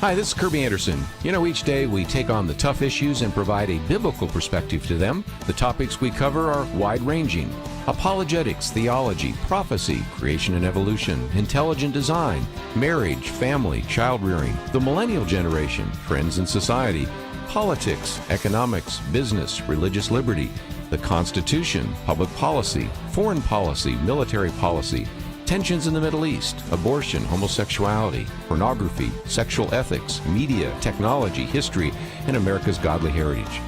Hi, this is Kerby Anderson. You know, each day we take on the tough issues and provide a biblical perspective to them. The topics we cover are wide-ranging: apologetics, theology, prophecy, creation and evolution, intelligent design, marriage, family, child-rearing, the millennial generation, trends in society, politics, economics, business, religious liberty, the Constitution, public policy, foreign policy, military policy, tensions in the Middle East, abortion, homosexuality, pornography, sexual ethics, media, technology, history, and America's godly heritage.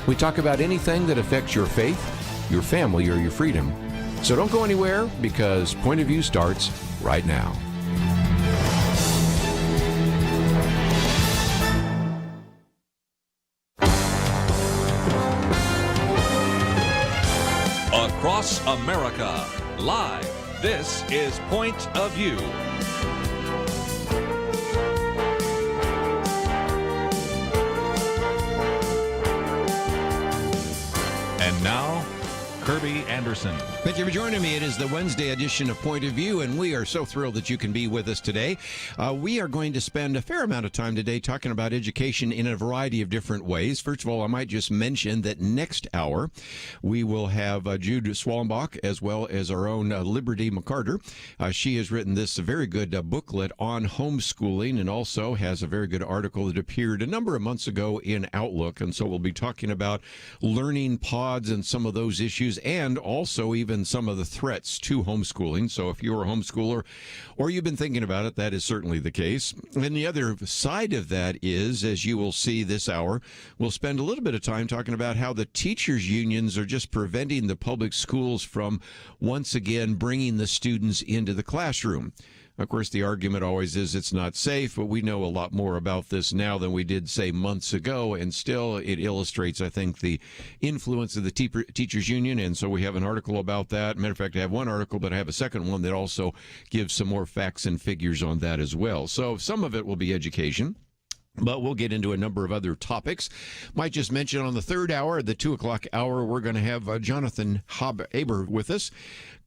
We talk about anything that affects your faith, your family, or your freedom. So don't go anywhere, because Point of View starts right now. Across America, live. This is Point of View. And now, Kerby Anderson. Thank you for joining me. It is the Wednesday edition of Point of View, and we are so thrilled that you can be with us today. We are going to spend a fair amount of time today talking about education in a variety of different ways. First of all, I might just mention that next hour we will have Jude Schwalbach, as well as our own Liberty McArtor. She has written this very good booklet on homeschooling, and also has a very good article that appeared a number of months ago in Outlook. And so we'll be talking about learning pods and some of those issues, and also even some of the threats to homeschooling. So if you're a homeschooler or you've been thinking about it, that is certainly the case. And the other side of that is, as you will see this hour, we'll spend a little bit of time talking about how the teachers' unions are just preventing the public schools from once again bringing the students into the classroom. Of course, the argument always is it's not safe, but we know a lot more about this now than we did, say, months ago, and still it illustrates, I think, the influence of the teachers' union, and so we have an article about that. Matter of fact, I have one article, but I have a second one that also gives some more facts and figures on that as well. So some of it will be education, but we'll get into a number of other topics. Might just mention on the third hour, the 2 o'clock hour, we're going to have Jonathan Haber with us.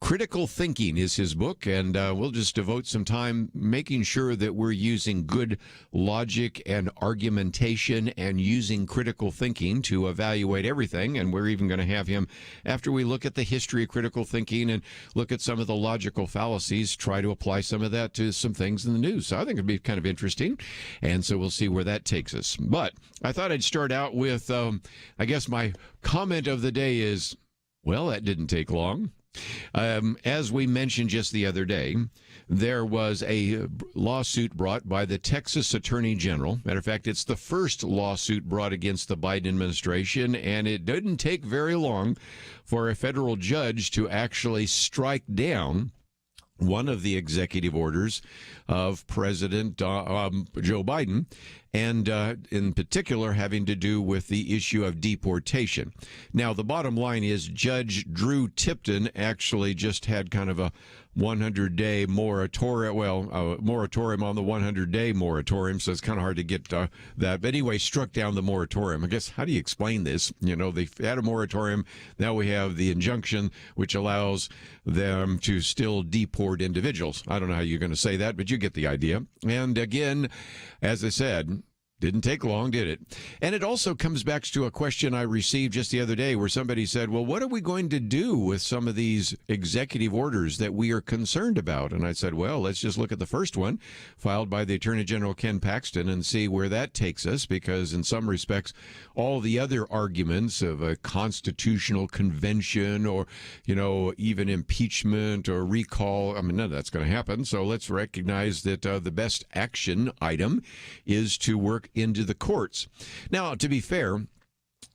Critical Thinking is his book, and we'll just devote some time making sure that we're using good logic and argumentation and using critical thinking to evaluate everything. And we're even going to have him, after we look at the history of critical thinking and look at some of the logical fallacies, try to apply some of that to some things in the news. So I think it'd be kind of interesting, and so we'll see where that takes us. But I thought I'd start out with, I guess my comment of the day is, well, that didn't take long. As we mentioned just the other day, there was a lawsuit brought by the Texas Attorney General. Matter of fact, it's the first lawsuit brought against the Biden administration, and it didn't take very long for a federal judge to actually strike down one of the executive orders of President Joe Biden, and in particular having to do with the issue of deportation. Now, the bottom line is Judge Drew Tipton actually just had kind of a 100-day moratorium, moratorium on the 100-day moratorium, so it's kind of hard to get that. But anyway, struck down the moratorium. I guess, how do you explain this? You know, they had a moratorium. Now we have the injunction, which allows them to still deport individuals. I don't know how you're going to say that, but you get the idea. And again, as I said, didn't take long, did it? And it also comes back to a question I received just the other day where somebody said, well, what are we going to do with some of these executive orders that we are concerned about? And I said, well, let's just look at the first one filed by the Attorney General Ken Paxton and see where that takes us, because in some respects, all the other arguments of a constitutional convention or, you know, even impeachment or recall, I mean, none of that's going to happen. So let's recognize that the best action item is to work into the courts. Now, to be fair,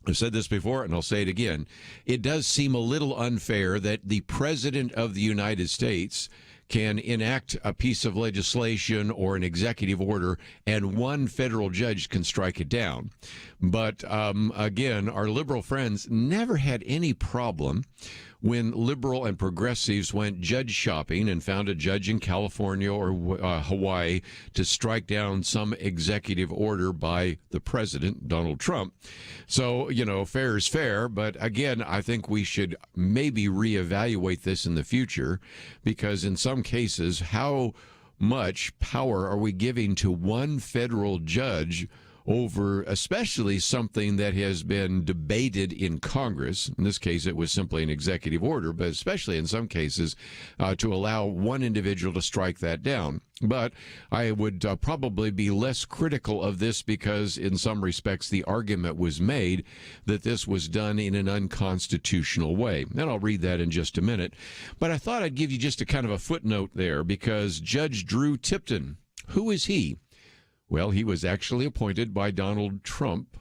I've said this before and I'll say it again. It does seem a little unfair that the President of the United States can enact a piece of legislation or an executive order and one federal judge can strike it down. But again, our liberal friends never had any problem when liberal and progressives went judge shopping and found a judge in California or Hawaii to strike down some executive order by the president, Donald Trump. So, you know, fair is fair. But again, I think we should maybe reevaluate this in the future, because in some cases, how much power are we giving to one federal judge over especially something that has been debated in Congress? In this case, it was simply an executive order, but especially in some cases, to allow one individual to strike that down. But I would probably be less critical of this because in some respects the argument was made that this was done in an unconstitutional way. And I'll read that in just a minute. But I thought I'd give you just a kind of a footnote there because Judge Drew Tipton, who is he? Well, he was actually appointed by Donald Trump.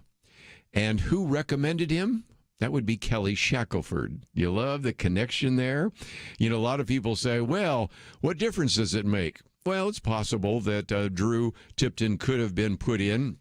And who recommended him? That would be Kelly Shackelford. You love the connection there? You know, a lot of people say, well, what difference does it make? Well, it's possible that Drew Tipton could have been put in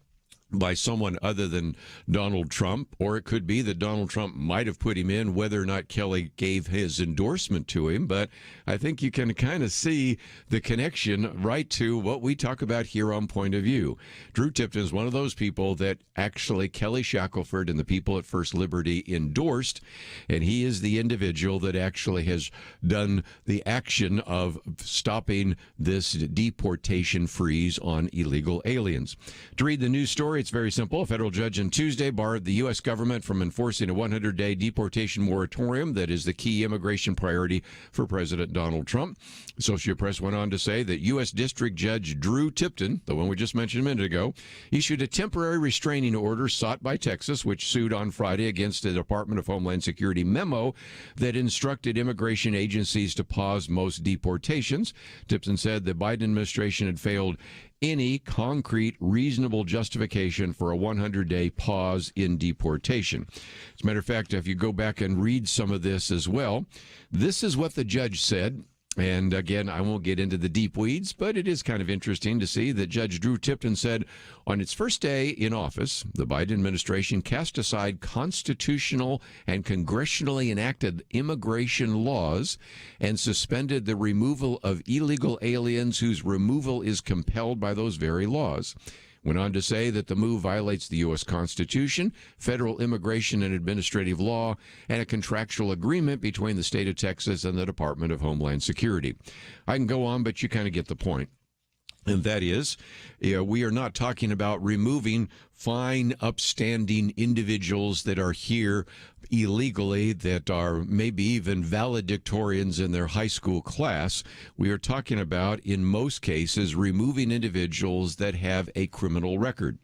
by someone other than Donald Trump, or it could be that Donald Trump might have put him in whether or not Kelly gave his endorsement to him. But I think you can kind of see the connection right to what we talk about here on Point of View. Drew Tipton is one of those people that actually Kelly Shackelford and the people at First Liberty endorsed, and he is the individual that actually has done the action of stopping this deportation freeze on illegal aliens. To read the news story, it's very simple. A federal judge on Tuesday barred the U.S. government from enforcing a 100-day deportation moratorium that is the key immigration priority for President Donald Trump. Associated Press went on to say that U.S. District Judge Drew Tipton, the one we just mentioned a minute ago, issued a temporary restraining order sought by Texas, which sued on Friday against the Department of Homeland Security memo that instructed immigration agencies to pause most deportations. Tipton said the Biden administration had failed any concrete, reasonable justification for a 100-day pause in deportation. As a matter of fact, if you go back and read some of this as well, this is what the judge said. And again, I won't get into the deep weeds, but it is kind of interesting to see that Judge Drew Tipton said on its first day in office, the Biden administration cast aside constitutional and congressionally enacted immigration laws and suspended the removal of illegal aliens whose removal is compelled by those very laws. Went on to say that the move violates the U.S. Constitution, federal immigration and administrative law, and a contractual agreement between the state of Texas and the Department of Homeland Security. I can go on, but you kind of get the point. And that is, we are not talking about removing fine, upstanding individuals that are here illegally, that are maybe even valedictorians in their high school class. We are talking about, in most cases, removing individuals that have a criminal record.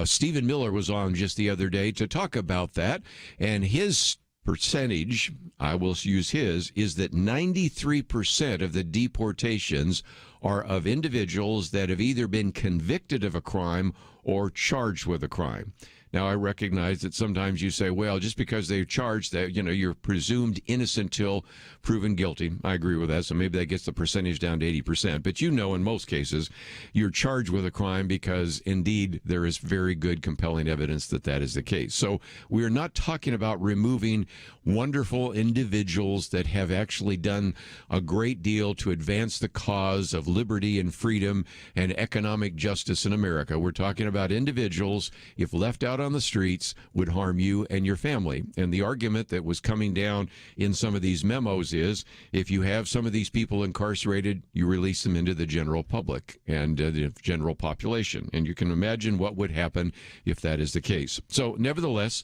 Stephen Miller was on just the other day to talk about that, and his percentage, I will use his, is that 93% of the deportations are of individuals that have either been convicted of a crime or charged with a crime. Now, I recognize that sometimes you say, well, just because they're charged, that you're presumed innocent till proven guilty. I agree with that, so maybe that gets the percentage down to 80%. But in most cases, you're charged with a crime because, indeed, there is very good, compelling evidence that that is the case. So we are not talking about removing wonderful individuals that have actually done a great deal to advance the cause of liberty and freedom and economic justice in America. We're talking about individuals, if left out on the streets, would harm you and your family. And the argument that was coming down in some of these memos is, if you have some of these people incarcerated, you release them into the general public and the general population. And you can imagine what would happen if that is the case. So nevertheless,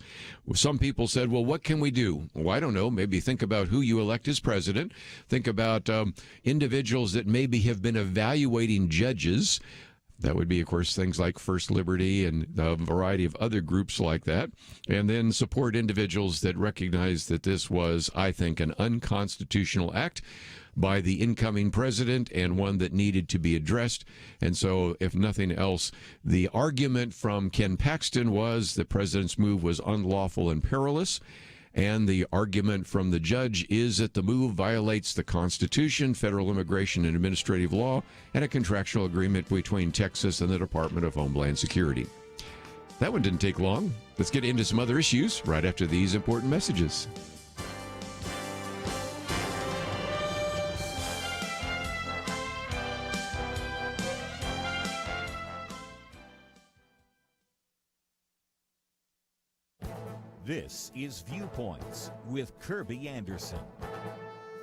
some people said, well, what can we do? Well, I don't know. Maybe think about who you elect as president. Think about individuals that maybe have been evaluating judges. That would be, of course, things like First Liberty and a variety of other groups like that. And then support individuals that recognize that this was, I think, an unconstitutional act by the incoming president and one that needed to be addressed. And so, if nothing else, the argument from Ken Paxton was the president's move was unlawful and perilous. And the argument from the judge is that the move violates the Constitution, federal immigration and administrative law, and a contractual agreement between Texas and the Department of Homeland Security. That one didn't take long. Let's get into some other issues right after these important messages. This is Viewpoints with Kerby Anderson.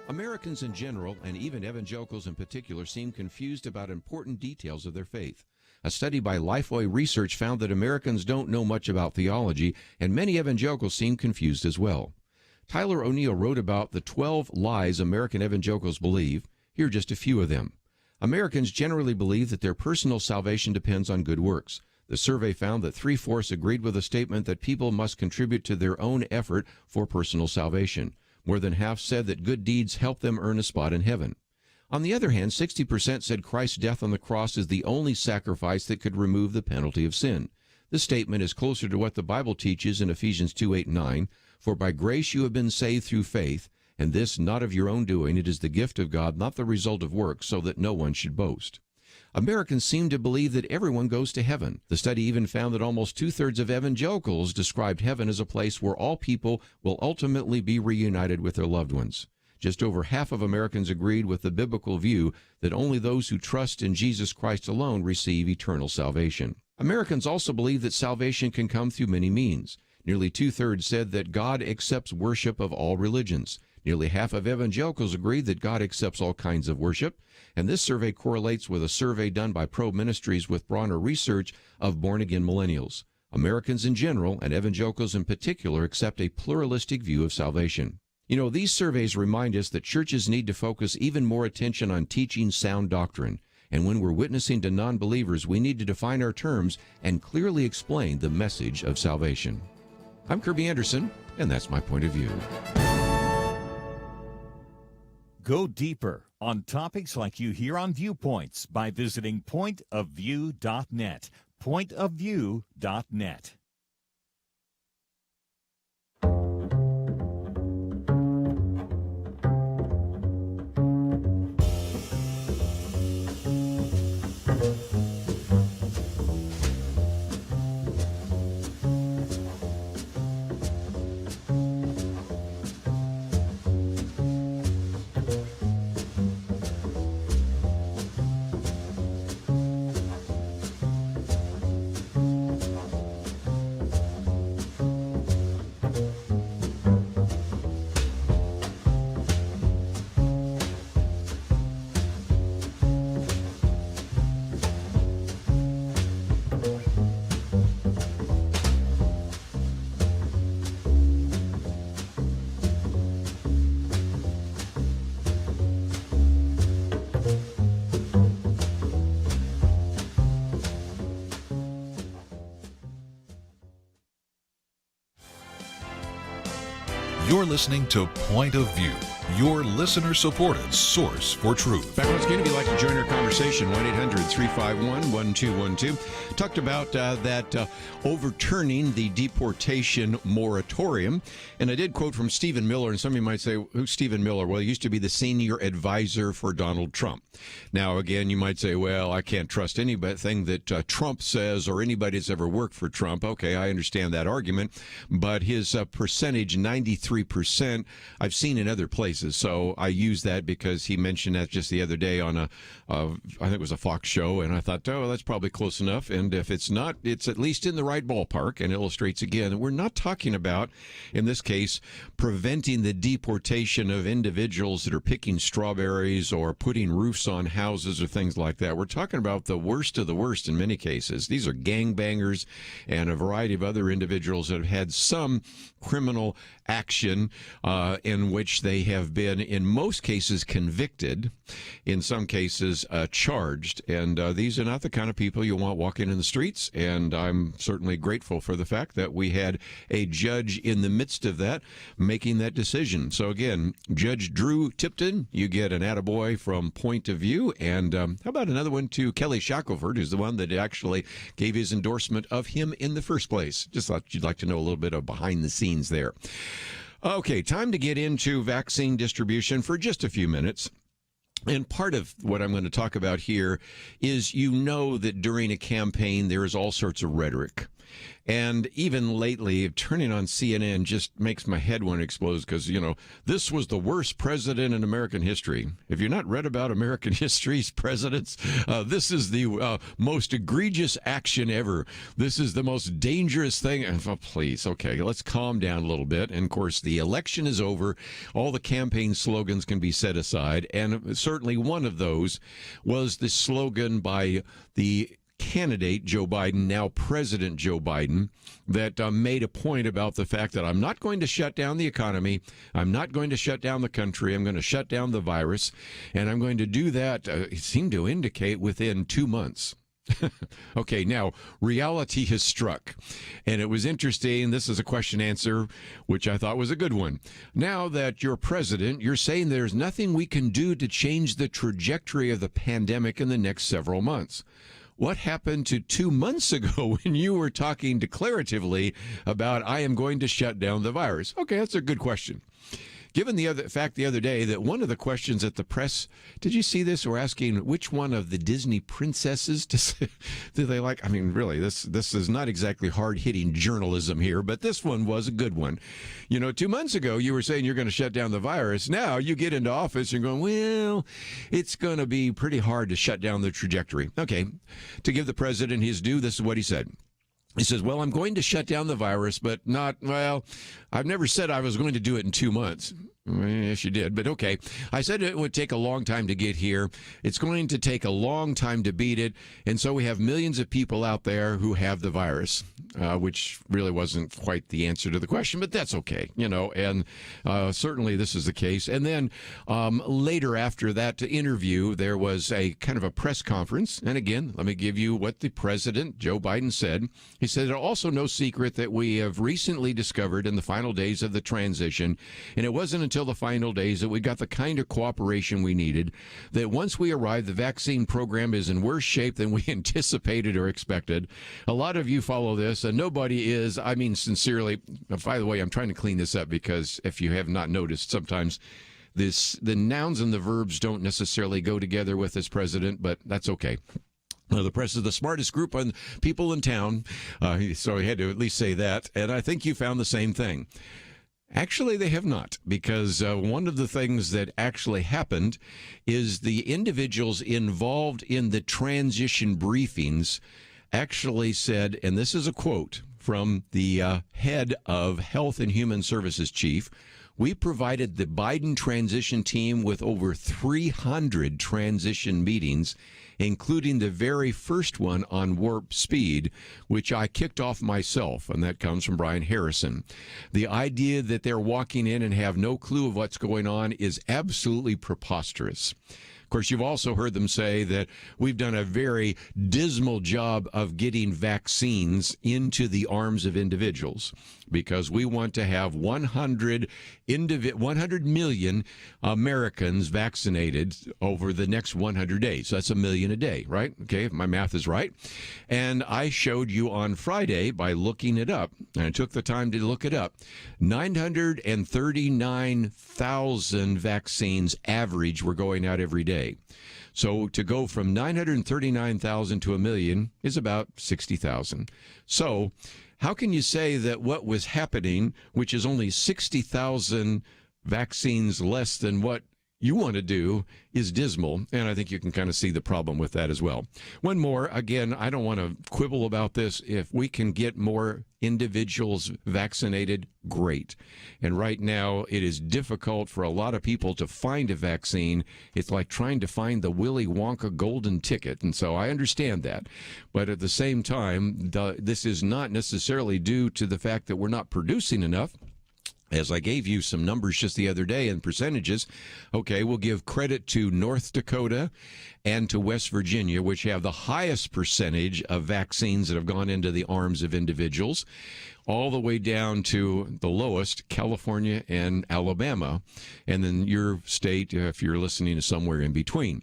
Americans in general, and even evangelicals in particular, seem confused about important details of their faith. A study by Lifeway Research found that Americans don't know much about theology, and many evangelicals seem confused as well. Tyler O'Neill wrote about the 12 lies American evangelicals believe. Here are just a few of them. Americans generally believe that their personal salvation depends on good works. The survey found that 3/4 agreed with the statement that people must contribute to their own effort for personal salvation. More than half said that good deeds help them earn a spot in heaven. On the other hand, 60% said Christ's death on the cross is the only sacrifice that could remove the penalty of sin. This statement is closer to what the Bible teaches in Ephesians 2:8-9, "For by grace you have been saved through faith, and this not of your own doing, it is the gift of God, not the result of works, so that no one should boast." Americans seem to believe that everyone goes to heaven. The study even found that almost 2/3 of evangelicals described heaven as a place where all people will ultimately be reunited with their loved ones. Just over half of Americans agreed with the biblical view that only those who trust in Jesus Christ alone receive eternal salvation. Americans also believe that salvation can come through many means. Nearly 2/3 said that God accepts worship of all religions. Nearly half of evangelicals agreed that God accepts all kinds of worship, and this survey correlates with a survey done by Probe Ministries with Bronner Research of born-again millennials. Americans in general, and evangelicals in particular, accept a pluralistic view of salvation. You know, these surveys remind us that churches need to focus even more attention on teaching sound doctrine. And when we're witnessing to non-believers, we need to define our terms and clearly explain the message of salvation. I'm Kerby Anderson, and that's my point of view. Go deeper on topics like you hear on Viewpoints by visiting pointofview.net. Pointofview.net. You're listening to Point of View, your listener-supported source for truth. Back once again, if you'd like to join our conversation, 1-800-351-1212. Talked about that overturning the deportation moratorium. And I did quote from Stephen Miller, and some of you might say, who's Stephen Miller? Well, he used to be the senior advisor for Donald Trump. Now, again, you might say, well, I can't trust anything that Trump says or anybody that's ever worked for Trump. Okay, I understand that argument. But his percentage, 93%, I've seen in other places. So I use that because he mentioned that just the other day on I think it was a Fox show, and I thought, oh, that's probably close enough. And if it's not, it's at least in the right ballpark, and illustrates again that we're not talking about, in this case, preventing the deportation of individuals that are picking strawberries or putting roofs on houses or things like that. We're talking about the worst of the worst in many cases. These are gangbangers and a variety of other individuals that have had some criminal action in which they have been, in most cases, convicted, in some cases charged. And these are not the kind of people you want walking in the streets. And I'm certainly grateful for the fact that we had a judge in the midst of that making that decision. So again, Judge Drew Tipton, you get an attaboy from Point of View. And how about another one to Kelly Shackelford, who's the one that actually gave his endorsement of him in the first place. Just thought you'd like to know a little bit of behind the scenes there. Okay, time to get into vaccine distribution for just a few minutes. And part of what I'm going to talk about here is, you know, that during a campaign there is all sorts of rhetoric. And even lately, turning on CNN just makes my head want to explode because, this was the worst president in American history. If you're not read about American history's presidents, this is the most egregious action ever. This is the most dangerous thing. Oh, please, okay, let's calm down a little bit. And, of course, the election is over. All the campaign slogans can be set aside. And certainly one of those was the slogan by the candidate Joe Biden, now President Joe Biden, that made a point about the fact that I'm not going to shut down the economy, I'm not going to shut down the country, I'm going to shut down the virus, and I'm going to do that, it seemed to indicate, within 2 months. Okay, now, reality has struck, and it was interesting. This is a question answer, which I thought was a good one. Now that you're president, you're saying there's nothing we can do to change the trajectory of the pandemic in the next several months. What happened to 2 months ago when you were talking declaratively about I am going to shut down the virus? Okay, that's a good question. Given the fact the other day that one of the questions at the press, did you see this? We're asking which one of the Disney princesses do they like? I mean, really, this is not exactly hard-hitting journalism here, but this one was a good one. 2 months ago, you were saying you're going to shut down the virus. Now you get into office and you're going, well, it's going to be pretty hard to shut down the trajectory. Okay, to give the president his due, this is what he said. He says, well, I'm going to shut down the virus, but I've never said I was going to do it in 2 months. Yes, you did, but okay. I said it would take a long time to get here. It's going to take a long time to beat it, and so we have millions of people out there who have the virus, which really wasn't quite the answer to the question, but that's okay, and certainly this is the case. And then later after that interview, there was a kind of a press conference, and again, let me give you what the president, Joe Biden, said. He said, it's also no secret that we have recently discovered in the final days of the transition, and it wasn't until the final days that we got the kind of cooperation we needed, that once we arrived, the vaccine program is in worse shape than we anticipated or expected. A lot of you follow this, and nobody is, I mean, sincerely. By the way, I'm trying to clean this up because if you have not noticed, sometimes the nouns and the verbs don't necessarily go together with this president, but that's okay. The press is the smartest group on people in town, so he had to at least say that, and I think you found the same thing. Actually, they have not, because one of the things that actually happened is the individuals involved in the transition briefings actually said, and this is a quote from the head of Health and Human Services chief, we provided the Biden transition team with over 300 transition meetings, including the very first one on warp speed, which I kicked off myself, and that comes from Brian Harrison. The idea that they're walking in and have no clue of what's going on is absolutely preposterous. Of course, you've also heard them say that we've done a very dismal job of getting vaccines into the arms of individuals because we want to have 100 million Americans vaccinated over the next 100 days. So that's 1 million a day, right? Okay, if my math is right. And I showed you on Friday by looking it up, and I took the time to look it up, 939,000 vaccines average were going out every day. So to go from 939,000 to 1 million is about 60,000. So how can you say that what was happening, which is only 60,000 vaccines less than what you want to do, is dismal? And I think you can kind of see the problem with that as well. One more, again, I don't want to quibble about this. If we can get more individuals vaccinated, great. And right now, it is difficult for a lot of people to find a vaccine. It's like trying to find the Willy Wonka golden ticket. And so I understand that. But at the same time, this is not necessarily due to the fact that we're not producing enough. As I gave you some numbers just the other day in percentages, okay, we'll give credit to North Dakota and to West Virginia, which have the highest percentage of vaccines that have gone into the arms of individuals, all the way down to the lowest, California and Alabama, and then your state, if you're listening to somewhere in between.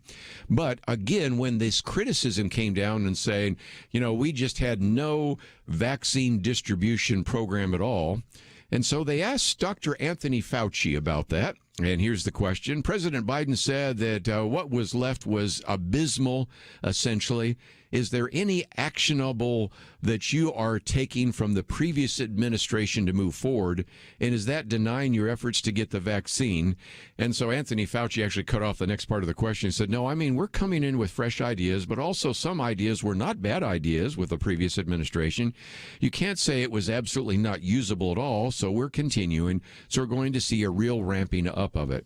But again, when this criticism came down and saying, we just had no vaccine distribution program at all, and so they asked Dr. Anthony Fauci about that, And here's the question. President Biden said that what was left was abysmal, essentially. Is there any actionable that you are taking from the previous administration to move forward? And is that denying your efforts to get the vaccine? And so Anthony Fauci actually cut off the next part of the question. He said, no, I mean, we're coming in with fresh ideas, but also some ideas were not bad ideas with the previous administration. You can't say it was absolutely not usable at all, so we're continuing. So we're going to see a real ramping up of it.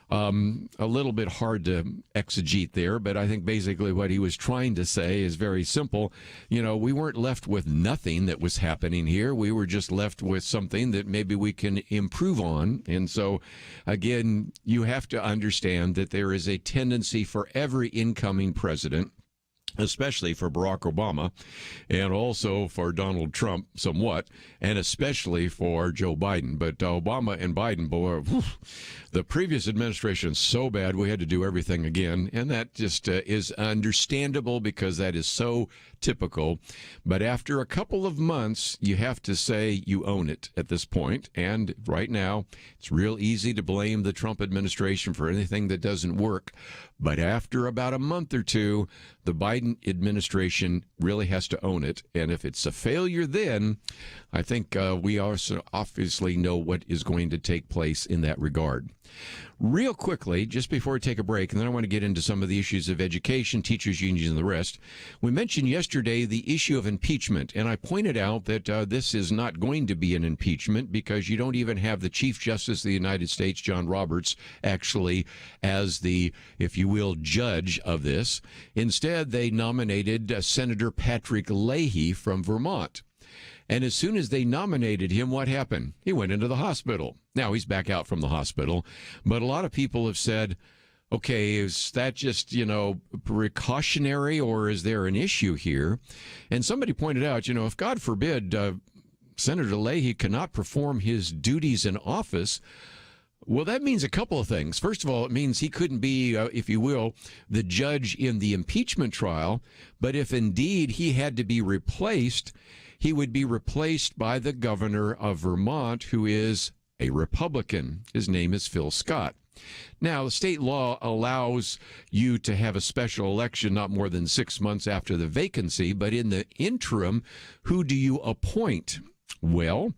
A little bit hard to exegete there, but I think basically what he was trying to say is very simple. You know, we weren't left with nothing that was happening here. We were just left with something that maybe we can improve on. And so, again, you have to understand that there is a tendency for every incoming president, especially for Barack Obama, and also for Donald Trump somewhat, and especially for Joe Biden. But Obama and Biden, boy, the previous administration is so bad we had to do everything again, and that just is understandable because that is so typical. But after a couple of months, you have to say you own it at this point. And right now, it's real easy to blame the Trump administration for anything that doesn't work. But after about a month or two, the Biden administration really has to own it. And if it's a failure, then I think we also obviously know what is going to take place in that regard. Real quickly, just before we take a break, and then I want to get into some of the issues of education, teachers' unions, and the rest. We mentioned yesterday the issue of impeachment, and I pointed out that this is not going to be an impeachment because you don't even have the Chief Justice of the United States, John Roberts, actually as the, if you will, judge of this. Instead, they nominated Senator Patrick Leahy from Vermont. And as soon as they nominated him, what happened? He went into the hospital. Now he's back out from the hospital. But a lot of people have said, okay, is that just, precautionary, or is there an issue here? And somebody pointed out, if God forbid Senator Leahy cannot perform his duties in office, well, that means a couple of things. First of all, it means he couldn't be, if you will, the judge in the impeachment trial. But if indeed he had to be replaced, he would be replaced by the governor of Vermont, who is a Republican. His name is Phil Scott. Now, the state law allows you to have a special election not more than 6 months after the vacancy, but in the interim, who do you appoint? Well,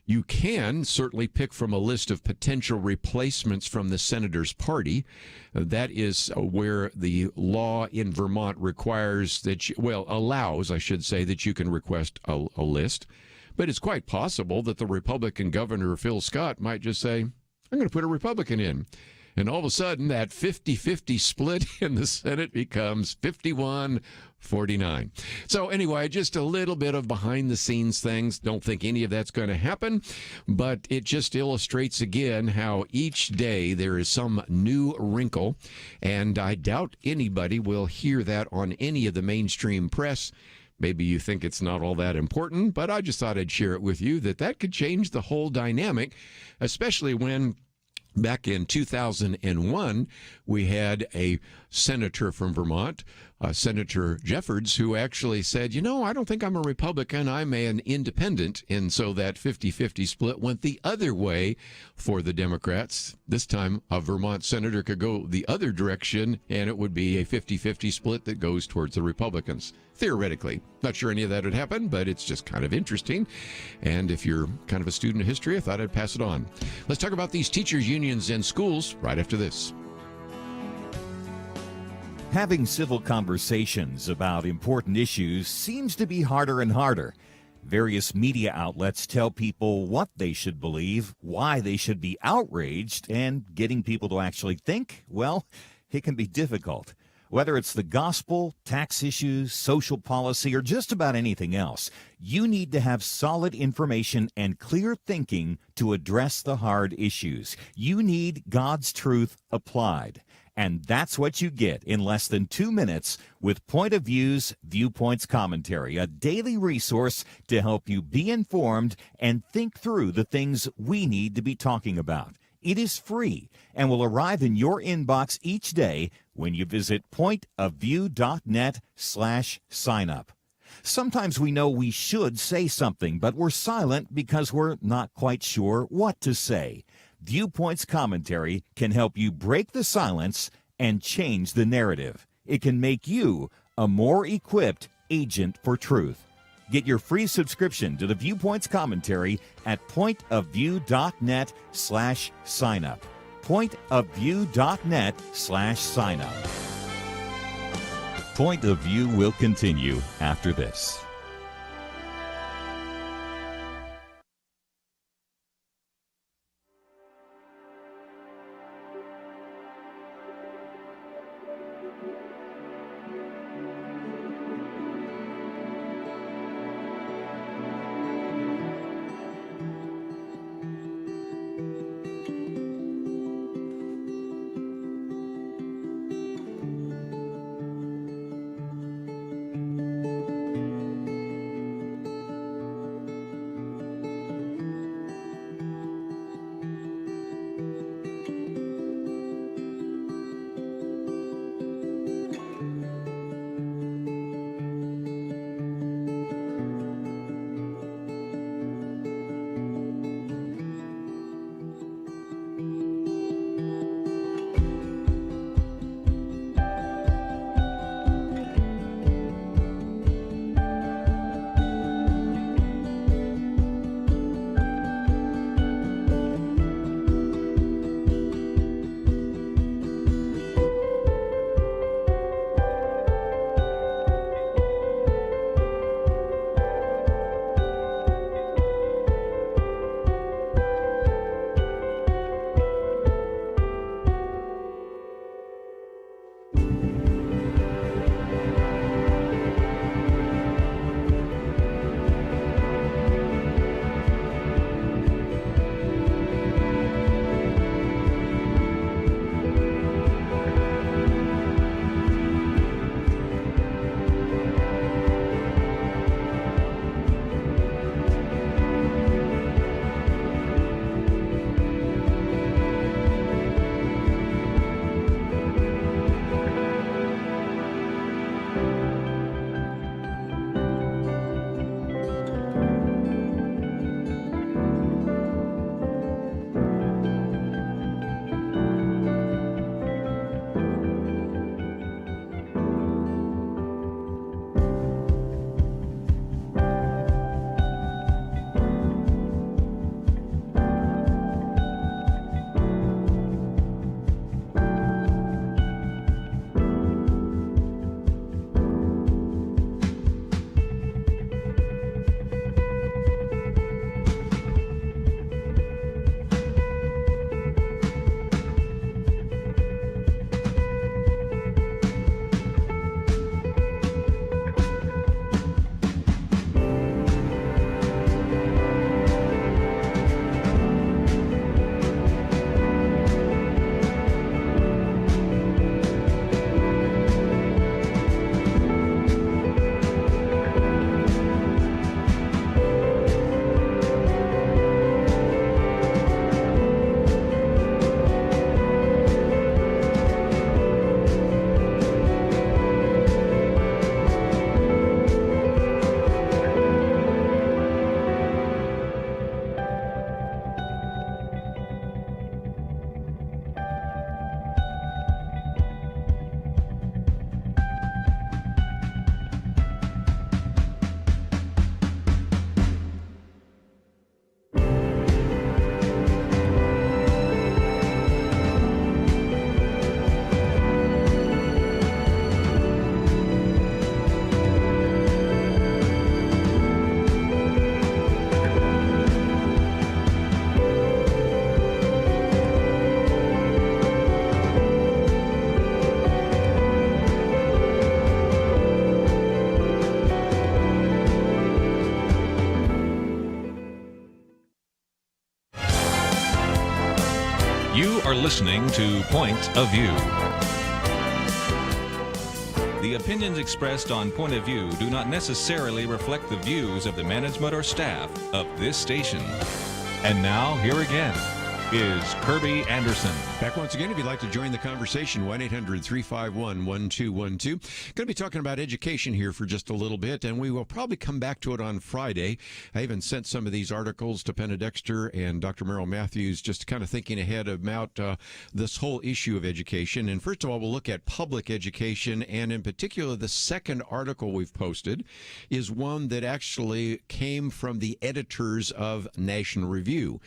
you can certainly pick from a list of potential replacements from the senator's party. That is where the law in Vermont requires that allows, I should say, that you can request a list. But it's quite possible that the Republican governor, Phil Scott, might just say, I'm going to put a Republican in. And all of a sudden, that 50-50 split in the Senate becomes 51-49. So anyway, just a little bit of behind-the-scenes things. Don't think any of that's going to happen, but it just illustrates again how each day there is some new wrinkle, and I doubt anybody will hear that on any of the mainstream press. Maybe you think it's not all that important, but I just thought I'd share it with you that could change the whole dynamic, especially when back in 2001, we had a senator from Vermont, Senator Jeffords, who actually said, I don't think I'm a Republican, I'm an independent. And so that 50-50 split went the other way for the Democrats. This time, a Vermont senator could go the other direction, and it would be a 50-50 split that goes towards the Republicans. Theoretically. Not sure any of that would happen, but it's just kind of interesting. And if you're kind of a student of history, I thought I'd pass it on. Let's talk about these teachers' unions and schools right after this. Having civil conversations about important issues seems to be harder and harder. Various media outlets tell people what they should believe, why they should be outraged, and getting people to actually think, well, it can be difficult. Whether it's the gospel, tax issues, social policy, or just about anything else, you need to have solid information and clear thinking to address the hard issues. You need God's truth applied. And that's what you get in less than 2 minutes with Point of View's Viewpoints Commentary, a daily resource to help you be informed and think through the things we need to be talking about. It is free and will arrive in your inbox each day when you visit pointofview.net/signup. Sometimes we know we should say something, but we're silent because we're not quite sure what to say. Viewpoints Commentary can help you break the silence and change the narrative. It can make you a more equipped agent for truth. Get your free subscription to the Viewpoints Commentary at pointofview.net/signup. pointofview.net/signup. Point of View will continue after this. You are listening to Point of View. The opinions expressed on Point of View do not necessarily reflect the views of the management or staff of this station. And now, here again, is Kerby Anderson. Back once again, if you'd like to join the conversation, 1-800-351-1212. Going to be talking about education here for just a little bit, and we will probably come back to it on Friday. I even sent some of these articles to Penna Dexter and Dr. Merrill Matthews, just kind of thinking ahead about this whole issue of education. And first of all, we'll look at public education, and in particular, the second article we've posted is one that actually came from the editors of National Review.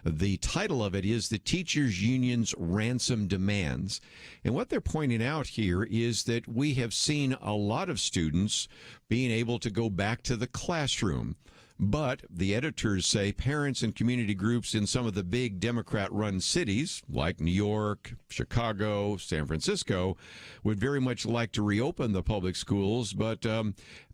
The title of it is The Teachers Union's Ransom Demands. And what they're pointing out here is that we have seen a lot of students being able to go back to the classroom. But the editors say parents and community groups in some of the big Democrat-run cities, like New York, Chicago, San Francisco, would very much like to reopen the public schools, but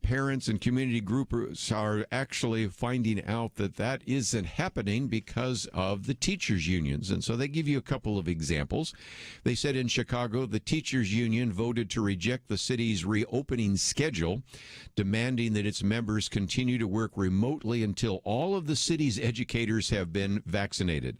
parents and community groups are actually finding out that that isn't happening because of the teachers' unions. And so they give you a couple of examples. They said in Chicago, the teachers' union voted to reject the city's reopening schedule, demanding that its members continue to work remotely until all of the city's educators have been vaccinated.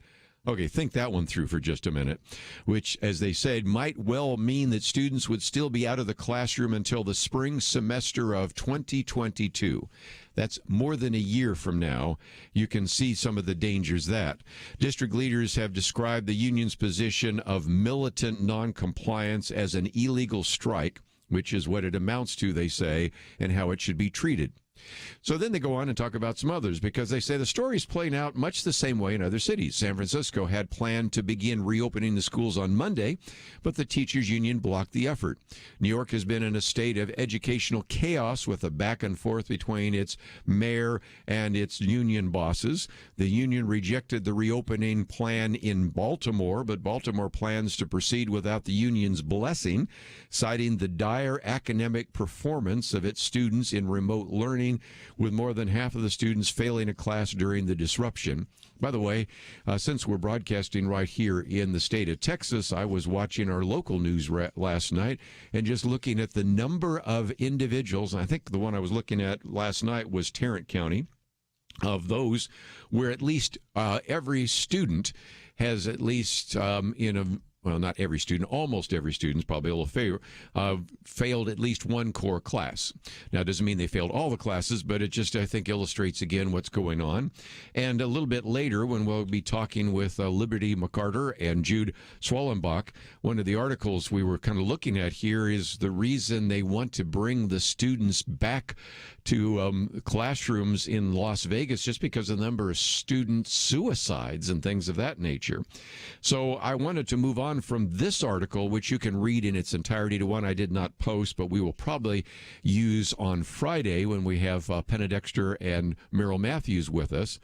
Okay, think that one through for just a minute, which, as they said, might well mean that students would still be out of the classroom until the spring semester of 2022. That's more than a year from now. You can see some of the dangers that. District leaders have described the union's position of militant noncompliance as an illegal strike, which is what it amounts to, they say, and how it should be treated. So then they go on and talk about some others, because they say the story is playing out much the same way in other cities. San Francisco had planned to begin reopening the schools on Monday, but the teachers union blocked the effort. New York has been in a state of educational chaos with a back and forth between its mayor and its union bosses. The union rejected the reopening plan in Baltimore, but Baltimore plans to proceed without the union's blessing, citing the dire academic performance of its students in remote learning, with more than half of the students failing a class during the disruption. By the way, since we're broadcasting right here in the state of Texas, I was watching our local news last night and just looking at the number of individuals. I think the one I was looking at last night was Tarrant County, of those where at least every student has at least well, not every student, almost every student's probably a little failed at least one core class. Now, it doesn't mean they failed all the classes, but it just, I think, illustrates again what's going on. And a little bit later, when we'll be talking with Liberty McArtor and Jude Schwalbach, one of the articles we were kind of looking at here is the reason they want to bring the students back to classrooms in Las Vegas, just because of the number of student suicides and things of that nature. So I wanted to move on from this article, which you can read in its entirety, to one I did not post, but we will probably use on Friday when we have Penna Dexter and Merrill Matthews with us,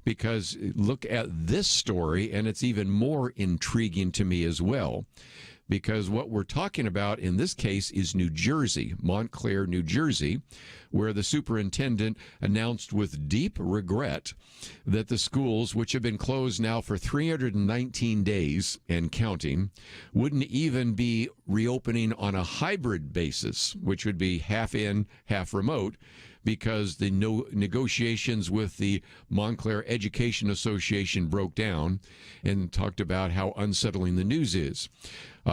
because look at this story, and it's even more intriguing to me as well. Because what we're talking about in this case is New Jersey, Montclair, New Jersey, where the superintendent announced with deep regret that the schools, which have been closed now for 319 days and counting, wouldn't even be reopening on a hybrid basis, which would be half in, half remote, because the negotiations with the Montclair Education Association broke down, and talked about how unsettling the news is.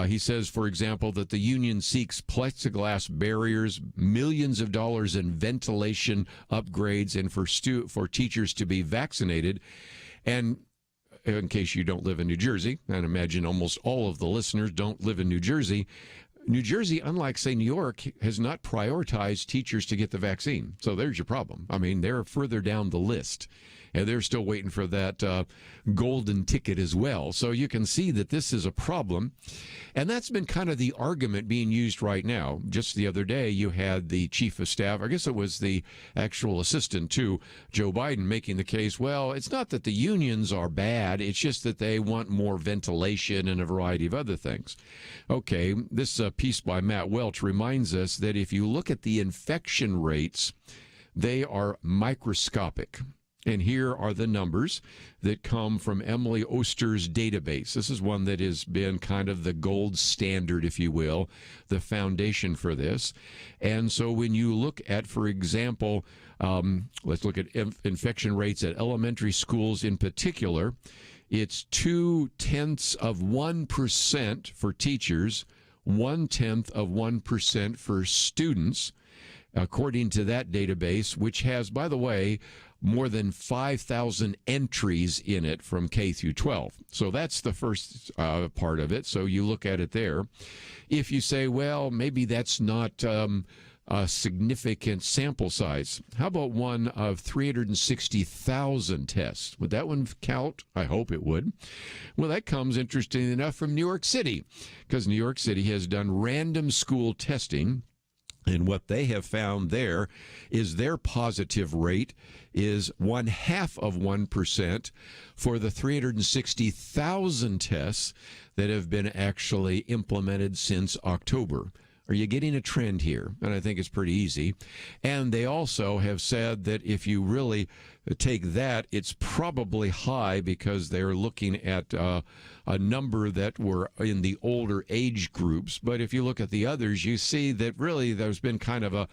He says, for example, that the union seeks plexiglass barriers, millions of dollars in ventilation upgrades, and for teachers to be vaccinated. And in case you don't live in New Jersey, and imagine almost all of the listeners don't live in New Jersey, New Jersey, unlike, say, New York, has not prioritized teachers to get the vaccine. So there's your problem. I mean, they're further down the list, and they're still waiting for that golden ticket as well. So you can see that this is a problem. And that's been kind of the argument being used right now. Just the other day, you had the chief of staff, I guess it was the actual assistant to Joe Biden, making the case, well, it's not that the unions are bad, it's just that they want more ventilation and a variety of other things. Okay, this piece by Matt Welch reminds us that if you look at the infection rates, they are microscopic. And here are the numbers that come from Emily Oster's database. This is one that has been kind of the gold standard, if you will, the foundation for this. And so when you look at, for example, let's look at infection rates at elementary schools in particular. It's 0.2% for teachers, 0.1% for students, according to that database, which has, by the way, more than 5,000 entries in it from K through 12. So that's the first part of it. So you look at it there. If you say, well, maybe that's not a significant sample size, how about one of 360,000 tests? Would that one count? I hope it would. Well, that comes, interestingly enough, from New York City, because New York City has done random school testing. And what they have found there is their positive rate is 0.5% for the 360,000 tests that have been actually implemented since October. Are you getting a trend here? And I think it's pretty easy. And they also have said that if you really take that, it's probably high because they're looking at a number that were in the older age groups. But if you look at the others, you see that really there's been kind of a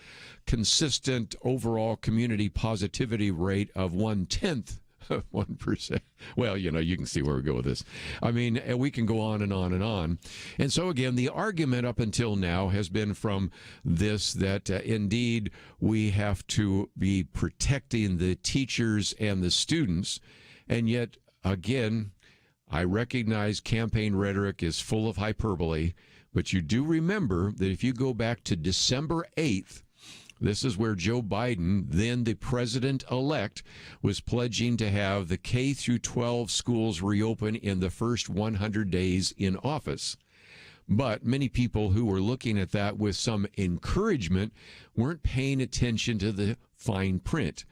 consistent overall community positivity rate of 0.1%. 1%. Well, you can see where we go with this. I mean, we can go on and on and on. And so, again, the argument up until now has been from this that indeed we have to be protecting the teachers and the students. And yet, again, I recognize campaign rhetoric is full of hyperbole, but you do remember that if you go back to December 8th, this is where Joe Biden, then the president-elect, was pledging to have the K through 12 schools reopen in the first 100 days in office. But many people who were looking at that with some encouragement weren't paying attention to the fine print,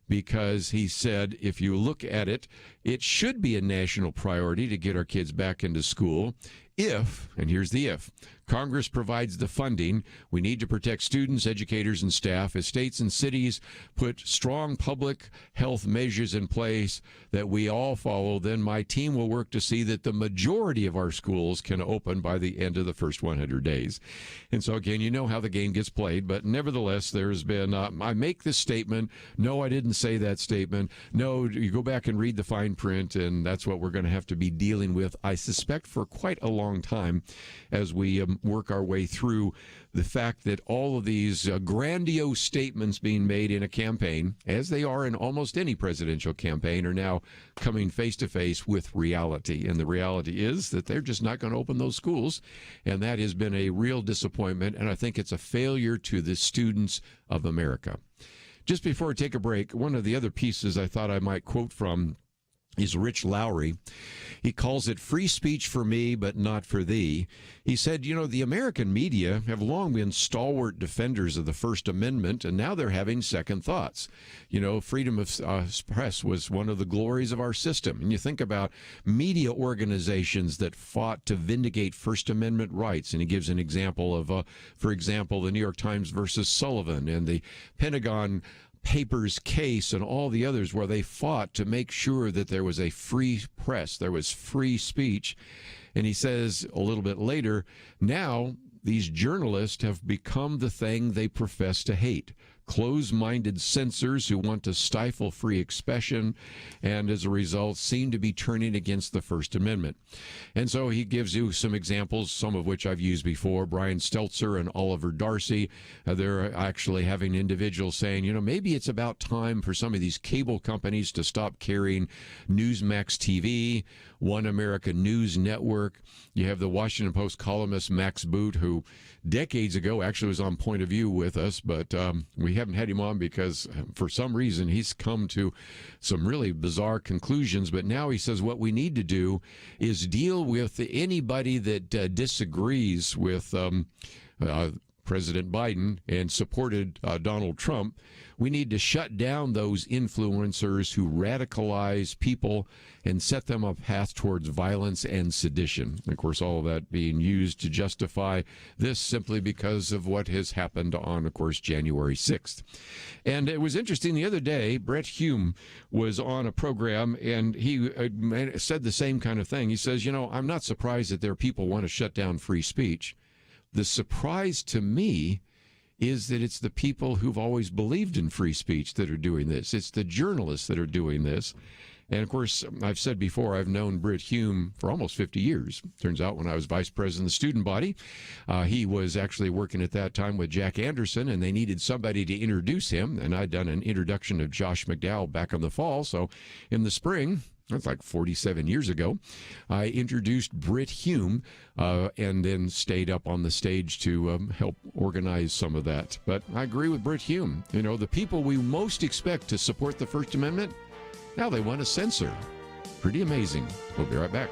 because he said, if you look at it, it should be a national priority to get our kids back into school if, and here's the if, Congress provides the funding. We need to protect students, educators, and staff. As states and cities put strong public health measures in place that we all follow, then my team will work to see that the majority of our schools can open by the end of the first 100 days. And so, again, you know how the game gets played, but nevertheless, there's been, I make this statement. No, I didn't say that statement. No, you go back and read the fine print, and that's what we're going to have to be dealing with, I suspect, for quite a long time as we work our way through the fact that all of these grandiose statements being made in a campaign, as they are in almost any presidential campaign, are now coming face to face with reality. And the reality is that they're just not going to open those schools. And that has been a real disappointment. And I think it's a failure to the students of America. Just before we take a break, one of the other pieces I thought I might quote from is Rich Lowry. He calls it free speech for me, but not for thee. He said, the American media have long been stalwart defenders of the First Amendment, and now they're having second thoughts. Freedom of press was one of the glories of our system. And you think about media organizations that fought to vindicate First Amendment rights. And he gives an example of, for example, the New York Times versus Sullivan and the Pentagon Papers case and all the others where they fought to make sure that there was a free press, there was free speech. And he says a little bit later, now these journalists have become the thing they profess to hate. Close-minded censors who want to stifle free expression and, as a result, seem to be turning against the First Amendment. And so he gives you some examples, some of which I've used before. Brian Stelter and Oliver Darcy, they're actually having individuals saying, maybe it's about time for some of these cable companies to stop carrying Newsmax TV, One America News Network. You have the Washington Post columnist Max Boot, who decades ago actually was on Point of View with us, but we haven't had him on because for some reason he's come to some really bizarre conclusions. But now he says what we need to do is deal with anybody that disagrees with President Biden and supported Donald Trump. We need to shut down those influencers who radicalize people and set them a path towards violence and sedition. Of course, all of that being used to justify this simply because of what has happened on, of course, January 6th. And it was interesting the other day, Brett Hume was on a program and he said the same kind of thing. He says, I'm not surprised that there are people who want to shut down free speech. The surprise to me is that it's the people who've always believed in free speech that are doing this. It's the journalists that are doing this. And of course, I've said before, I've known Britt Hume for almost 50 years. Turns out when I was vice president of the student body, he was actually working at that time with Jack Anderson, and they needed somebody to introduce him. And I'd done an introduction of Josh McDowell back in the fall. So in the spring, that's like 47 years ago, I introduced Britt Hume and then stayed up on the stage to help organize some of that. But I agree with Britt Hume. You know, the people we most expect to support the First Amendment, now they want to censor. Pretty amazing. We'll be right back.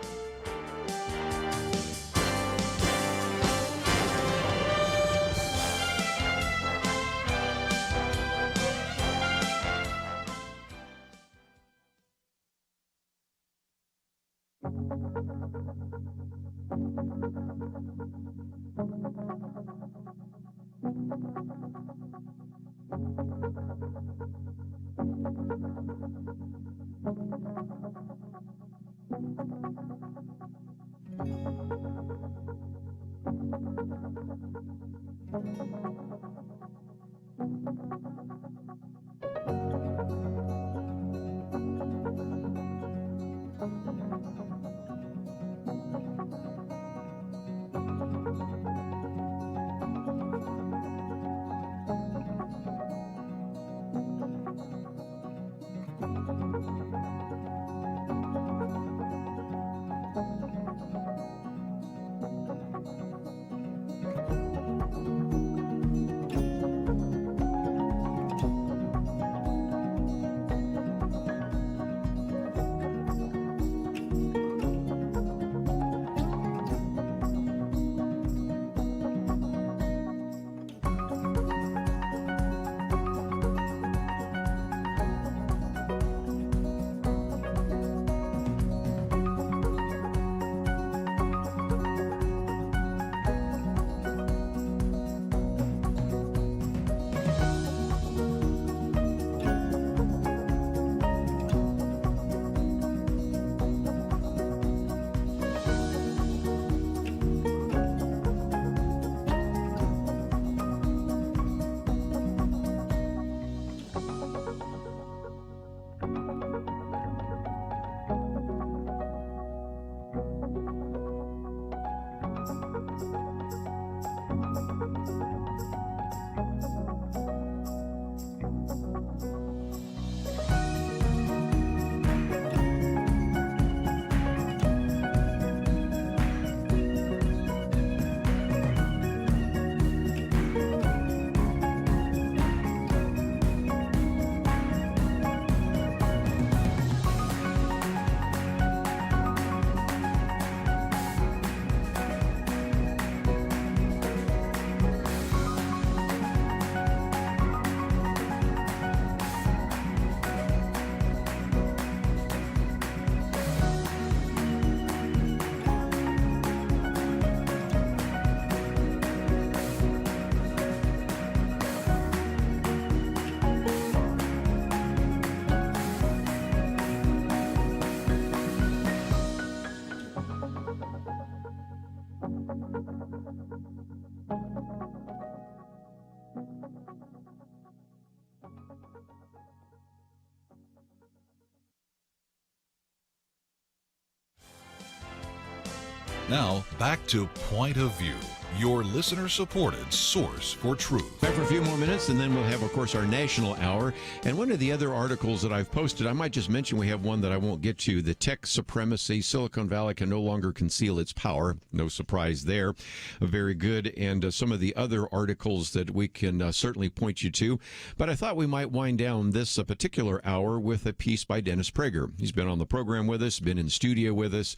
Now, back to Point of View, your listener-supported source for truth. Back for a few more minutes, and then we'll have, of course, our national hour. And one of the other articles that I've posted, I might just mention we have one that I won't get to, the tech supremacy. Silicon Valley can no longer conceal its power. No surprise there. Very good. And some of the other articles that we can certainly point you to. But I thought we might wind down this particular hour with a piece by Dennis Prager. He's been on the program with us, been in studio with us,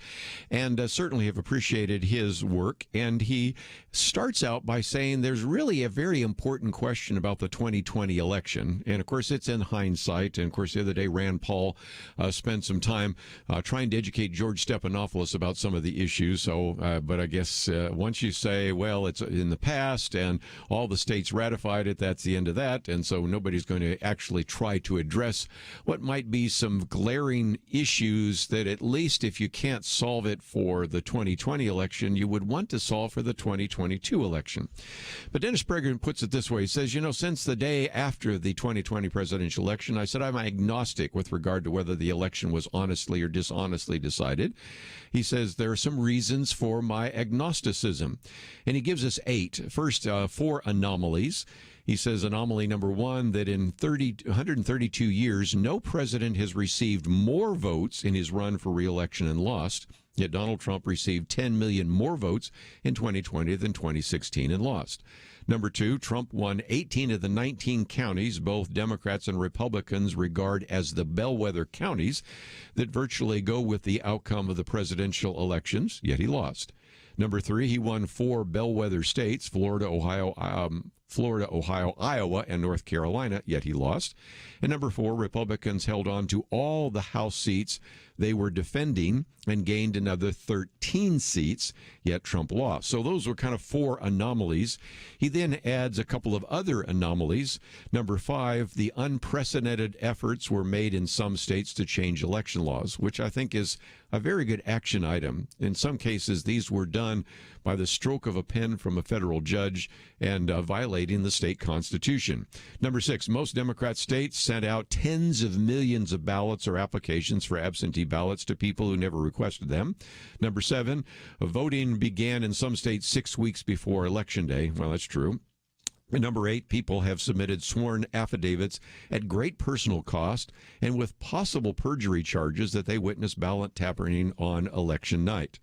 and certainly have appreciated his work. And he starts out by saying there's really a very important question about the 2020 election. And, of course, it's in hindsight. And, of course, the other day, Rand Paul spent some time trying to educate George Stephanopoulos about some of the issues. So, but I guess once you say, well, it's in the past and all the states ratified it, that's the end of that. And so nobody's going to actually try to address what might be some glaring issues that at least if you can't solve it for the 2020 election, you would want to solve for the 2024 2022 election. But Dennis Prager puts it this way. He says, since the day after the 2020 presidential election, I said I'm agnostic with regard to whether the election was honestly or dishonestly decided. He says there are some reasons for my agnosticism. And he gives us 8. First, 4 anomalies. He says anomaly number 1, that in 132 years, no president has received more votes in his run for re-election and lost. Yet Donald Trump received 10 million more votes in 2020 than 2016 and lost. Number 2, Trump won 18 of the 19 counties both Democrats and Republicans regard as the bellwether counties that virtually go with the outcome of the presidential elections, yet he lost. Number 3, he won 4 bellwether states, Florida, Ohio, Iowa, and North Carolina, yet he lost. And number 4, Republicans held on to all the House seats they were defending and gained another 13 seats, yet Trump lost. So those were kind of 4 anomalies. He then adds a couple of other anomalies. Number 5, the unprecedented efforts were made in some states to change election laws, which I think is a very good action item. In some cases, these were done by the stroke of a pen from a federal judge and violating the state constitution. Number 6, most Democrat states sent out tens of millions of ballots or applications for absentee ballots to people who never requested them. Number 7, voting began in some states 6 weeks before Election Day. Well, that's true. And number 8, people have submitted sworn affidavits at great personal cost and with possible perjury charges that they witnessed ballot tampering on election night.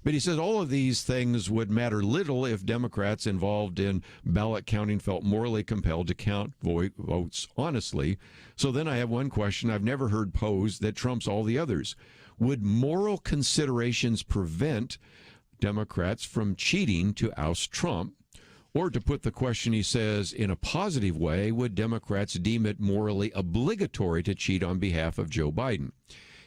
But he says all of these things would matter little if Democrats involved in ballot counting felt morally compelled to count votes honestly. So then I have one question I've never heard posed that trumps all the others. Would moral considerations prevent Democrats from cheating to oust Trump? Or to put the question, he says, in a positive way, would Democrats deem it morally obligatory to cheat on behalf of Joe Biden?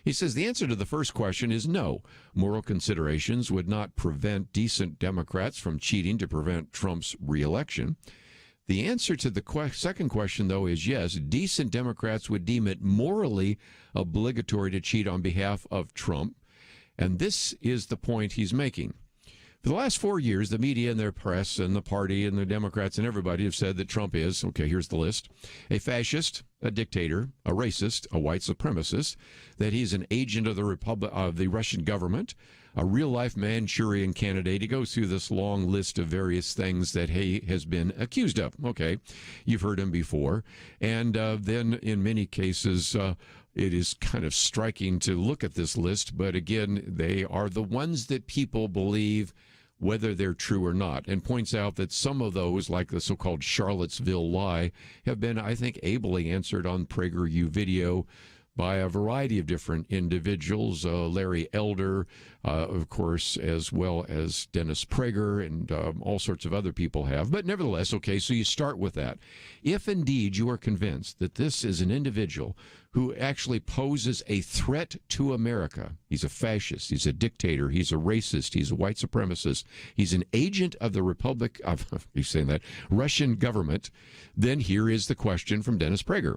He says the answer to the first question is no. Moral considerations would not prevent decent Democrats from cheating to prevent Trump's reelection. The answer to the second question, though, is yes. Decent Democrats would deem it morally obligatory to cheat on behalf of Trump. And this is the point he's making. For the last 4 years, the media and their press and the party and the Democrats and everybody have said that Trump is, okay, here's the list, a fascist, a dictator, a racist, a white supremacist, that he's an agent of the Russian government, a real-life Manchurian candidate. He goes through this long list of various things that he has been accused of. Okay, you've heard him before. And then in many cases, it is kind of striking to look at this list. But again, they are the ones that people believe whether they're true or not, and points out that some of those, like the so-called Charlottesville lie, have been, I think, ably answered on PragerU video by a variety of different individuals, Larry Elder, of course, as well as Dennis Prager, and all sorts of other people have. But nevertheless, okay, so you start with that. If indeed you are convinced that this is an individual who actually poses a threat to America, he's a fascist, he's a dictator, he's a racist, he's a white supremacist, he's an agent of the Russian government, then here is the question from Dennis Prager.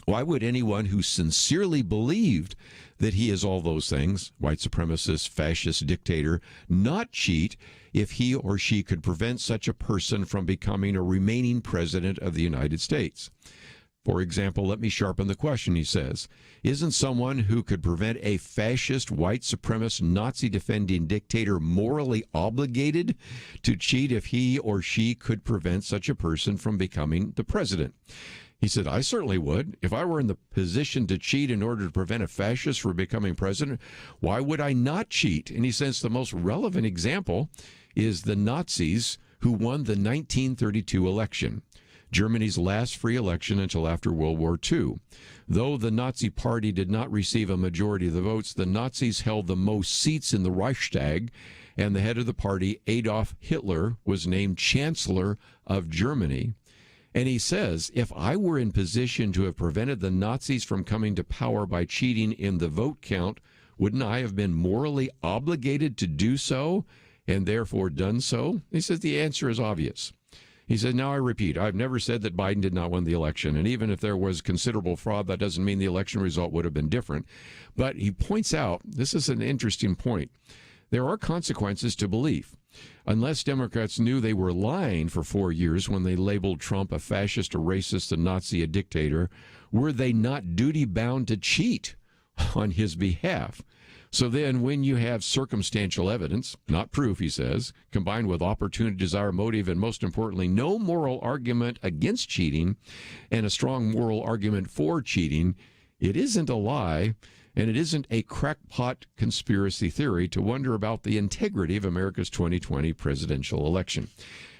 Why would anyone who sincerely believed that he is all those things, white supremacist, fascist, dictator, not cheat if he or she could prevent such a person from becoming or remaining president of the United States? For example, let me sharpen the question, he says. Isn't someone who could prevent a fascist, white supremacist, Nazi-defending dictator morally obligated to cheat if he or she could prevent such a person from becoming the president? He said, I certainly would. If I were in the position to cheat in order to prevent a fascist from becoming president, why would I not cheat? And he says the most relevant example is the Nazis who won the 1932 election, Germany's last free election until after World War II. Though the Nazi Party did not receive a majority of the votes, the Nazis held the most seats in the Reichstag, and the head of the party, Adolf Hitler, was named Chancellor of Germany. And he says, if I were in position to have prevented the Nazis from coming to power by cheating in the vote count, wouldn't I have been morally obligated to do so and therefore done so? He says the answer is obvious. He said, now I repeat, I've never said that Biden did not win the election. And even if there was considerable fraud, that doesn't mean the election result would have been different. But he points out, this is an interesting point, there are consequences to belief. unless Democrats knew they were lying for 4 years when they labeled Trump a fascist, a racist, a Nazi, a dictator, were they not duty-bound to cheat on his behalf? So then when you have circumstantial evidence, not proof, he says, combined with opportunity, desire, motive, and most importantly, no moral argument against cheating and a strong moral argument for cheating, it isn't a lie, and it isn't a crackpot conspiracy theory to wonder about the integrity of America's 2020 presidential election.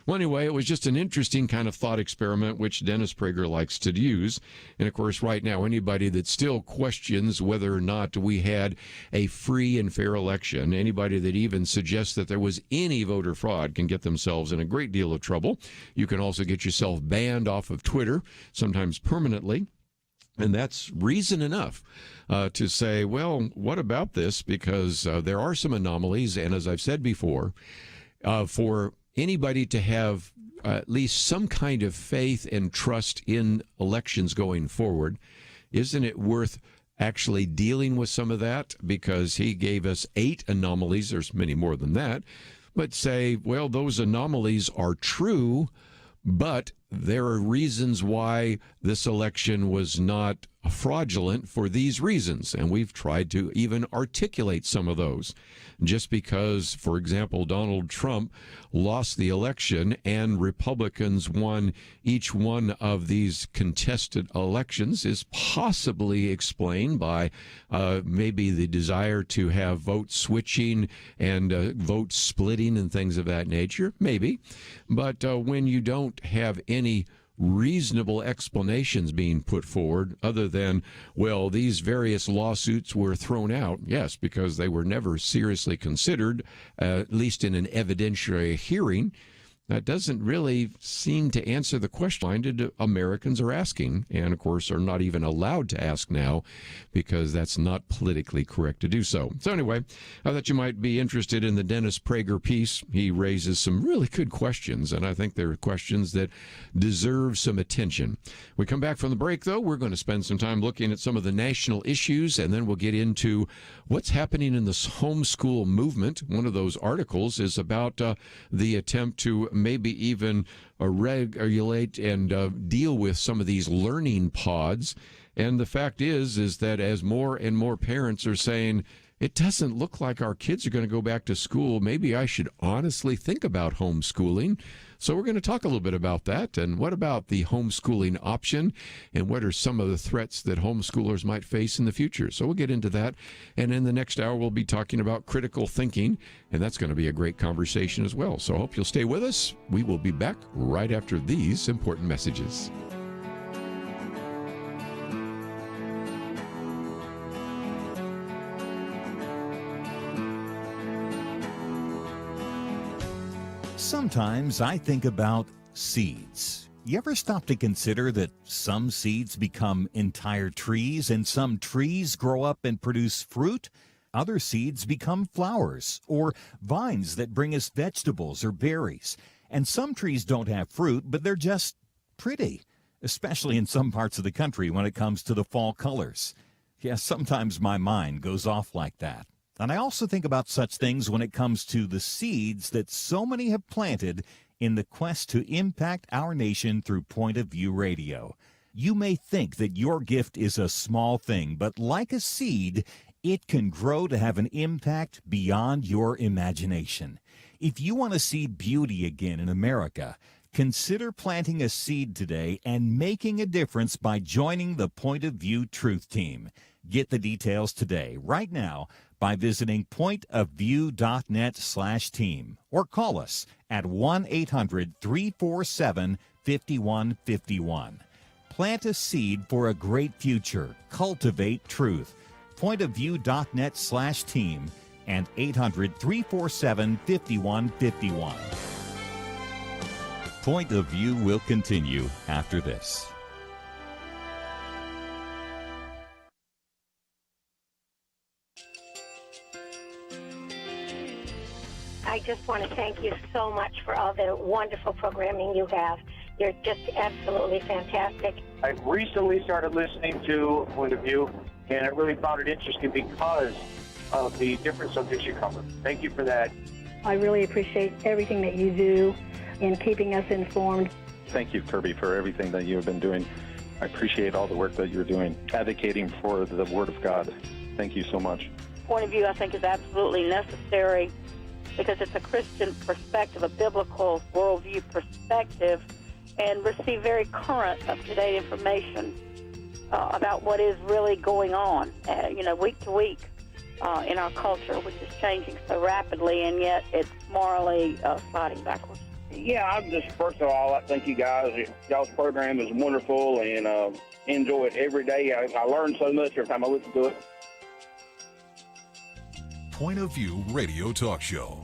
Well, anyway, it was just an interesting kind of thought experiment, which Dennis Prager likes to use. And, of course, right now, anybody that still questions whether or not we had a free and fair election, anybody that even suggests that there was any voter fraud can get themselves in a great deal of trouble. You can also get yourself banned off of Twitter, sometimes permanently. And that's reason enough to say, well, what about this? Because there are some anomalies. And as I've said before, for anybody to have at least some kind of faith and trust in elections going forward, isn't it worth actually dealing with some of that? Because he gave us 8 anomalies. There's many more than that. But say, well, those anomalies are true, but there are reasons why this election was not fraudulent for these reasons. And we've tried to even articulate some of those. Just because, for example, Donald Trump lost the election and Republicans won each one of these contested elections is possibly explained by maybe the desire to have vote switching and vote splitting and things of that nature. Maybe. But when you don't have any reasonable explanations being put forward other than, well, these various lawsuits were thrown out. Yes, because they were never seriously considered, at least in an evidentiary hearing. That doesn't really seem to answer the question that Americans are asking, and of course are not even allowed to ask now because that's not politically correct to do so. So anyway, I thought you might be interested in the Dennis Prager piece. He raises some really good questions, and I think they're questions that deserve some attention. We come back from the break, though, we're going to spend some time looking at some of the national issues, and then we'll get into what's happening in this homeschool movement. One of those articles is about the attempt to maybe even regulate and deal with some of these learning pods. And the fact is that as more and more parents are saying, it doesn't look like our kids are going to go back to school, maybe I should honestly think about homeschooling. So we're going to talk a little bit about that. And what about the homeschooling option? And what are some of the threats that homeschoolers might face in the future? So we'll get into that. And in the next hour, we'll be talking about critical thinking. And that's going to be a great conversation as well. So I hope you'll stay with us. We will be back right after these important messages. Sometimes I think about seeds. You ever stop to consider that some seeds become entire trees and some trees grow up and produce fruit? Other seeds become flowers or vines that bring us vegetables or berries. And some trees don't have fruit, but they're just pretty, especially in some parts of the country when it comes to the fall colors. Yes, sometimes my mind goes off like that. And I also think about such things when it comes to the seeds that so many have planted in the quest to impact our nation through Point of View Radio. You may think that your gift is a small thing, but like a seed, it can grow to have an impact beyond your imagination. If you want to see beauty again in America, consider planting a seed today and making a difference by joining the Point of View Truth Team. Get the details today, right now, by visiting pointofview.net/team or call us at 1-800-347-5151. Plant a seed for a great future. Cultivate truth. Pointofview.net/team and 800-347-5151. Point of View will continue after this. I just want to thank you so much for all the wonderful programming you have. You're just absolutely fantastic. I recently started listening to Point of View, and I really found it interesting because of the different subjects you cover. Thank you for that. I really appreciate everything that you do in keeping us informed. Thank you, Kerby, for everything that you have been doing. I appreciate all the work that you're doing, advocating for the Word of God. Thank you so much. Point of view, I think, is absolutely necessary because it's a Christian perspective, a biblical worldview perspective, and receive very current, up-to-date information about what is really going on, week to week in our culture, which is changing so rapidly, and yet it's morally sliding backwards. Yeah, I'm just, first of all, I thank you guys. Y'all's program is wonderful, and enjoy it every day. I learn so much every time I listen to it. Point of View Radio Talk Show.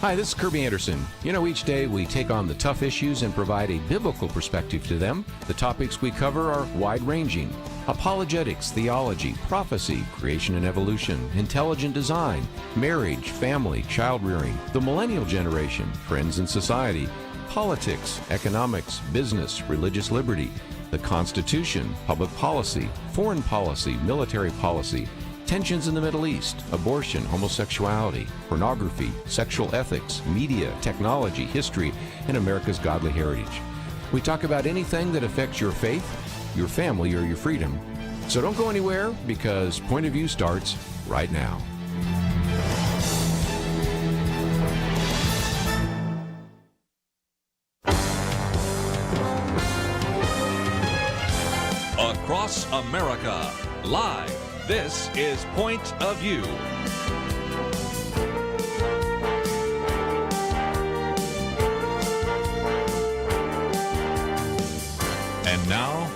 Hi, this is Kerby Anderson. You know, each day we take on the tough issues and provide a biblical perspective to them. The topics we cover are wide-ranging. Apologetics, theology, prophecy, creation and evolution, intelligent design, marriage, family, child-rearing, the millennial generation, friends and society, politics, economics, business, religious liberty, the Constitution, public policy, foreign policy, military policy, tensions in the Middle East, abortion, homosexuality, pornography, sexual ethics, media, technology, history, and America's godly heritage. We talk about anything that affects your faith, your family, or your freedom. So don't go anywhere, because Point of View starts right now. Across America, live. This is Point of View. And now,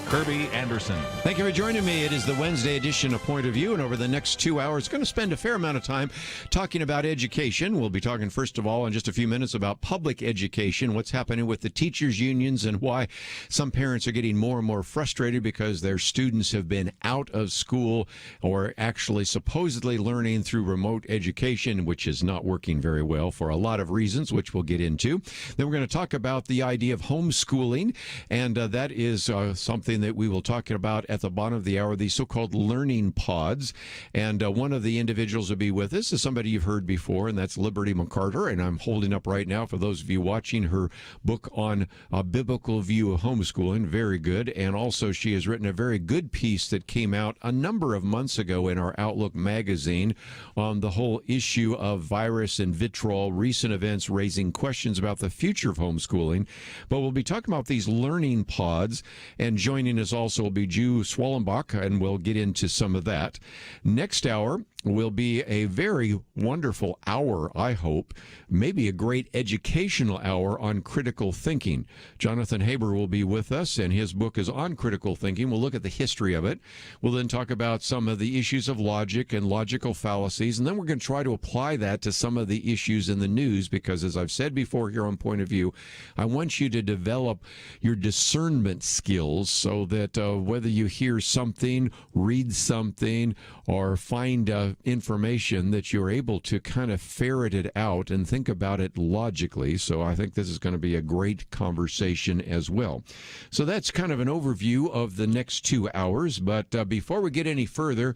Kerby Anderson. Thank you for joining me. It is the Wednesday edition of Point of View, and over the next 2 hours, going to spend a fair amount of time talking about education. We'll be talking, first of all, in just a few minutes about public education, what's happening with the teachers' unions, and why some parents are getting more and more frustrated because their students have been out of school or actually supposedly learning through remote education, which is not working very well for a lot of reasons, which we'll get into. Then we're going to talk about the idea of homeschooling, and that is something that we will talk about at the bottom of the hour, these so-called learning pods. And one of the individuals will be with us is somebody you've heard before, and that's Liberty McArtor. And I'm holding up right now, for those of you watching, her book on a biblical view of homeschooling. Very good. And also, she has written a very good piece that came out a number of months ago in our Outlook magazine on the whole issue of virus and vitriol, recent events raising questions about the future of homeschooling. But we'll be talking about these learning pods, and joining us also will be Jude Schwalbach, and we'll get into some of that. Next hour will be a very wonderful hour, I hope, maybe a great educational hour on critical thinking. Jonathan Haber will be with us, and his book is on critical thinking. We'll look at the history of it. We'll then talk about some of the issues of logic and logical fallacies, and then we're going to try to apply that to some of the issues in the news, because as I've said before here on Point of View, I want you to develop your discernment skills so that whether you hear something, read something, or find information, that you're able to kind of ferret it out and think about it logically. So I think this is going to be a great conversation as well. So that's kind of an overview of the next 2 hours. But before we get any further,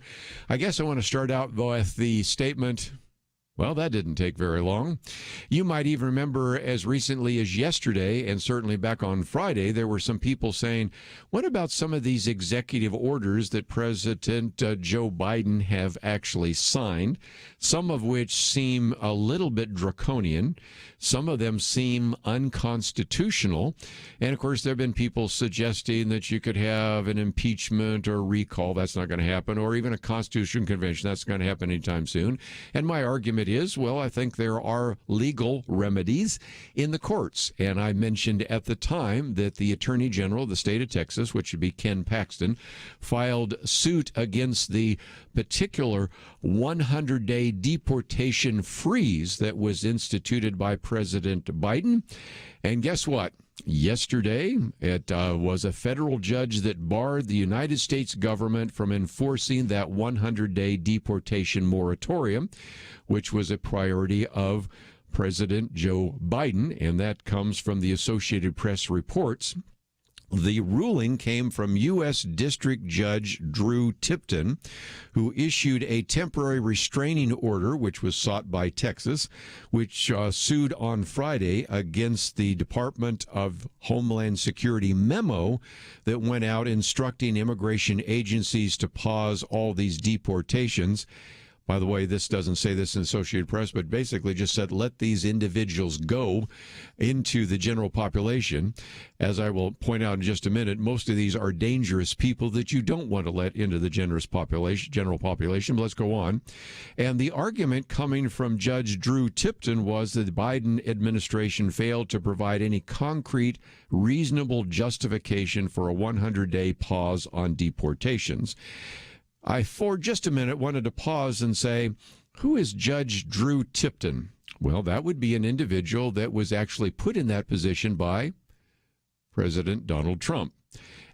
I guess I want to start out with the statement. Well, that didn't take very long. You might even remember as recently as yesterday, and certainly back on Friday, there were some people saying, what about some of these executive orders that President Joe Biden have actually signed, some of which seem a little bit draconian, some of them seem unconstitutional, and of course there have been people suggesting that you could have an impeachment or recall. That's not going to happen, or even a Constitution Convention. That's going to happen anytime soon. And my argument is, well, I think there are legal remedies in the courts. And I mentioned at the time that the Attorney General of the state of Texas, which would be Ken Paxton, filed suit against the particular 100-day deportation freeze that was instituted by President Biden. And guess what? Yesterday, it was a federal judge that barred the United States government from enforcing that 100-day deportation moratorium, which was a priority of President Joe Biden, and that comes from the Associated Press reports. The ruling came from U.S. District Judge Drew Tipton, who issued a temporary restraining order, which was sought by Texas, which sued on Friday against the Department of Homeland Security memo that went out instructing immigration agencies to pause all these deportations. By the way, this doesn't say this in Associated Press, but basically just said let these individuals go into the general population. As I will point out in just a minute, most of these are dangerous people that you don't want to let into the general population. But let's go on. And the argument coming from Judge Drew Tipton was that the Biden administration failed to provide any concrete, reasonable justification for a 100-day pause on deportations. I, for just a minute, wanted to pause and say, who is Judge Drew Tipton? Well, that would be an individual that was actually put in that position by President Donald Trump.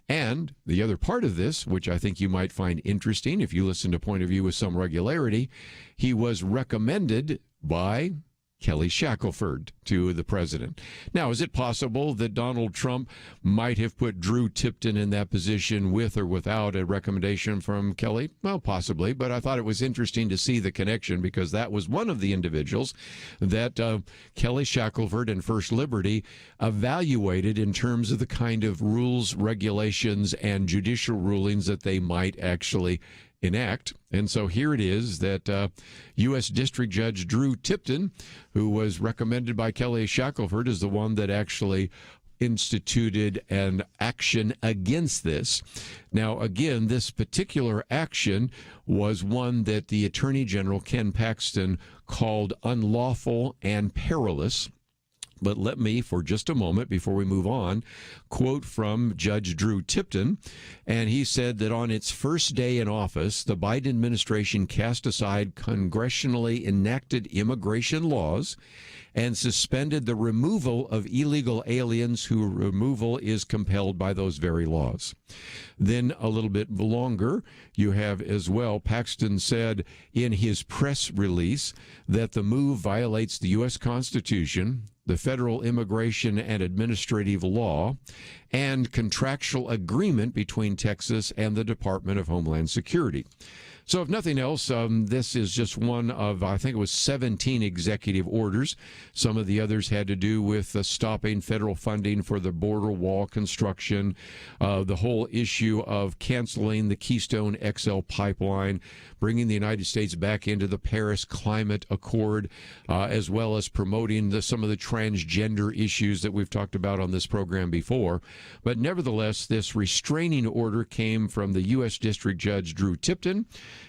And the other part of this, which I think you might find interesting if you listen to Point of View with some regularity, he was recommended by Kelly Shackelford to the president. Now, is it possible that Donald Trump might have put Drew Tipton in that position with or without a recommendation from Kelly? Well, possibly, but I thought it was interesting to see the connection because that was one of the individuals that Kelly Shackelford and First Liberty evaluated in terms of the kind of rules, regulations, and judicial rulings that they might actually enact. And so here it is that U.S. District Judge Drew Tipton, who was recommended by Kelly Shackelford, is the one that actually instituted an action against this. Now, again, this particular action was one that the Attorney General, Ken Paxton, called unlawful and perilous. But let me, for just a moment, before we move on, quote from Judge Drew Tipton. And he said that on its first day in office, the Biden administration cast aside congressionally enacted immigration laws and suspended the removal of illegal aliens whose removal is compelled by those very laws. Then a little bit longer, you have as well, Paxton said in his press release that the move violates the U.S. Constitution, the federal immigration and administrative law, and contractual agreement between Texas and the Department of Homeland Security. So if nothing else, this is just one of, I think it was 17 executive orders. Some of the others had to do with stopping federal funding for the border wall construction, the whole issue of canceling the Keystone XL pipeline, bringing the United States back into the Paris Climate Accord, as well as promoting some of the transgender issues that we've talked about on this program before. But nevertheless, this restraining order came from the U.S. District Judge Drew Tipton.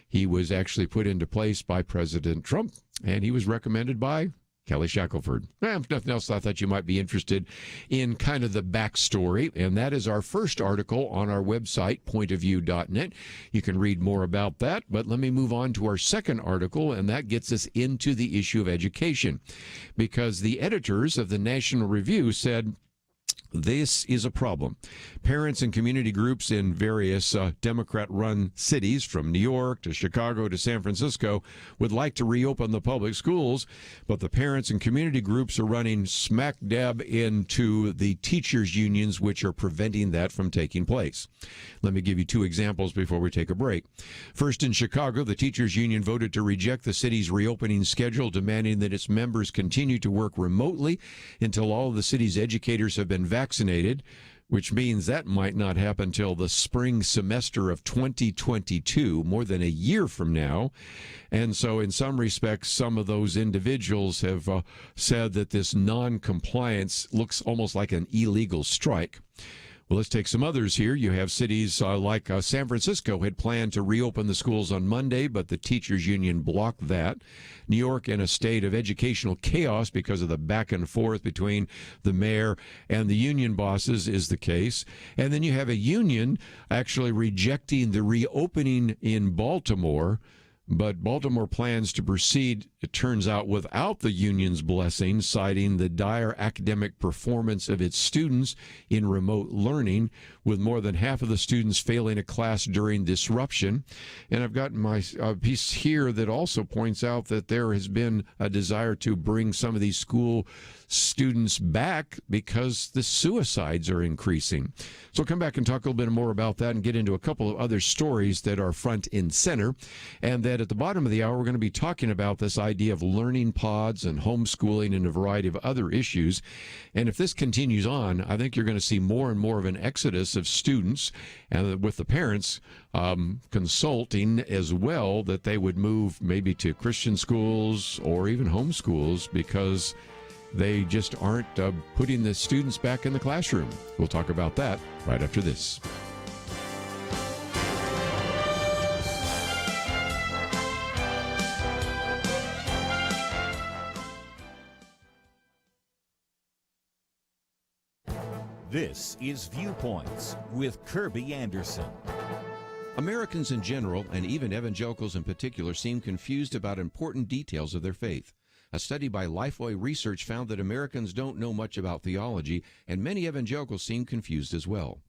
He was actually put into place by President Trump, and he was recommended by Kelly Shackelford. If nothing else, I thought you might be interested in kind of the backstory, and that is our first article on our website, pointofview.net. You can read more about that, but let me move on to our second article, and that gets us into the issue of education, because the editors of the National Review said, this is a problem. Parents and community groups in various Democrat-run cities, from New York to Chicago to San Francisco, would like to reopen the public schools, but the parents and community groups are running smack dab into the teachers' unions, which are preventing that from taking place. Let me give you two examples before we take a break. First, in Chicago, the teachers' union voted to reject the city's reopening schedule, demanding that its members continue to work remotely until all of the city's educators have been vaccinated, which means that might not happen till the spring semester of 2022, more than a year from now. And so in some respects, some of those individuals have said that this non-compliance looks almost like an illegal strike. Well, let's take some others here. You have cities like San Francisco had planned to reopen the schools on Monday, but the teachers union blocked that. New York in a state of educational chaos because of the back and forth between the mayor and the union bosses is the case. And then you have a union actually rejecting the reopening in Baltimore. But Baltimore plans to proceed, it turns out, without the union's blessing, citing the dire academic performance of its students in remote learning, with more than half of the students failing a class during disruption. And I've got my piece here that also points out that there has been a desire to bring some of these school students back because the suicides are increasing. So I'll come back and talk a little bit more about that and get into a couple of other stories that are front and center. And that at the bottom of the hour, we're going to be talking about this idea of learning pods and homeschooling and a variety of other issues. And if this continues on, I think you're going to see more and more of an exodus of students, and with the parents consulting as well that they would move maybe to Christian schools or even homeschools because they just aren't putting the students back in the classroom. We'll talk about that right after this. This is Viewpoints with Kerby Anderson. Americans in general, and even evangelicals in particular, seem confused about important details of their faith. A study by Lifeway Research found that Americans don't know much about theology, and many evangelicals seem confused as well.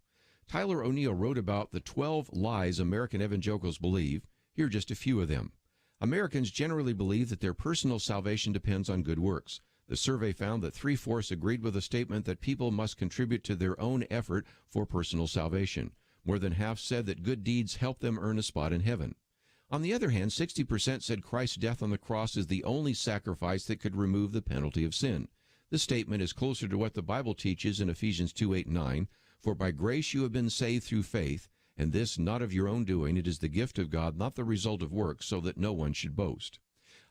Tyler O'Neill wrote about the 12 lies American evangelicals believe. Here are just a few of them. Americans generally believe that their personal salvation depends on good works. The survey found that 3/4 agreed with the statement that people must contribute to their own effort for personal salvation. More than half said that good deeds help them earn a spot in heaven. On the other hand, 60% said Christ's death on the cross is the only sacrifice that could remove the penalty of sin. This statement is closer to what the Bible teaches in Ephesians 2:8-9. For by grace you have been saved through faith, and this not of your own doing. It is the gift of God, not the result of works, so that no one should boast.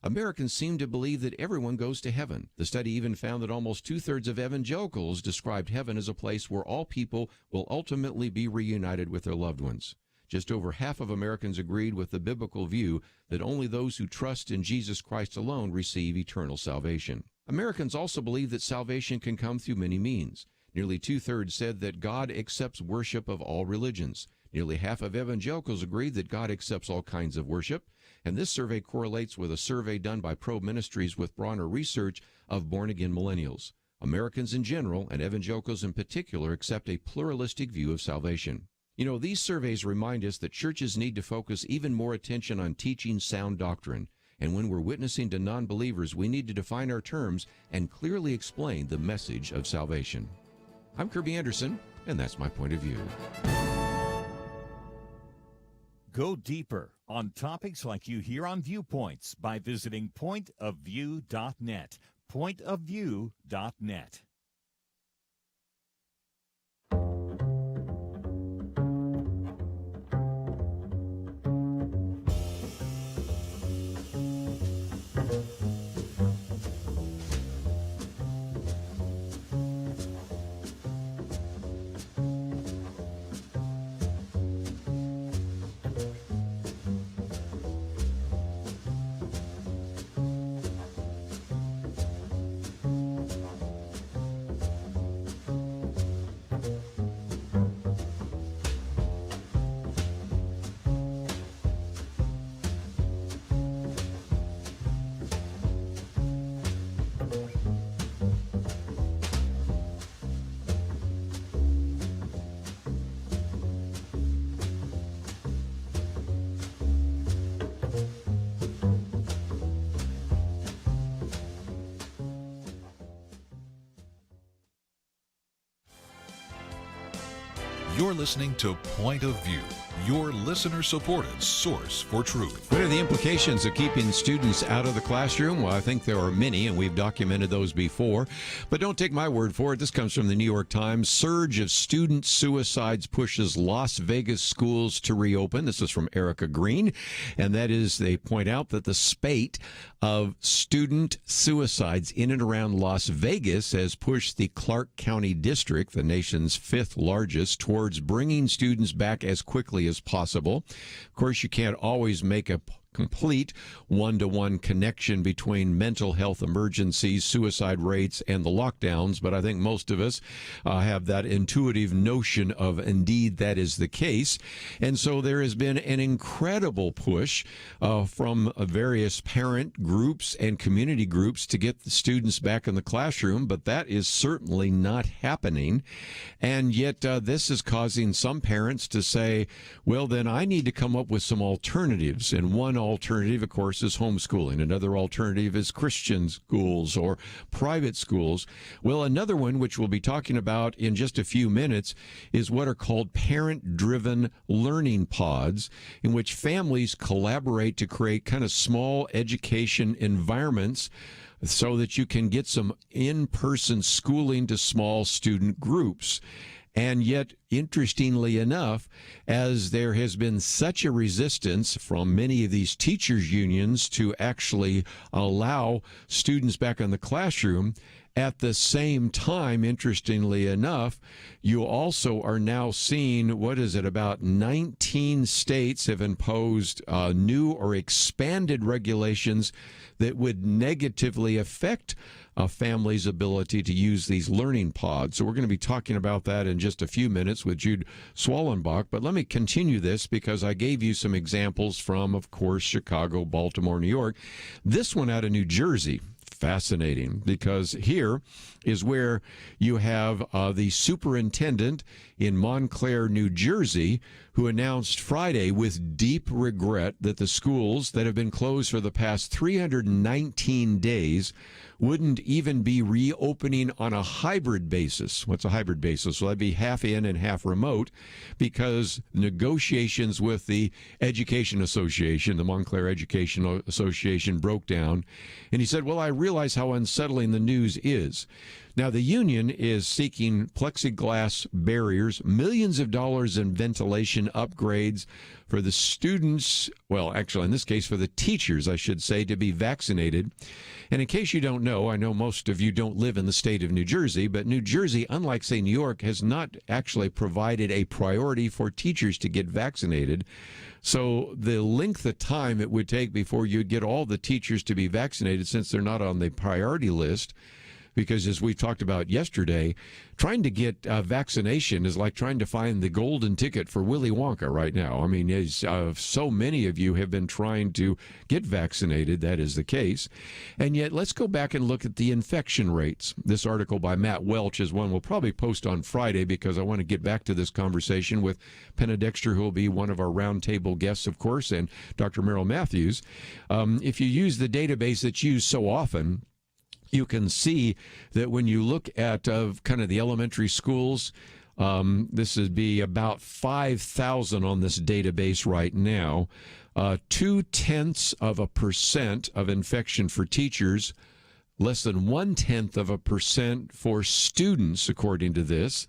Americans seem to believe that everyone goes to heaven. The study even found that almost 2/3 of evangelicals described heaven as a place where all people will ultimately be reunited with their loved ones. Just over half of Americans agreed with the biblical view that only those who trust in Jesus Christ alone receive eternal salvation. Americans also believe that salvation can come through many means. Nearly 2/3 said that God accepts worship of all religions. Nearly half of evangelicals agreed that God accepts all kinds of worship. And this survey correlates with a survey done by Probe Ministries with Bronner Research of born-again millennials. Americans in general, and evangelicals in particular, accept a pluralistic view of salvation. You know, these surveys remind us that churches need to focus even more attention on teaching sound doctrine. And when we're witnessing to non-believers, we need to define our terms and clearly explain the message of salvation. I'm Kerby Anderson, and that's my point of view. Go deeper on topics like you hear on Viewpoints by visiting pointofview.net. Pointofview.net. You're listening to Point of View, your listener-supported source for truth. What are the implications of keeping students out of the classroom? Well, I think there are many, and we've documented those before. But don't take my word for it. This comes from the New York Times. Surge of student suicides pushes Las Vegas schools to reopen. This is from Erica Green. And that is, they point out that the spate of student suicides in and around Las Vegas has pushed the Clark County District, the nation's 5th largest, towards bringing students back as quickly as possible. Of course, you can't always make a complete one-to-one connection between mental health emergencies, suicide rates, and the lockdowns, but I think most of us have that intuitive notion of indeed that is the case. And so there has been an incredible push from various parent groups and community groups to get the students back in the classroom, but that is certainly not happening. And yet this is causing some parents to say, well, then I need to come up with some alternatives. And one alternative, of course, is homeschooling. Another alternative is Christian schools or private schools. Well, another one, which we'll be talking about in just a few minutes, is what are called parent-driven learning pods, in which families collaborate to create kind of small education environments so that you can get some in-person schooling to small student groups. And yet, interestingly enough, as there has been such a resistance from many of these teachers' unions to actually allow students back in the classroom, at the same time, interestingly enough, you also are now seeing, about 19 states have imposed new or expanded regulations that would negatively affect a family's ability to use these learning pods. So we're going to be talking about that in just a few minutes with Jude Schwalbach. But let me continue this because I gave you some examples from, of course, Chicago, Baltimore, New York. This one out of New Jersey. fascinating, because here is where you have the superintendent in Montclair, New Jersey, who announced Friday with deep regret that the schools that have been closed for the past 319 days wouldn't even be reopening on a hybrid basis. What's a hybrid basis? Well, that'd be half in and half remote, because negotiations with the Education Association, the Montclair Education Association, broke down. And he said, well, I realize how unsettling the news is. Now, the union is seeking plexiglass barriers, millions of dollars in ventilation upgrades for the students, well, actually, in this case, for the teachers, I should say, to be vaccinated. And in case you don't know, I know most of you don't live in the state of New Jersey, but New Jersey, unlike, say, New York, has not actually provided a priority for teachers to get vaccinated. So the length of time it would take before you'd get all the teachers to be vaccinated, since they're not on the priority list, because as we talked about yesterday, trying to get vaccination is like trying to find the golden ticket for Willy Wonka right now. I mean, as so many of you have been trying to get vaccinated, that is the case. And yet, let's go back and look at the infection rates. This article by Matt Welch is one we'll probably post on Friday, because I want to get back to this conversation with Penna Dexter, who will be one of our roundtable guests, of course, and Dr. Merrill Matthews. If you use the database that's used so often, you can see that when you look at kind of the elementary schools, this would be about 5,000 on this database right now. 0.2% of infection for teachers, less than 0.1% for students, according to this.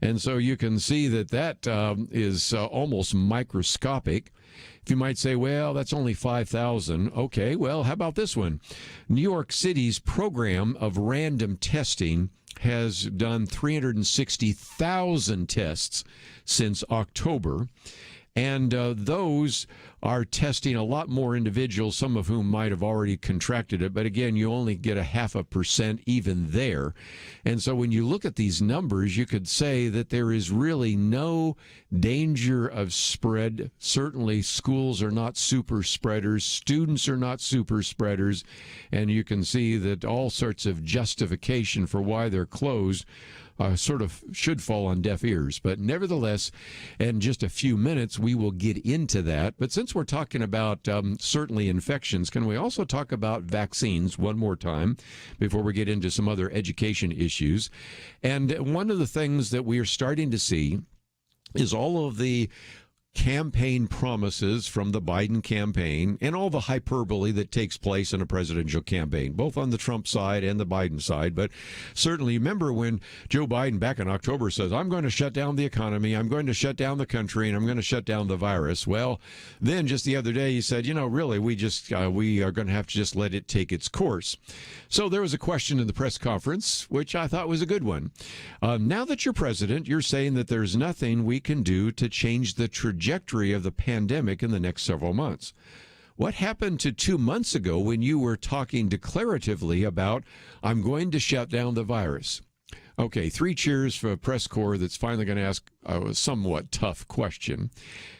And so you can see that that is almost microscopic. If you might say, well, that's only 5,000. Okay, well, how about this one? New York City's program of random testing has done 360,000 tests since October. And those are testing a lot more individuals, some of whom might have already contracted it. But again, you only get 0.5% even there. And so when you look at these numbers, you could say that there is really no danger of spread. Certainly, schools are not super spreaders. Students are not super spreaders. And you can see that all sorts of justification for why they're closed sort of should fall on deaf ears. But nevertheless, in just a few minutes, we will get into that. But since we're talking about certainly infections, can we also talk about vaccines one more time before we get into some other education issues? And one of the things that we are starting to see is all of the campaign promises from the Biden campaign and all the hyperbole that takes place in a presidential campaign, both on the Trump side and the Biden side. But certainly, remember when Joe Biden back in October says, I'm going to shut down the economy, I'm going to shut down the country, and I'm going to shut down the virus. Well, then just the other day he said, really, we are going to have to just let it take its course. So there was a question in the press conference, which I thought was a good one. Now that you're president, you're saying that there's nothing we can do to change the trajectory of the pandemic in the next several months. What happened to 2 months ago when you were talking declaratively about, I'm going to shut down the virus? Okay, 3 cheers for a press corps that's finally going to ask a somewhat tough question.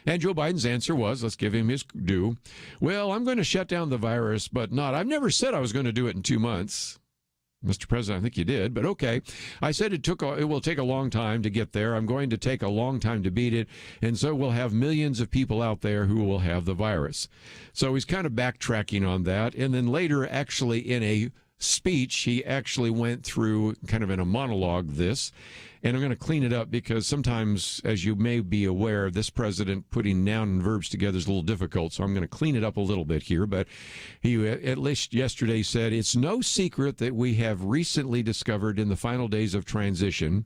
And Joe Biden's answer was, let's give him his due, well, I'm going to shut down the virus, but I've never said I was going to do it in 2 months. Mr. President, I think you did, but okay. I said it will take a long time to get there. I'm going to take a long time to beat it, and so we'll have millions of people out there who will have the virus. So he's kind of backtracking on that, and then later, actually in a speech, he actually went through kind of in a monologue this, and I'm going to clean it up because sometimes, as you may be aware, this president putting noun and verbs together is a little difficult, so I'm going to clean it up a little bit here. But he, at least yesterday, said, it's no secret that we have recently discovered in the final days of transition,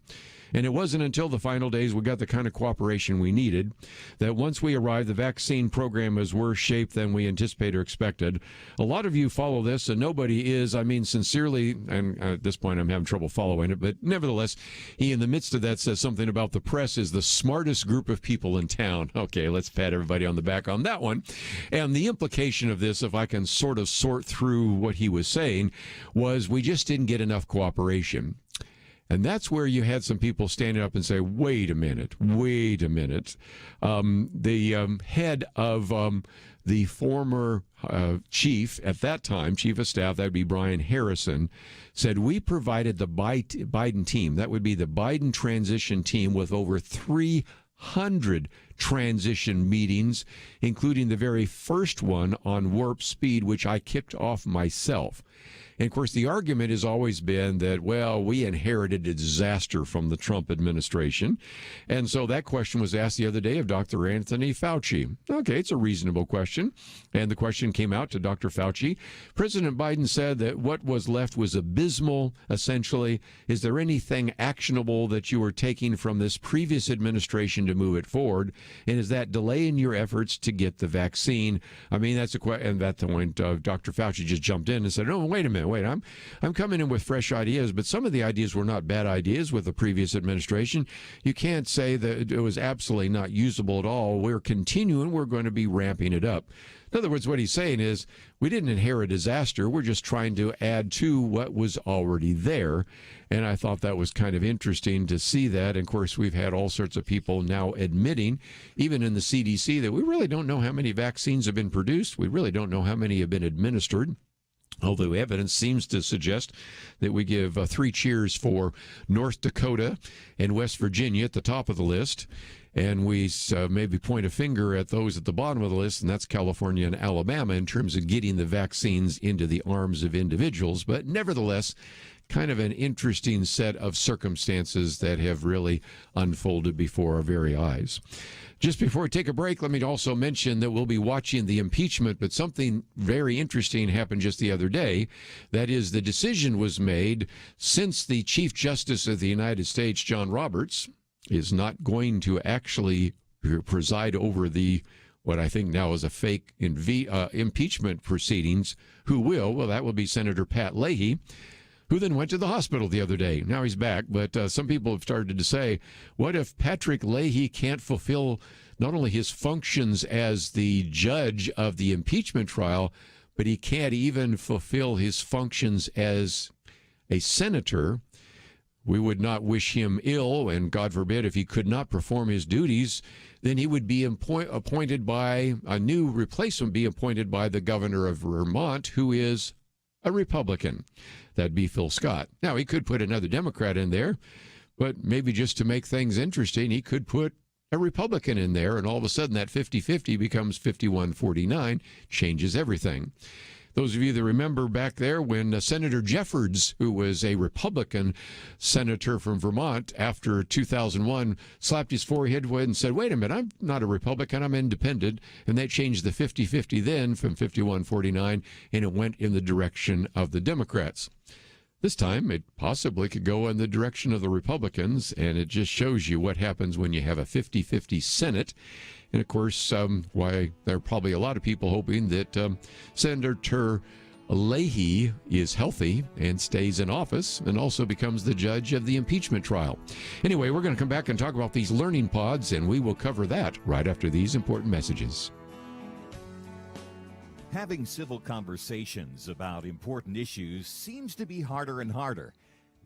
and it wasn't until the final days we got the kind of cooperation we needed, that once we arrived, the vaccine program is worse shape than we anticipated or expected. A lot of you follow this, and nobody is, sincerely, and at this point I'm having trouble following it, but nevertheless, he in the midst of that says something about the press is the smartest group of people in town. Okay, let's pat everybody on the back on that one. And the implication of this, if I can sort of sort through what he was saying, was we just didn't get enough cooperation. And that's where you had some people standing up and say, wait a minute. The head of the former chief at that time, chief of staff, that would be Brian Harrison, said, we provided the Biden team, that would be the Biden transition team, with over 300 transition meetings, including the very first one on warp speed, which I kicked off myself. And, of course, the argument has always been that, well, we inherited a disaster from the Trump administration. And so that question was asked the other day of Dr. Anthony Fauci. Okay, it's a reasonable question. And the question came out to Dr. Fauci. President Biden said that what was left was abysmal, essentially. Is there anything actionable that you are taking from this previous administration to move it forward? And is that delaying your efforts to get the vaccine? I mean, that's a question. And at that point, Dr. Fauci just jumped in and said, oh, wait a minute. I'm coming in with fresh ideas, but some of the ideas were not bad ideas with the previous administration. You can't say that it was absolutely not usable at all. We're continuing. We're going to be ramping it up. In other words, what he's saying is we didn't inherit disaster. We're just trying to add to what was already there. And I thought that was kind of interesting to see that. And of course, we've had all sorts of people now admitting, even in the CDC, that we really don't know how many vaccines have been produced. We really don't know how many have been administered. Although evidence seems to suggest that we give 3 cheers for North Dakota and West Virginia at the top of the list, and we maybe point a finger at those at the bottom of the list, and that's California and Alabama in terms of getting the vaccines into the arms of individuals. But nevertheless, kind of an interesting set of circumstances that have really unfolded before our very eyes. Just before we take a break, let me also mention that we'll be watching the impeachment, but something very interesting happened just the other day. That is, the decision was made, since the Chief Justice of the United States, John Roberts, is not going to actually preside over the what I think now is a fake impeachment proceedings. Who will? Well, that will be Senator Pat Leahy, who then went to the hospital the other day. Now he's back, but some people have started to say, what if Patrick Leahy can't fulfill not only his functions as the judge of the impeachment trial, but he can't even fulfill his functions as a senator? We would not wish him ill, and God forbid if he could not perform his duties, then he would be appointed by a new replacement, be appointed by the governor of Vermont, who is a Republican. That'd be Phil Scott. Now, he could put another Democrat in there, but maybe just to make things interesting, he could put a Republican in there, and all of a sudden that 50-50 becomes 51-49, changes everything. Those of you that remember back there when Senator Jeffords, who was a Republican senator from Vermont after 2001, slapped his forehead and said, wait a minute, I'm not a Republican, I'm independent. And they changed the 50-50 then from 51-49, and it went in the direction of the Democrats. This time, it possibly could go in the direction of the Republicans, and it just shows you what happens when you have a 50-50 Senate. And, of course, why there are probably a lot of people hoping that Senator Leahy is healthy and stays in office and also becomes the judge of the impeachment trial. Anyway, we're going to come back and talk about these learning pods, and we will cover that right after these important messages. Having civil conversations about important issues seems to be harder and harder.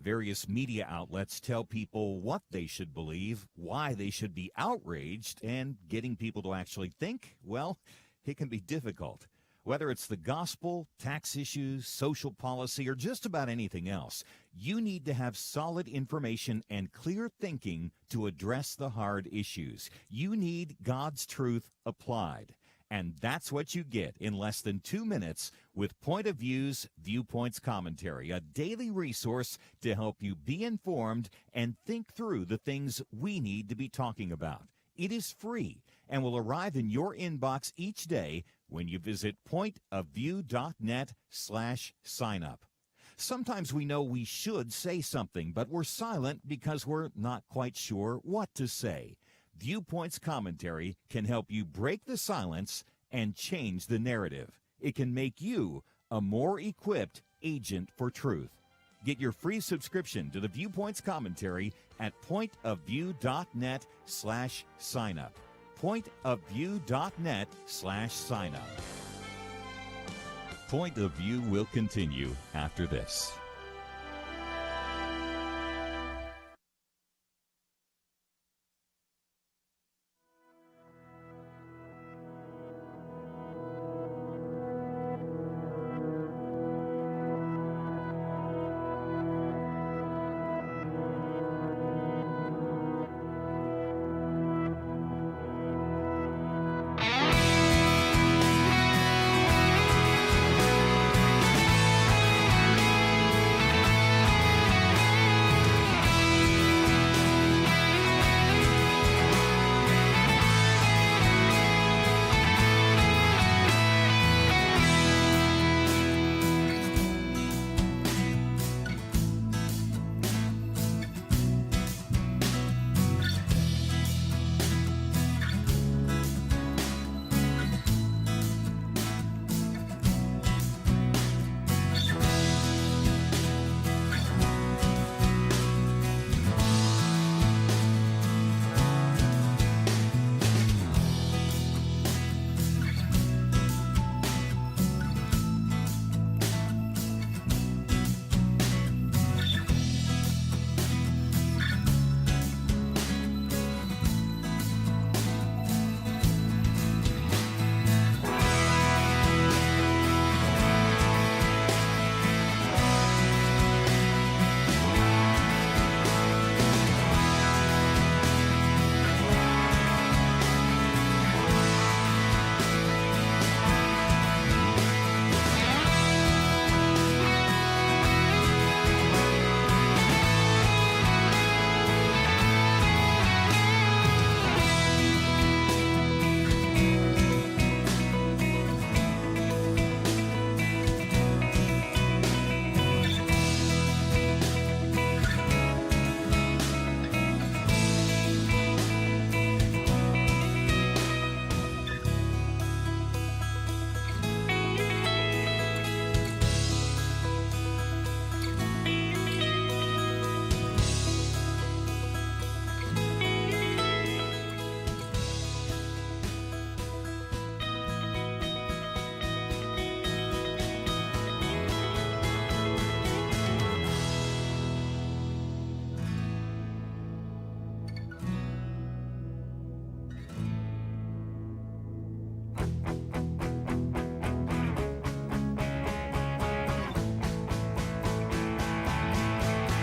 Various media outlets tell people what they should believe, why they should be outraged, and getting people to actually think, well, it can be difficult. Whether it's the gospel, tax issues, social policy, or just about anything else, you need to have solid information and clear thinking to address the hard issues. You need God's truth applied. And that's what you get in less than 2 minutes with Point of View's Viewpoints Commentary, a daily resource to help you be informed and think through the things we need to be talking about. It is free and will arrive in your inbox each day when you visit pointofview.net/signup. Sometimes we know we should say something, but we're silent because we're not quite sure what to say. Viewpoints Commentary can help you break the silence and change the narrative. It can make you a more equipped agent for truth. Get your free subscription to the Viewpoints Commentary at pointofview.net/signup. Pointofview.net/signup. Point of View will continue after this.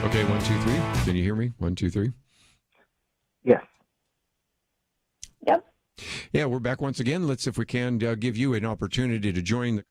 Okay, 1, 2, 3. Can you hear me? 1, 2, 3. Yes. Yep. Yeah, we're back once again. Let's, if we can, give you an opportunity to join the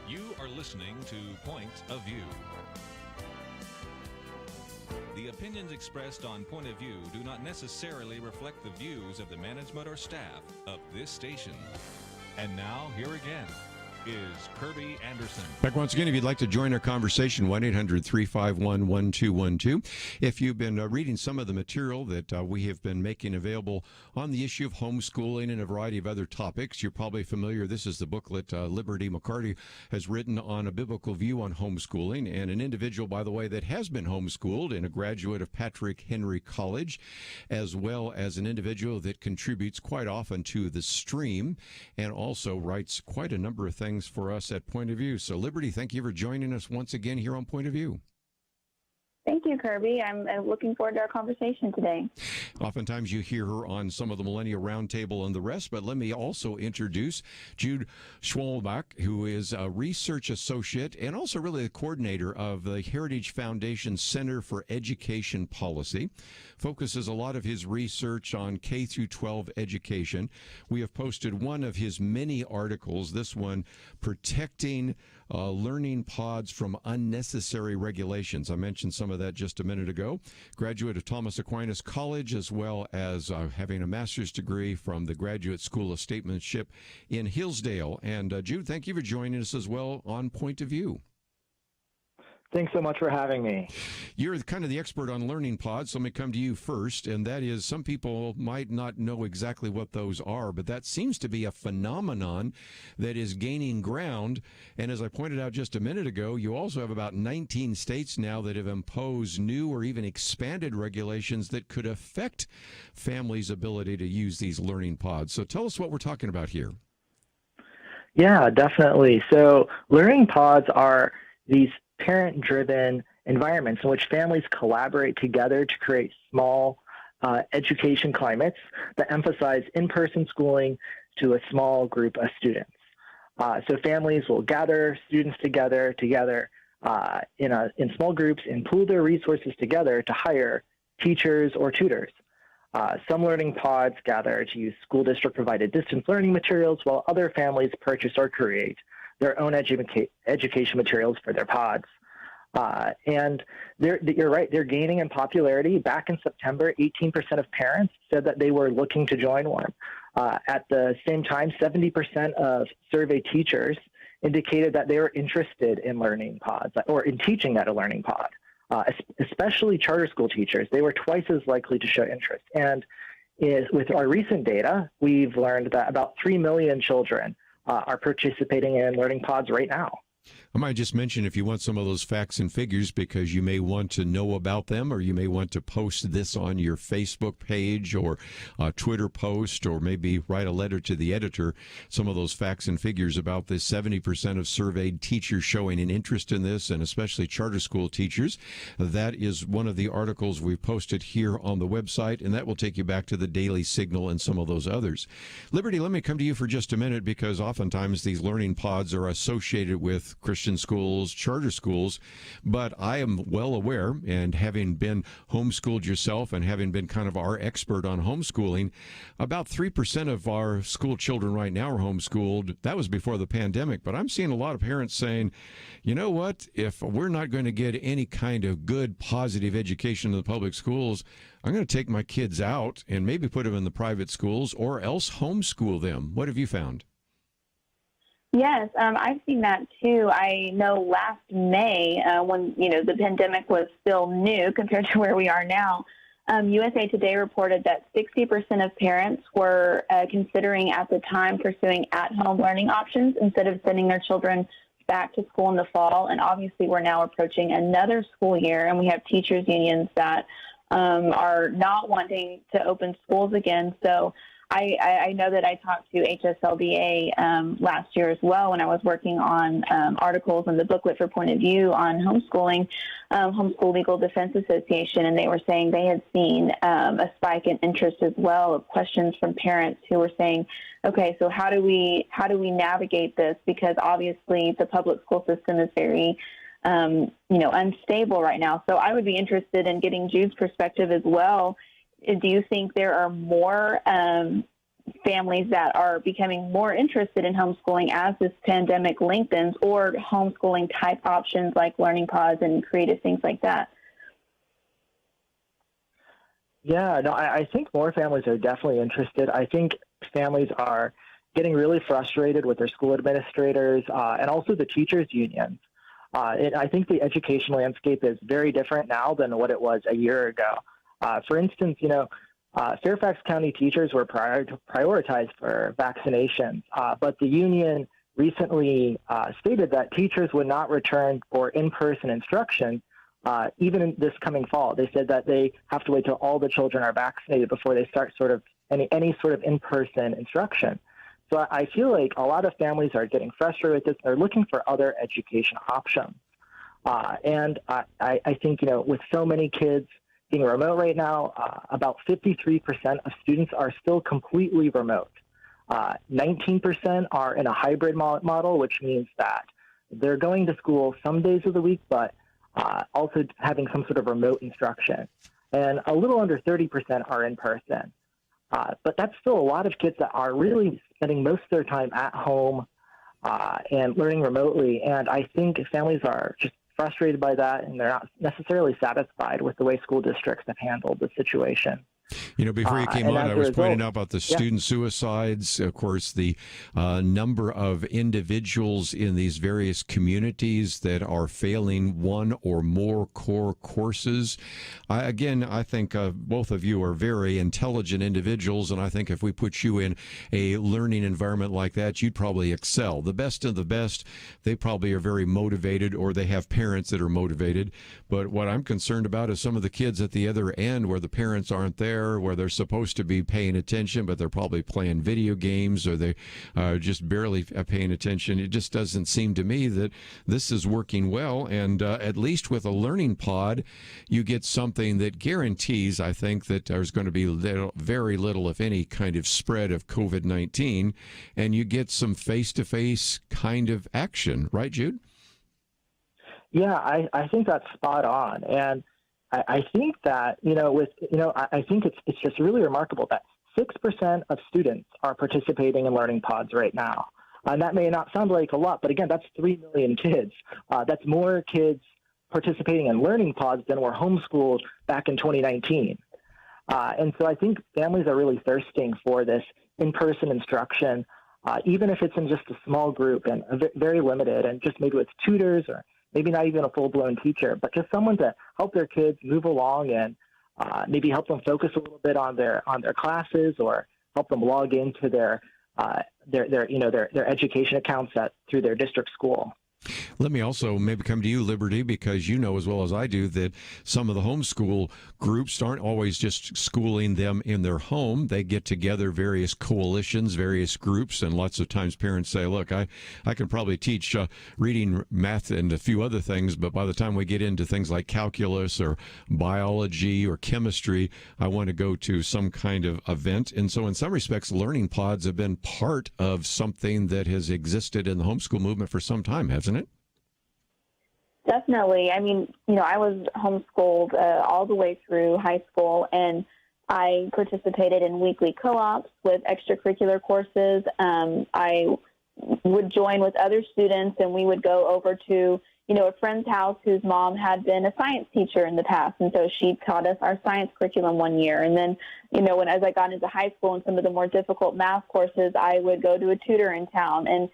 You are listening to Point of View. The opinions expressed on Point of View do not necessarily reflect the views of the management or staff of this station. And now, here again is Kerby Anderson. Back once again, if you'd like to join our conversation, 1-800-351-1212. If you've been reading some of the material that we have been making available on the issue of homeschooling and a variety of other topics, you're probably familiar. This is the booklet Liberty McArtor has written on a biblical view on homeschooling, and an individual, by the way, that has been homeschooled and a graduate of Patrick Henry College, as well as an individual that contributes quite often to the stream and also writes quite a number of things for us at Point of View. So, Liberty, thank you for joining us once again here on Point of View. Thank you, Kerby. I'm looking forward to our conversation today. Oftentimes you hear her on some of the Millennial Roundtable and the rest, but let me also introduce Jude Schwalbach, who is a research associate and also really the coordinator of the Heritage Foundation Center for Education Policy. Focuses a lot of his research on K through 12 education. We have posted one of his many articles, this one, Protecting Learning Pods from Unnecessary Regulations. I mentioned some of that just a minute ago. Graduate of Thomas Aquinas College, as well as having a master's degree from the Graduate School of Statesmanship in Hillsdale. And Jude, thank you for joining us as well on Point of View. Thanks so much for having me. You're kind of the expert on learning pods, so let me come to you first, and that is some people might not know exactly what those are, but that seems to be a phenomenon that is gaining ground, and as I pointed out just a minute ago, you also have about 19 states now that have imposed new or even expanded regulations that could affect families' ability to use these learning pods. So tell us what we're talking about here. Yeah, definitely. So learning pods are these parent-driven environments in which families collaborate together to create small education climates that emphasize in-person schooling to a small group of students. So families will gather students together in small groups and pool their resources together to hire teachers or tutors. Some learning pods gather to use school district-provided distance learning materials, while other families purchase or create their own education materials for their pods. And you're right, they're gaining in popularity. Back in September, 18% of parents said that they were looking to join one. At the same time, 70% of surveyed teachers indicated that they were interested in learning pods or in teaching at a learning pod, especially charter school teachers. They were twice as likely to show interest. And with our recent data, we've learned that about 3 million children are participating in learning pods right now. I might just mention, if you want some of those facts and figures, because you may want to know about them, or you may want to post this on your Facebook page or Twitter post, or maybe write a letter to the editor, some of those facts and figures about this. 70% of surveyed teachers showing an interest in this, and especially charter school teachers. That is one of the articles we've posted here on the website, and that will take you back to the Daily Signal and some of those others. Liberty, let me come to you for just a minute, because oftentimes these learning pods are associated with both Christian schools, charter schools, but I am well aware, and having been homeschooled yourself and having been kind of our expert on homeschooling, about 3% of our school children right now are homeschooled. That was before the pandemic, but I'm seeing a lot of parents saying, you know what, if we're not going to get any kind of good, positive education in the public schools, I'm going to take my kids out and maybe put them in the private schools or else homeschool them. What have you found? Yes, I've seen that too. I know last May, when the pandemic was still new compared to where we are now, USA Today reported that 60% of parents were considering at the time pursuing at-home learning options instead of sending their children back to school in the fall. And obviously, we're now approaching another school year, and we have teachers unions that are not wanting to open schools again. So I know that I talked to HSLDA last year as well when I was working on articles in the booklet for Point of View on homeschooling, Homeschool Legal Defense Association, and they were saying they had seen a spike in interest as well of questions from parents who were saying, okay, so how do we navigate this? Because obviously the public school system is very unstable right now. So I would be interested in getting Jude's perspective as well. Do you think there are more families that are becoming more interested in homeschooling as this pandemic lengthens, or homeschooling type options like learning pods and creative things like that? Yeah, no, I think more families are definitely interested. I think families are getting really frustrated with their school administrators and also the teachers' unions. I think the education landscape is very different now than what it was a year ago. For instance, Fairfax County teachers were prioritized for vaccinations, but the union recently stated that teachers would not return for in-person instruction even in this coming fall. They said that they have to wait till all the children are vaccinated before they start any sort of in-person instruction. So I feel like a lot of families are getting frustrated with this. They're looking for other education options. And I think, with so many kids being remote right now, about 53% of students are still completely remote. 19% are in a hybrid model, which means that they're going to school some days of the week, but also having some sort of remote instruction. And a little under 30% are in person. But that's still a lot of kids that are really spending most of their time at home and learning remotely. And I think families are just frustrated by that, and they're not necessarily satisfied with the way school districts have handled the situation. Before you came on, I was pointing out about the student suicides. Of course, the number of individuals in these various communities that are failing one or more core courses. I think both of you are very intelligent individuals, and I think if we put you in a learning environment like that, you'd probably excel. The best of the best, they probably are very motivated, or they have parents that are motivated. But what I'm concerned about is some of the kids at the other end where the parents aren't there, where they're supposed to be paying attention, but they're probably playing video games, or they just barely paying attention. It just doesn't seem to me that this is working well. And at least with a learning pod, you get something that guarantees, I think, that there's going to be very little, if any, kind of spread of COVID-19, and you get some face-to-face kind of action. Right, Jude? Yeah, I think that's spot on. And I think that, I think it's just really remarkable that 6% of students are participating in learning pods right now. And that may not sound like a lot, but again, that's 3 million kids. That's more kids participating in learning pods than were homeschooled back in 2019. And so I think families are really thirsting for this in-person instruction, even if it's in just a small group and very limited, and just maybe with tutors, or maybe not even a full-blown teacher, but just someone to help their kids move along and maybe help them focus a little bit on their classes, or help them log into their education accounts through their district school. Let me also maybe come to you, Liberty, because you know as well as I do that some of the homeschool groups aren't always just schooling them in their home. They get together various coalitions, various groups, and lots of times parents say, look, I can probably teach reading, math, and a few other things, but by the time we get into things like calculus or biology or chemistry, I want to go to some kind of event. And so in some respects, learning pods have been part of something that has existed in the homeschool movement for some time, hasn't it? Definitely. I mean, I was homeschooled all the way through high school, and I participated in weekly co-ops with extracurricular courses. I would join with other students, and we would go over to, a friend's house whose mom had been a science teacher in the past. And so she taught us our science curriculum one year. And then, as I got into high school and some of the more difficult math courses, I would go to a tutor in town. And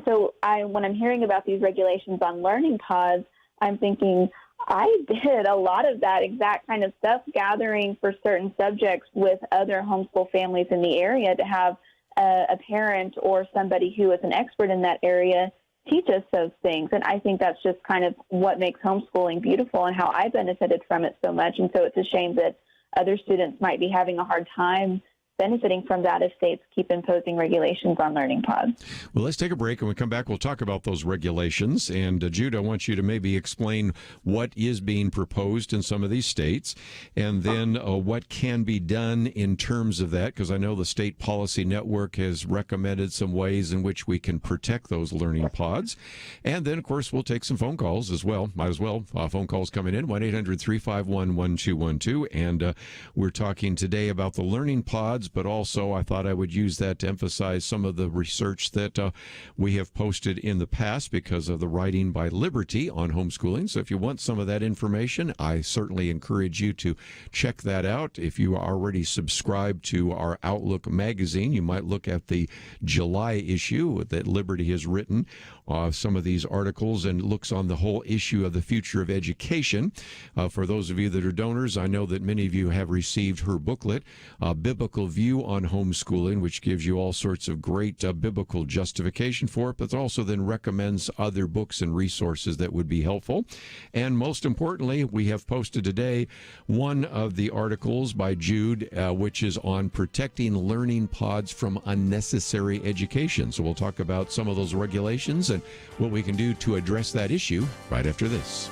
so when I'm hearing about these regulations on learning pods, I'm thinking I did a lot of that exact kind of stuff, gathering for certain subjects with other homeschool families in the area to have a parent or somebody who is an expert in that area teach us those things. And I think that's just kind of what makes homeschooling beautiful and how I benefited from it so much. And so it's a shame that other students might be having a hard time benefiting from that if states keep imposing regulations on learning pods. Well, let's take a break. And when we come back, we'll talk about those regulations. And Jude, I want you to maybe explain what is being proposed in some of these states, and then what can be done in terms of that, because I know the State Policy Network has recommended some ways in which we can protect those learning pods. And then, of course, we'll take some phone calls as well. Might as well. Phone calls coming in, 1-800-351-1212. And we're talking today about the learning pods, but also I thought I would use that to emphasize some of the research that we have posted in the past because of the writing by Liberty on homeschooling. So if you want some of that information, I certainly encourage you to check that out. If you are already subscribed to our Outlook magazine, you might look at the July issue that Liberty has written, some of these articles, and looks on the whole issue of the future of education. For those of you that are donors, I know that many of you have received her booklet, Biblical View on Homeschooling, which gives you all sorts of great biblical justification for it, but also then recommends other books and resources that would be helpful. And most importantly, we have posted today one of the articles by Jude, which is on protecting learning pods from unnecessary education. So we'll talk about some of those regulations and what we can do to address that issue right after this.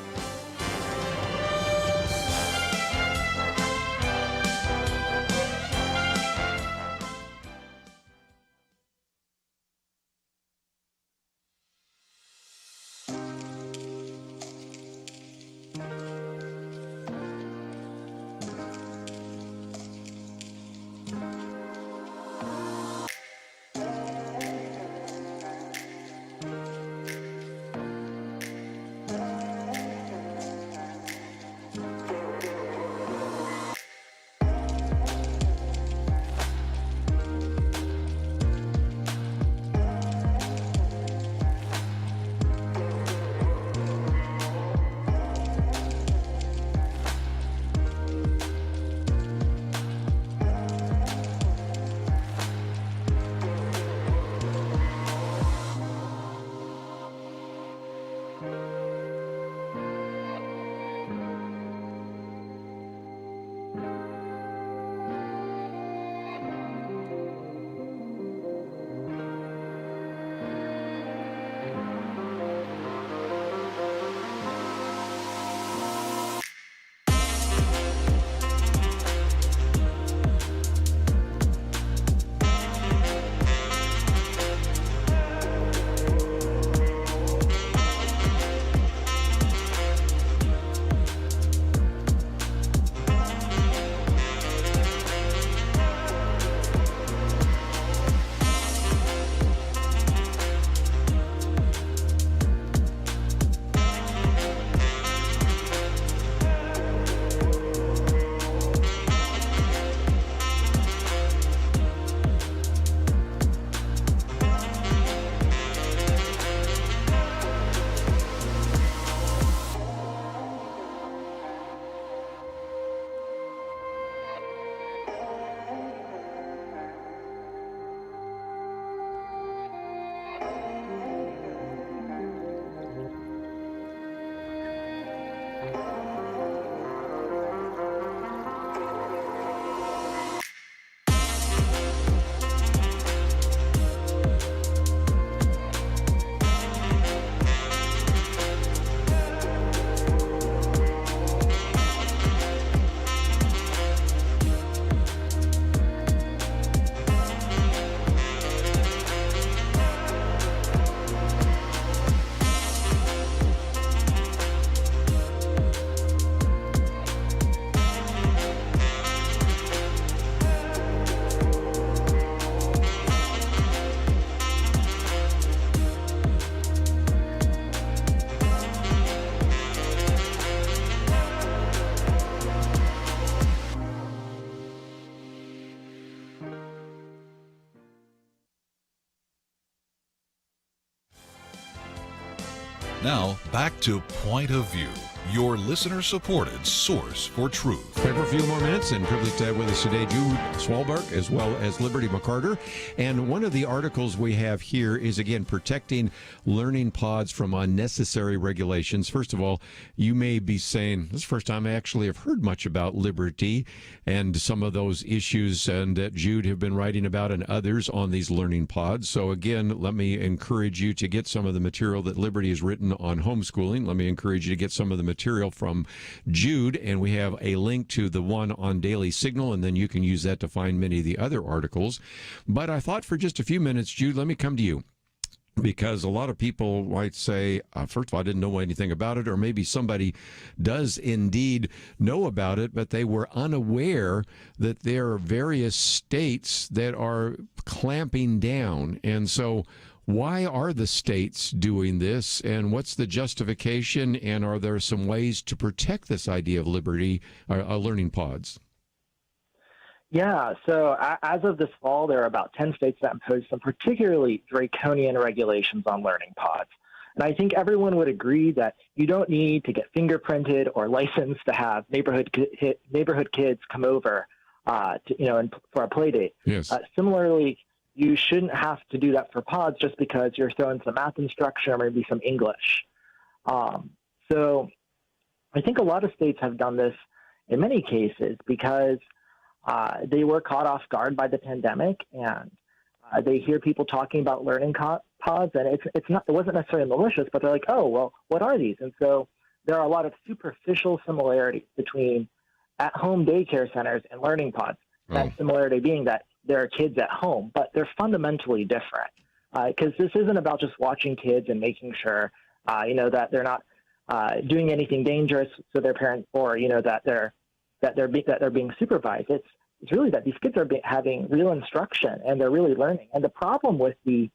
Now, back to Point of View, your listener-supported source for truth. Time for a few more minutes, and privileged to have with us today Jude Schwalbach as well as Liberty McArtor. And one of the articles we have here is, again, protecting learning pods from unnecessary regulations. First of all, you may be saying, this is the first time I actually have heard much about Liberty and some of those issues and that Jude have been writing about and others on these learning pods. So again, let me encourage you to get some of the material that Liberty has written on homeschooling. Let me encourage you to get some of the material from Jude, and we have a link to the one on Daily Signal, and then you can use that to find many of the other articles. But I thought for just a few minutes, Jude, let me come to you, because a lot of people might say, first of all, I didn't know anything about it, or maybe somebody does indeed know about it, but they were unaware that there are various states that are clamping down. And so why are the states doing this, and what's the justification, and are there some ways to protect this idea of liberty, learning pods? Yeah, so as of this fall, there are about 10 states that impose some particularly draconian regulations on learning pods. And I think everyone would agree that you don't need to get fingerprinted or licensed to have neighborhood kids come over for a play date. Yes. Similarly, you shouldn't have to do that for pods just because you're throwing some math instruction or maybe some English. So I think a lot of states have done this in many cases because they were caught off guard by the pandemic, and they hear people talking about learning pods, and it wasn't necessarily malicious, but they're like, oh, well, what are these? And so there are a lot of superficial similarities between at-home daycare centers and learning pods. That similarity being that there are kids at home, but they're fundamentally different because this isn't about just watching kids and making sure, that they're not doing anything dangerous to their parents, or that they're being supervised. It's really that these kids are having real instruction and they're really learning. And the problem with the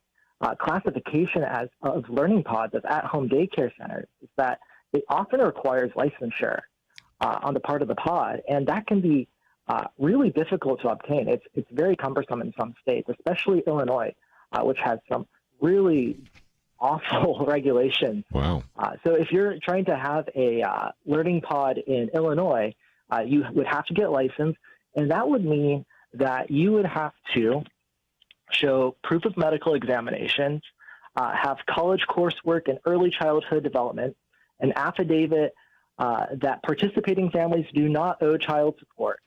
classification of learning pods as at-home daycare centers is that it often requires licensure on the part of the pod, and that can be really difficult to obtain. It's very cumbersome in some states, especially Illinois, which has some really awful regulations. Wow. So if you're trying to have a learning pod in Illinois, you would have to get licensed, and that would mean that you would have to show proof of medical examinations, have college coursework in early childhood development, an affidavit that participating families do not owe child support,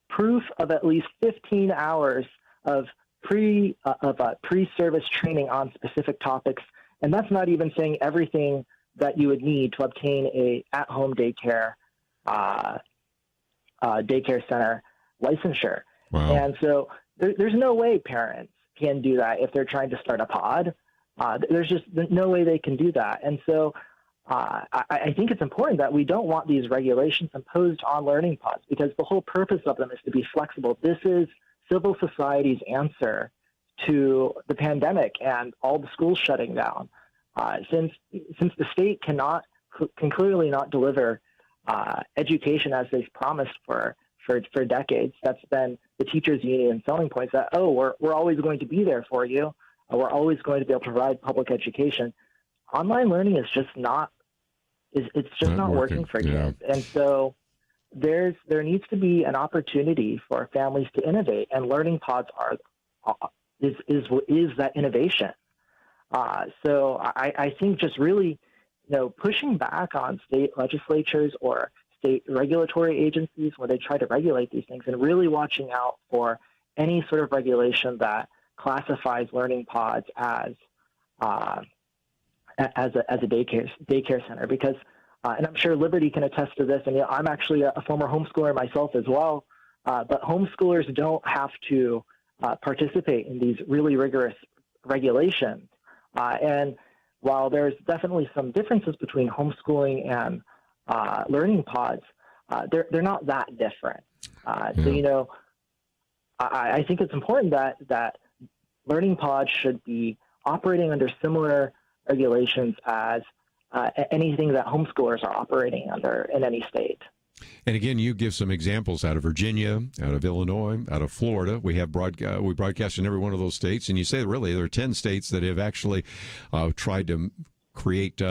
proof of at least 15 hours of pre-service training on specific topics, and that's not even saying everything that you would need to obtain a at-home daycare center licensure. Wow. And so there's no way parents can do that if they're trying to start a pod. There's just no way they can do that. And so I think it's important that we don't want these regulations imposed on learning pods, because the whole purpose of them is to be flexible. This is civil society's answer to the pandemic and all the schools shutting down. Since the state can clearly not deliver education as they've promised for decades, that's been the teachers' union selling points that, we're always going to be there for you. We're always going to be able to provide public education. Online learning is just not working for kids. And so there needs to be an opportunity for families to innovate, and learning pods is that innovation. So I think just really, pushing back on state legislatures or state regulatory agencies when they try to regulate these things, and really watching out for any sort of regulation that classifies learning pods as a daycare center, because and I'm sure Liberty can attest to this, and I'm actually a former homeschooler myself as well, but homeschoolers don't have to participate in these really rigorous regulations, and while there's definitely some differences between homeschooling and learning pods, they're not that different. So I think it's important that learning pods should be operating under similar regulations as anything that homeschoolers are operating under in any state. And again, you give some examples out of Virginia, out of Illinois, out of Florida. We have we broadcast in every one of those states, and you say really there are 10 states that have actually tried to create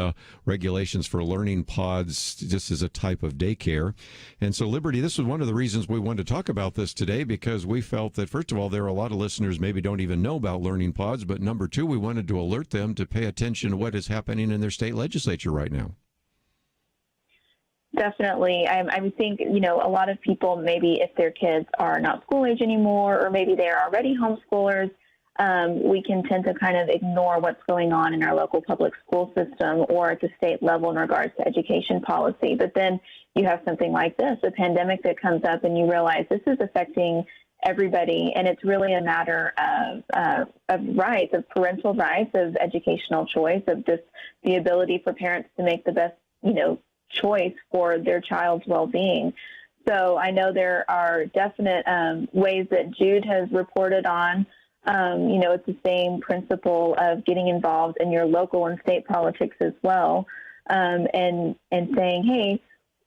regulations for learning pods just as a type of daycare. And so, Liberty, this was one of the reasons we wanted to talk about this today, because we felt that, first of all, there are a lot of listeners maybe don't even know about learning pods, but number two, we wanted to alert them to pay attention to what is happening in their state legislature right now. Definitely. I think, a lot of people, maybe if their kids are not school age anymore, or maybe they're already homeschoolers, we can tend to kind of ignore what's going on in our local public school system or at the state level in regards to education policy. But then you have something like this, a pandemic that comes up, and you realize this is affecting everybody, and it's really a matter of rights, of parental rights, of educational choice, of just the ability for parents to make the best, choice for their child's well-being. So I know there are definite ways that Jude has reported on. It's the same principle of getting involved in your local and state politics as well, and saying, hey,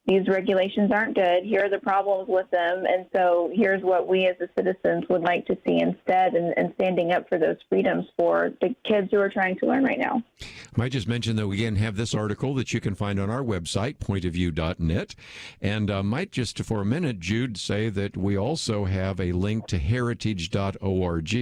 these regulations aren't good. Here are the problems with them. And so here's what we as the citizens would like to see instead, and standing up for those freedoms for the kids who are trying to learn right now. I might just mention that we again have this article that you can find on our website, pointofview.net. And might just for a minute, Jude, say that we also have a link to heritage.org.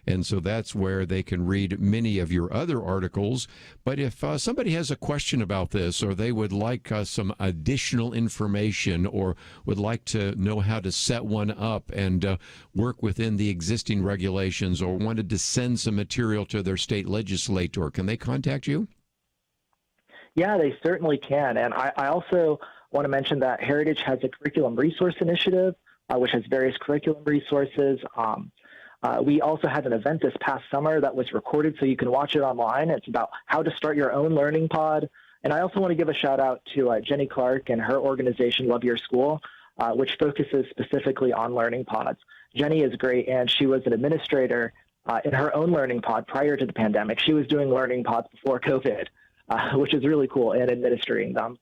And so that's where they can read many of your other articles. But if somebody has a question about this, or they would like some additional information, or would like to know how to set one up and work within the existing regulations, or wanted to send some material to their state legislator, can they contact you? Yeah, they certainly can. And I also want to mention that Heritage has a curriculum resource initiative, which has various curriculum resources. We also had an event this past summer that was recorded, so you can watch it online. It's about how to start your own learning pod. And I also want to give a shout out to Jenny Clark and her organization, Love Your School, which focuses specifically on learning pods. Jenny is great, and she was an administrator in her own learning pod prior to the pandemic. She was doing learning pods before COVID, which is really cool, and administering them.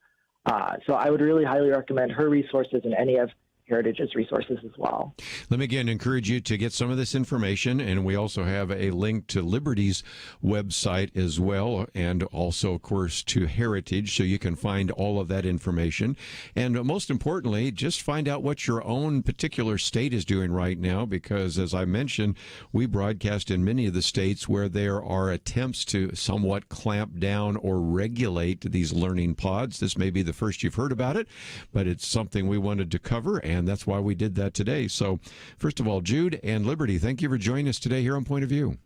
So I would really highly recommend her resources and any of Heritage's resources as well. Let me again encourage you to get some of this information, and we also have a link to Liberty's website as well, and also, of course, to Heritage, so you can find all of that information. And most importantly, just find out what your own particular state is doing right now, because, as I mentioned, we broadcast in many of the states where there are attempts to somewhat clamp down or regulate these learning pods. This may be the first you've heard about it, but it's something we wanted to cover, and that's why we did that today. So, first of all, Jude and Liberty, thank you for joining us today here on Point of View.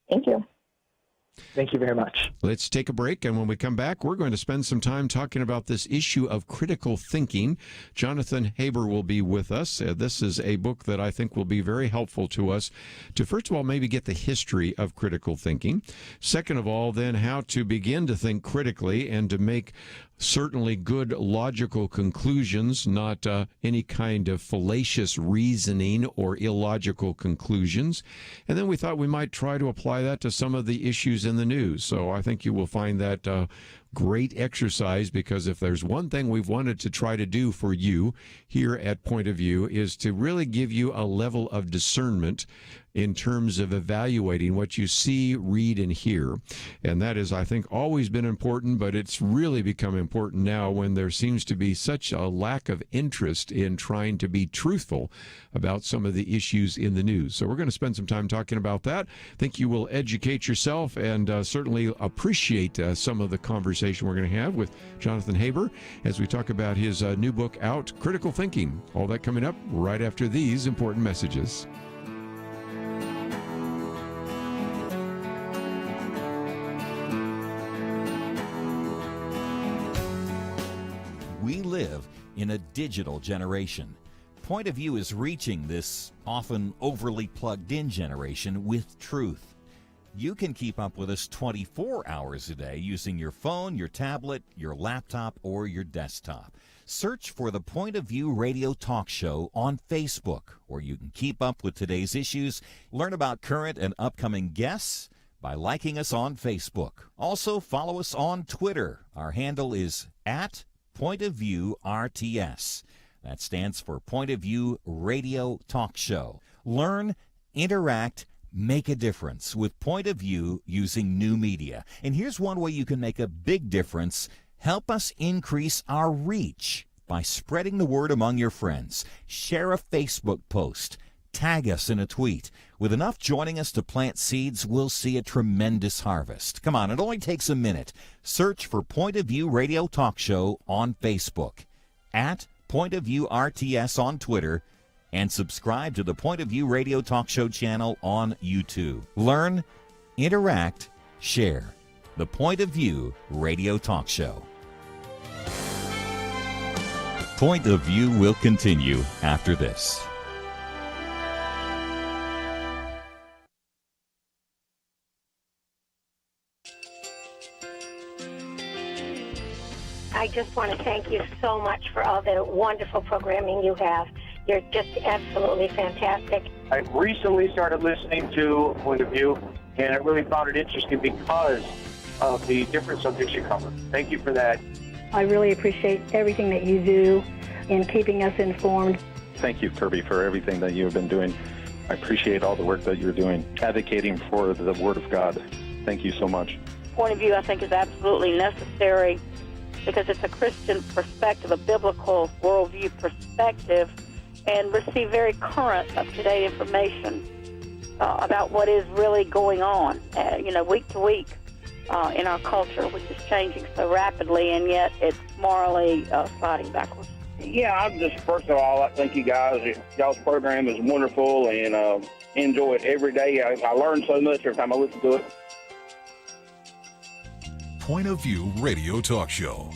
Thank you. Thank you very much. Let's take a break, and when we come back, we're going to spend some time talking about this issue of critical thinking. Jonathan Haber will be with us. This is a book that I think will be very helpful to us to, first of all, maybe get the history of critical thinking. Second of all, then, how to begin to think critically and to make certainly good logical conclusions, not any kind of fallacious reasoning or illogical conclusions. And then we thought we might try to apply that to some of the issues in the news. So I think you will find that great exercise, because if there's one thing we've wanted to try to do for you here at Point of View is to really give you a level of discernment in terms of evaluating what you see, read, and hear. And that has, I think, always been important, but it's really become important now when there seems to be such a lack of interest in trying to be truthful about some of the issues in the news. So we're going to spend some time talking about that. I think you will educate yourself and certainly appreciate some of the conversation we're going to have with Jonathan Haber as we talk about his new book out, Critical Thinking. All that coming up right after these important messages. We live in a digital generation. Point of View is reaching this often overly plugged-in generation with truth. You can keep up with us 24 hours a day using your phone, your tablet, your laptop, or your desktop. Search for the Point of View radio talk show on Facebook, where you can keep up with today's issues, learn about current and upcoming guests by liking us on Facebook. Also, follow us on Twitter. Our handle is @Point of View RTS. That stands for Point of View Radio Talk Show. Learn, interact, Make a difference with Point of View using new media. And here's one way you can make a big difference. Help us increase our reach by spreading the word among your friends. Share a Facebook post. Tag us in a tweet. With enough joining us to plant seeds, we'll see a tremendous harvest. Come on, it only takes a minute. Search for Point of View Radio Talk Show on Facebook, at Point of View RTS on Twitter, and subscribe to the Point of View Radio Talk Show channel on YouTube. Learn, interact, share. The Point of View Radio Talk Show. Point of View will continue after this. I just want to thank you so much for all the wonderful programming you have. You're just absolutely fantastic. I recently started listening to Point of View, and I really found it interesting because of the different subjects you cover. Thank you for that. I really appreciate everything that you do in keeping us informed. Thank you, Kerby, for everything that you have been doing. I appreciate all the work that you're doing, advocating for the Word of God. Thank you so much. Point of View, I think, is absolutely necessary because it's a Christian perspective, a biblical worldview perspective, and receive very current, up-to-date information about what is really going on, week to week in our culture, which is changing so rapidly, and yet it's morally sliding backwards. Yeah, I'm just, first of all, I thank you guys. Y'all's program is wonderful, and enjoy it every day. I learn so much every time I listen to it. Point of View Radio Talk Show.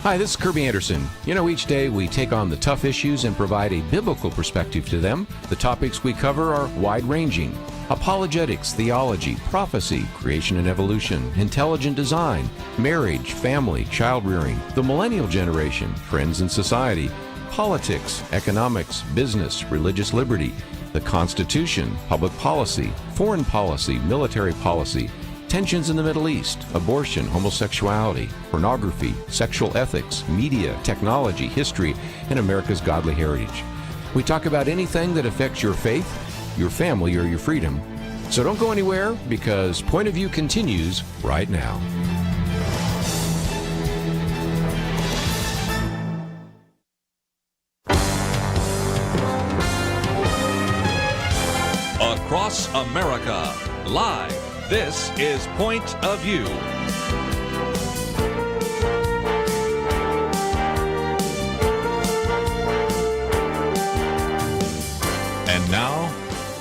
Hi, this is Kerby Anderson. You know, each day we take on the tough issues and provide a biblical perspective to them. The topics we cover are wide-ranging. Apologetics, theology, prophecy, creation and evolution, intelligent design, marriage, family, child-rearing, the millennial generation, friends and society, politics, economics, business, religious liberty, the Constitution, public policy, foreign policy, military policy, tensions in the Middle East, abortion, homosexuality, pornography, sexual ethics, media, technology, history, and America's godly heritage. We talk about anything that affects your faith, your family, or your freedom. So don't go anywhere, because Point of View continues right now. Across America, live. This is Point of View. And now,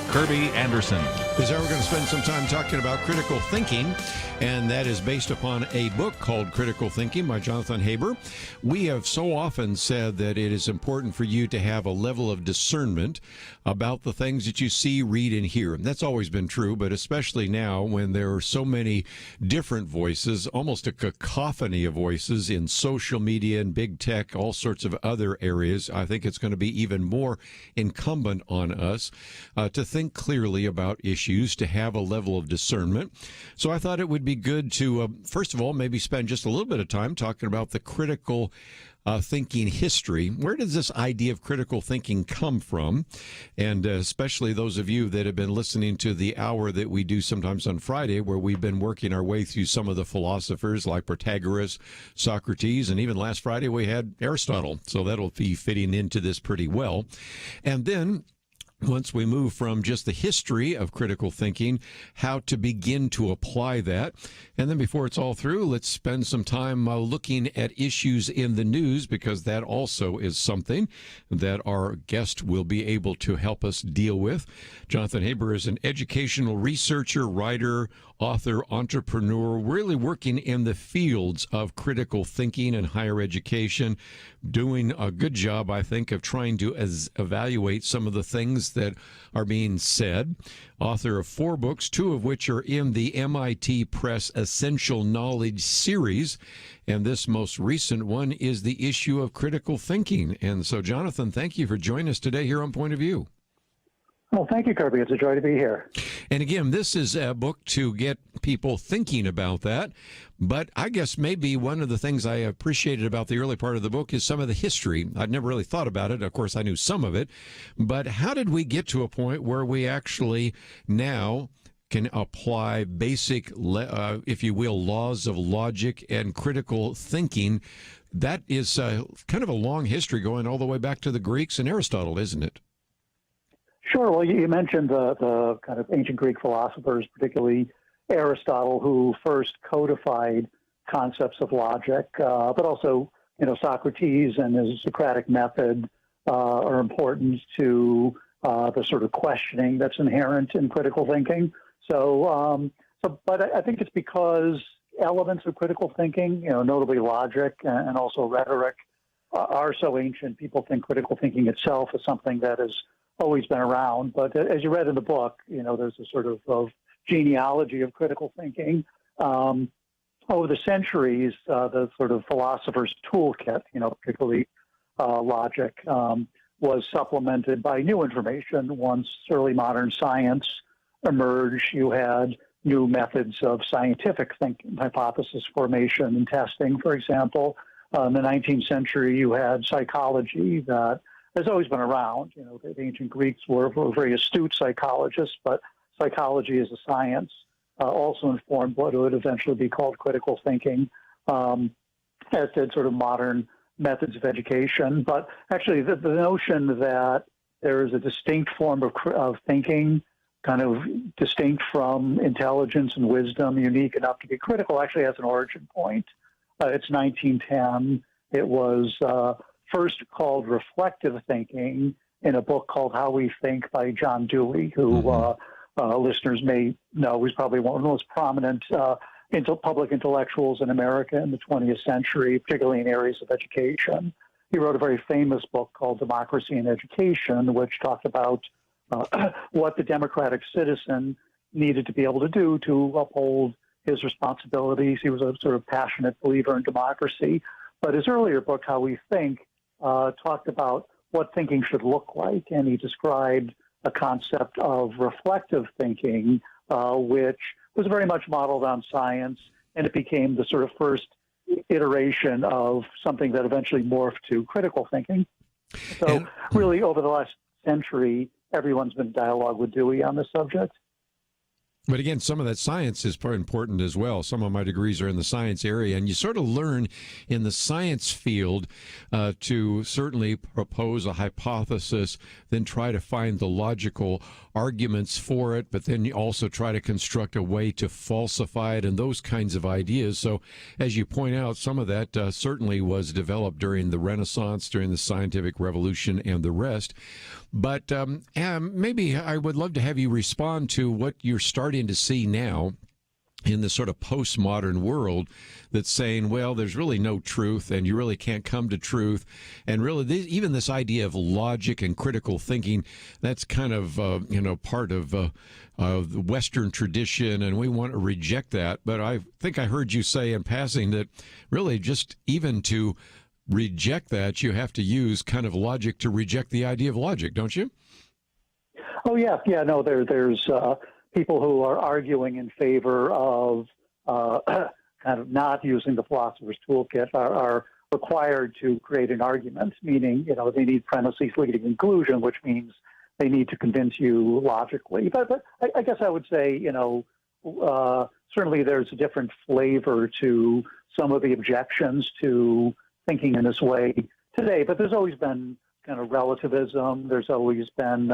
Kerby Anderson. This hour we're going to spend some time talking about critical thinking, and that is based upon a book called Critical Thinking by Jonathan Haber. We have so often said that it is important for you to have a level of discernment about the things that you see, read, and hear. And that's always been true, but especially now when there are so many different voices, almost a cacophony of voices in social media and big tech, all sorts of other areas. I think it's going to be even more incumbent on us to think clearly about issues, to have a level of discernment. So I thought it would be good to, first of all, maybe spend just a little bit of time talking about the critical thinking history. Where does this idea of critical thinking come from? And especially those of you that have been listening to the hour that we do sometimes on Friday, where we've been working our way through some of the philosophers like Protagoras, Socrates, and even last Friday we had Aristotle. So that'll be fitting into this pretty well. And then once we move from just the history of critical thinking, how to begin to apply that. And then before it's all through, let's spend some time looking at issues in the news, because that also is something that our guest will be able to help us deal with. Jonathan Haber is an educational researcher, writer, author, entrepreneur, really working in the fields of critical thinking and higher education, doing a good job, I think, of trying to evaluate some of the things that are being said. Author of 4 books, 2 of which are in the MIT Press Essential Knowledge series, and this most recent one is the issue of critical thinking. And so, Jonathan, thank you for joining us today here on Point of View. Well, thank you, Kerby. It's a joy to be here. And again, this is a book to get people thinking about that. But I guess maybe one of the things I appreciated about the early part of the book is some of the history. I'd never really thought about it. Of course, I knew some of it. But how did we get to a point where we actually now can apply basic, if you will, laws of logic and critical thinking? That is kind of a long history going all the way back to the Greeks and Aristotle, isn't it? Sure. Well, you mentioned the kind of ancient Greek philosophers, particularly Aristotle, who first codified concepts of logic, but also, Socrates and his Socratic method are important to the sort of questioning that's inherent in critical thinking. But I think it's because elements of critical thinking, notably logic and also rhetoric, are so ancient. People think critical thinking itself is something that has always been around. But as you read in the book, there's a sort of genealogy of critical thinking. Over the centuries, the sort of philosopher's toolkit, particularly logic, was supplemented by new information. Once early modern science emerged, you had new methods of scientific thinking, hypothesis formation and testing, for example. In the 19th century, you had psychology that has always been around. The ancient Greeks were very astute psychologists, but psychology as a science also informed what would eventually be called critical thinking, as did sort of modern methods of education. But actually, the notion that there is a distinct form of thinking, kind of distinct from intelligence and wisdom, unique enough to be critical, actually has an origin point. It's 1910. It was first called reflective thinking in a book called How We Think by John Dewey, who listeners may know. He's probably one of the most prominent public intellectuals in America in the 20th century, particularly in areas of education. He wrote a very famous book called Democracy in Education, which talked about what the democratic citizen needed to be able to do to uphold his responsibilities. He was a sort of passionate believer in democracy. But his earlier book, How We Think, talked about what thinking should look like, and he described a concept of reflective thinking, which was very much modeled on science, and it became the sort of first iteration of something that eventually morphed to critical thinking. So really, over the last century, everyone's been in dialogue with Dewey on this subject. But again, some of that science is very important as well. Some of my degrees are in the science area, and you sort of learn in the science field to certainly propose a hypothesis, then try to find the logical arguments for it, but then you also try to construct a way to falsify it and those kinds of ideas. So as you point out, some of that certainly was developed during the Renaissance, during the scientific revolution and the rest. But maybe I would love to have you respond to what you're starting to see now in this sort of postmodern world that's saying, well, there's really no truth and you really can't come to truth. And really, even this idea of logic and critical thinking, that's kind of, part of the Western tradition, and we want to reject that. But I think I heard you say in passing that really just even to reject that, you have to use kind of logic to reject the idea of logic, don't you? Oh, yeah. Yeah, no, there's people who are arguing in favor of kind of not using the philosopher's toolkit are required to create an argument, meaning, they need premises leading to conclusion, which means they need to convince you logically. But I guess I would say, certainly there's a different flavor to some of the objections to thinking in this way today, but there's always been kind of relativism. There's always been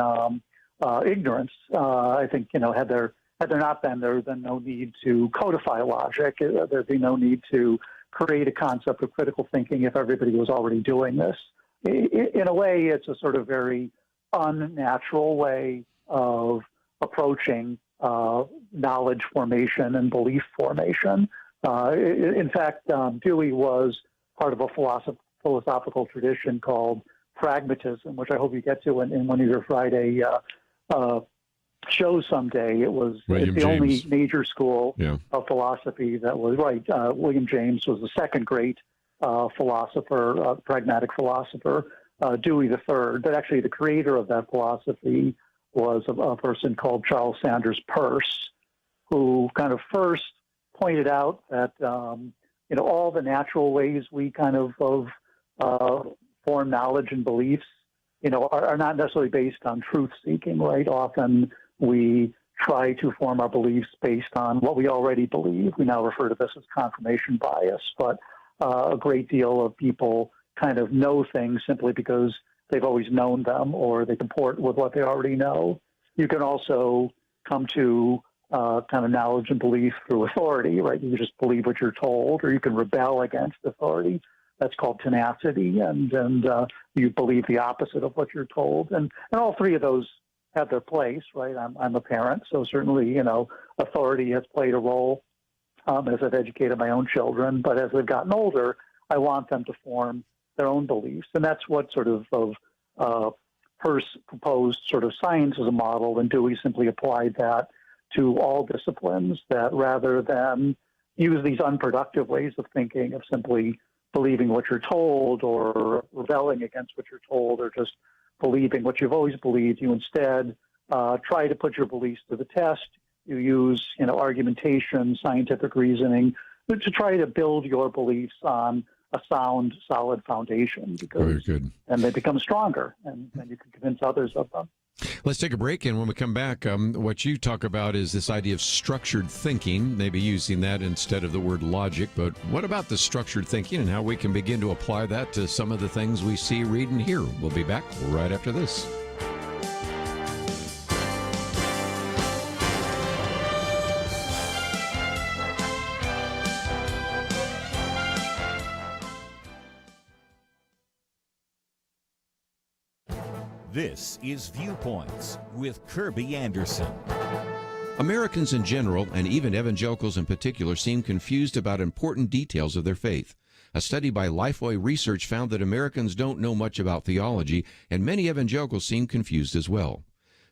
ignorance. I think, had there not been, there would have been no need to codify logic. There'd be no need to create a concept of critical thinking if everybody was already doing this. In a way, it's a sort of very unnatural way of approaching knowledge formation and belief formation. In fact, Dewey was part of a philosophical tradition called pragmatism, which I hope you get to in one of your Friday shows someday. It's the only major school of philosophy that was right. William James was the second great philosopher, pragmatic philosopher. Dewey the third, but actually the creator of that philosophy was a person called Charles Sanders Peirce, who kind of first pointed out that all the natural ways we kind of form knowledge and beliefs, are not necessarily based on truth seeking, right? Often we try to form our beliefs based on what we already believe. We now refer to this as confirmation bias, but a great deal of people kind of know things simply because they've always known them or they comport with what they already know. You can also come to kind of knowledge and belief through authority, right? You just believe what you're told, or you can rebel against authority. That's called tenacity, and you believe the opposite of what you're told. And all three of those have their place, right? I'm a parent, so certainly, authority has played a role as I've educated my own children. But as they've gotten older, I want them to form their own beliefs. And that's what sort of Peirce proposed sort of science as a model, and Dewey simply applied that to all disciplines, that rather than use these unproductive ways of thinking, of simply believing what you're told or rebelling against what you're told or just believing what you've always believed, you instead try to put your beliefs to the test. You use, argumentation, scientific reasoning to try to build your beliefs on a sound, solid foundation, because and they become stronger, and you can convince others of them. Let's take a break, and when we come back, what you talk about is this idea of structured thinking, maybe using that instead of the word logic. But what about the structured thinking and how we can begin to apply that to some of the things we see, read, and hear? We'll be back right after this. This is Viewpoints with Kerby Anderson. Americans in general, and even evangelicals in particular, seem confused about important details of their faith. A study by Lifeway Research found that Americans don't know much about theology, and many evangelicals seem confused as well.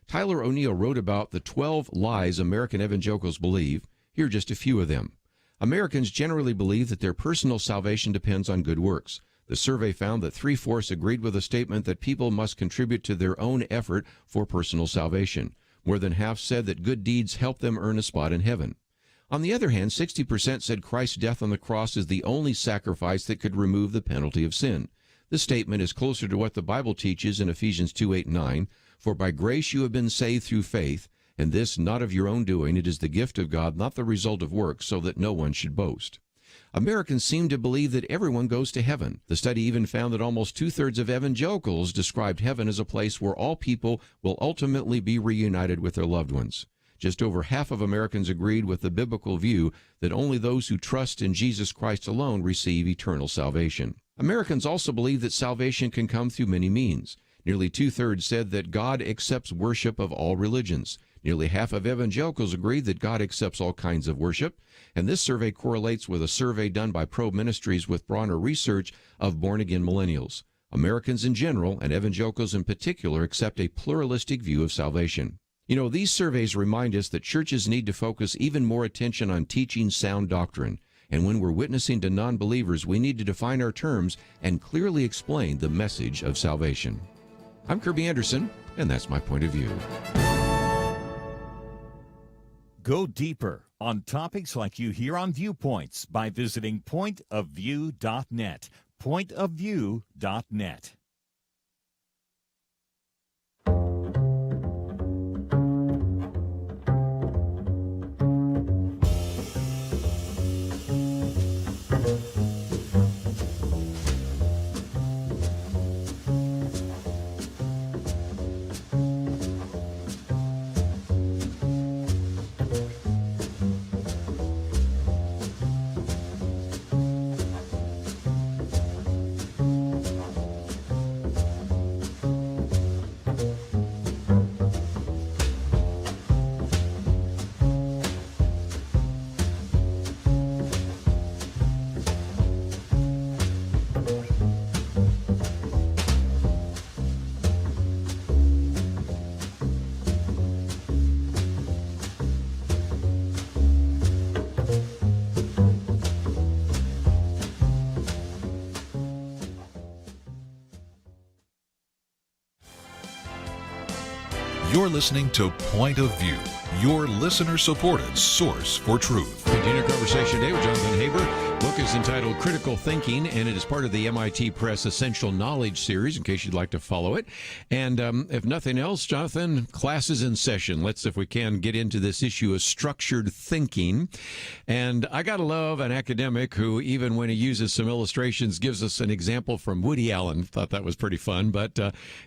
Tyler O'Neill wrote about the 12 lies American evangelicals believe. Here are just a few of them. Americans generally believe that their personal salvation depends on good works. The survey found that 3/4 agreed with the statement that people must contribute to their own effort for personal salvation. More than half said that good deeds help them earn a spot in heaven. On the other hand, 60% said Christ's death on the cross is the only sacrifice that could remove the penalty of sin. This statement is closer to what the Bible teaches in Ephesians 2:8-9. For by grace you have been saved through faith, and this not of your own doing. It is the gift of God, not the result of works, so that no one should boast. Americans seem to believe that everyone goes to heaven. The study even found that almost 2/3 of evangelicals described heaven as a place where all people will ultimately be reunited with their loved ones. Just over half of Americans agreed with the biblical view that only those who trust in Jesus Christ alone receive eternal salvation. Americans also believe that salvation can come through many means. Nearly 2/3 said that God accepts worship of all religions. Nearly half of evangelicals agree that God accepts all kinds of worship, and this survey correlates with a survey done by Probe Ministries with Bronner Research of born-again millennials. Americans in general, and evangelicals in particular, accept a pluralistic view of salvation. You know, these surveys remind us that churches need to focus even more attention on teaching sound doctrine. And when we're witnessing to non-believers, we need to define our terms and clearly explain the message of salvation. I'm Kerby Anderson, and that's my point of view. Go deeper on topics like you hear on Viewpoints by visiting pointofview.net. Pointofview.net. You're listening to Point of View, your listener-supported source for truth. Continuing our conversation today with Jonathan Haber. The book is entitled Critical Thinking, and it is part of the MIT Press Essential Knowledge series, in case you'd like to follow it. And if nothing else, Jonathan, class is in session. Let's, if we can, get into this issue of structured thinking. And I got to love an academic who, even when he uses some illustrations, gives us an example from Woody Allen. Thought that was pretty fun. But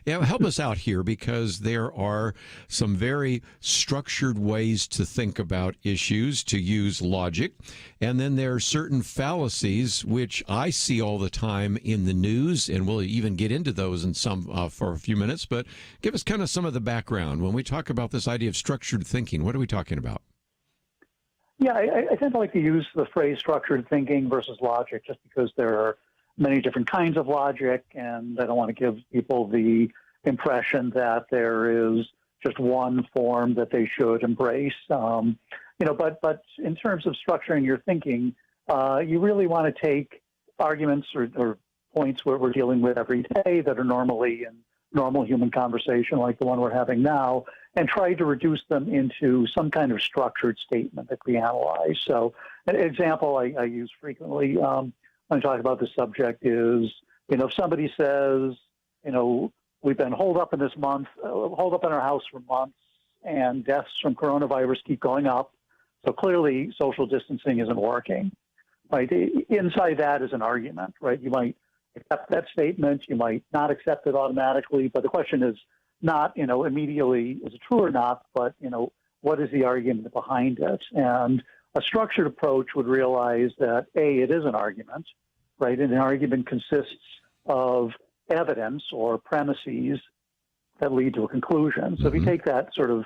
help us out here, because there are some very structured ways to think about issues, to use logic. And then there are certain fallacies, which I see all the time in the news, and we'll even get into those in some for a few minutes. But give us kind of some of the background. When we talk about this idea of structured thinking, what are we talking about? Yeah, I tend to like to use the phrase structured thinking versus logic, just because there are many different kinds of logic, and I don't want to give people the impression that there is just one form that they should embrace. But in terms of structuring your thinking, you really want to take arguments or points where we're dealing with every day that are normally in normal human conversation, like the one we're having now, and try to reduce them into some kind of structured statement that we analyze. So an example I use frequently when I talk about this subject is, if somebody says, we've been holed up in our house for months, and deaths from coronavirus keep going up. So clearly, social distancing isn't working. Right? Inside that is an argument, right? You might accept that statement, you might not accept it automatically, but the question is not, immediately, is it true or not, but, what is the argument behind it? And a structured approach would realize that, A, it is an argument, right? And an argument consists of evidence or premises that lead to a conclusion. So if you take that sort of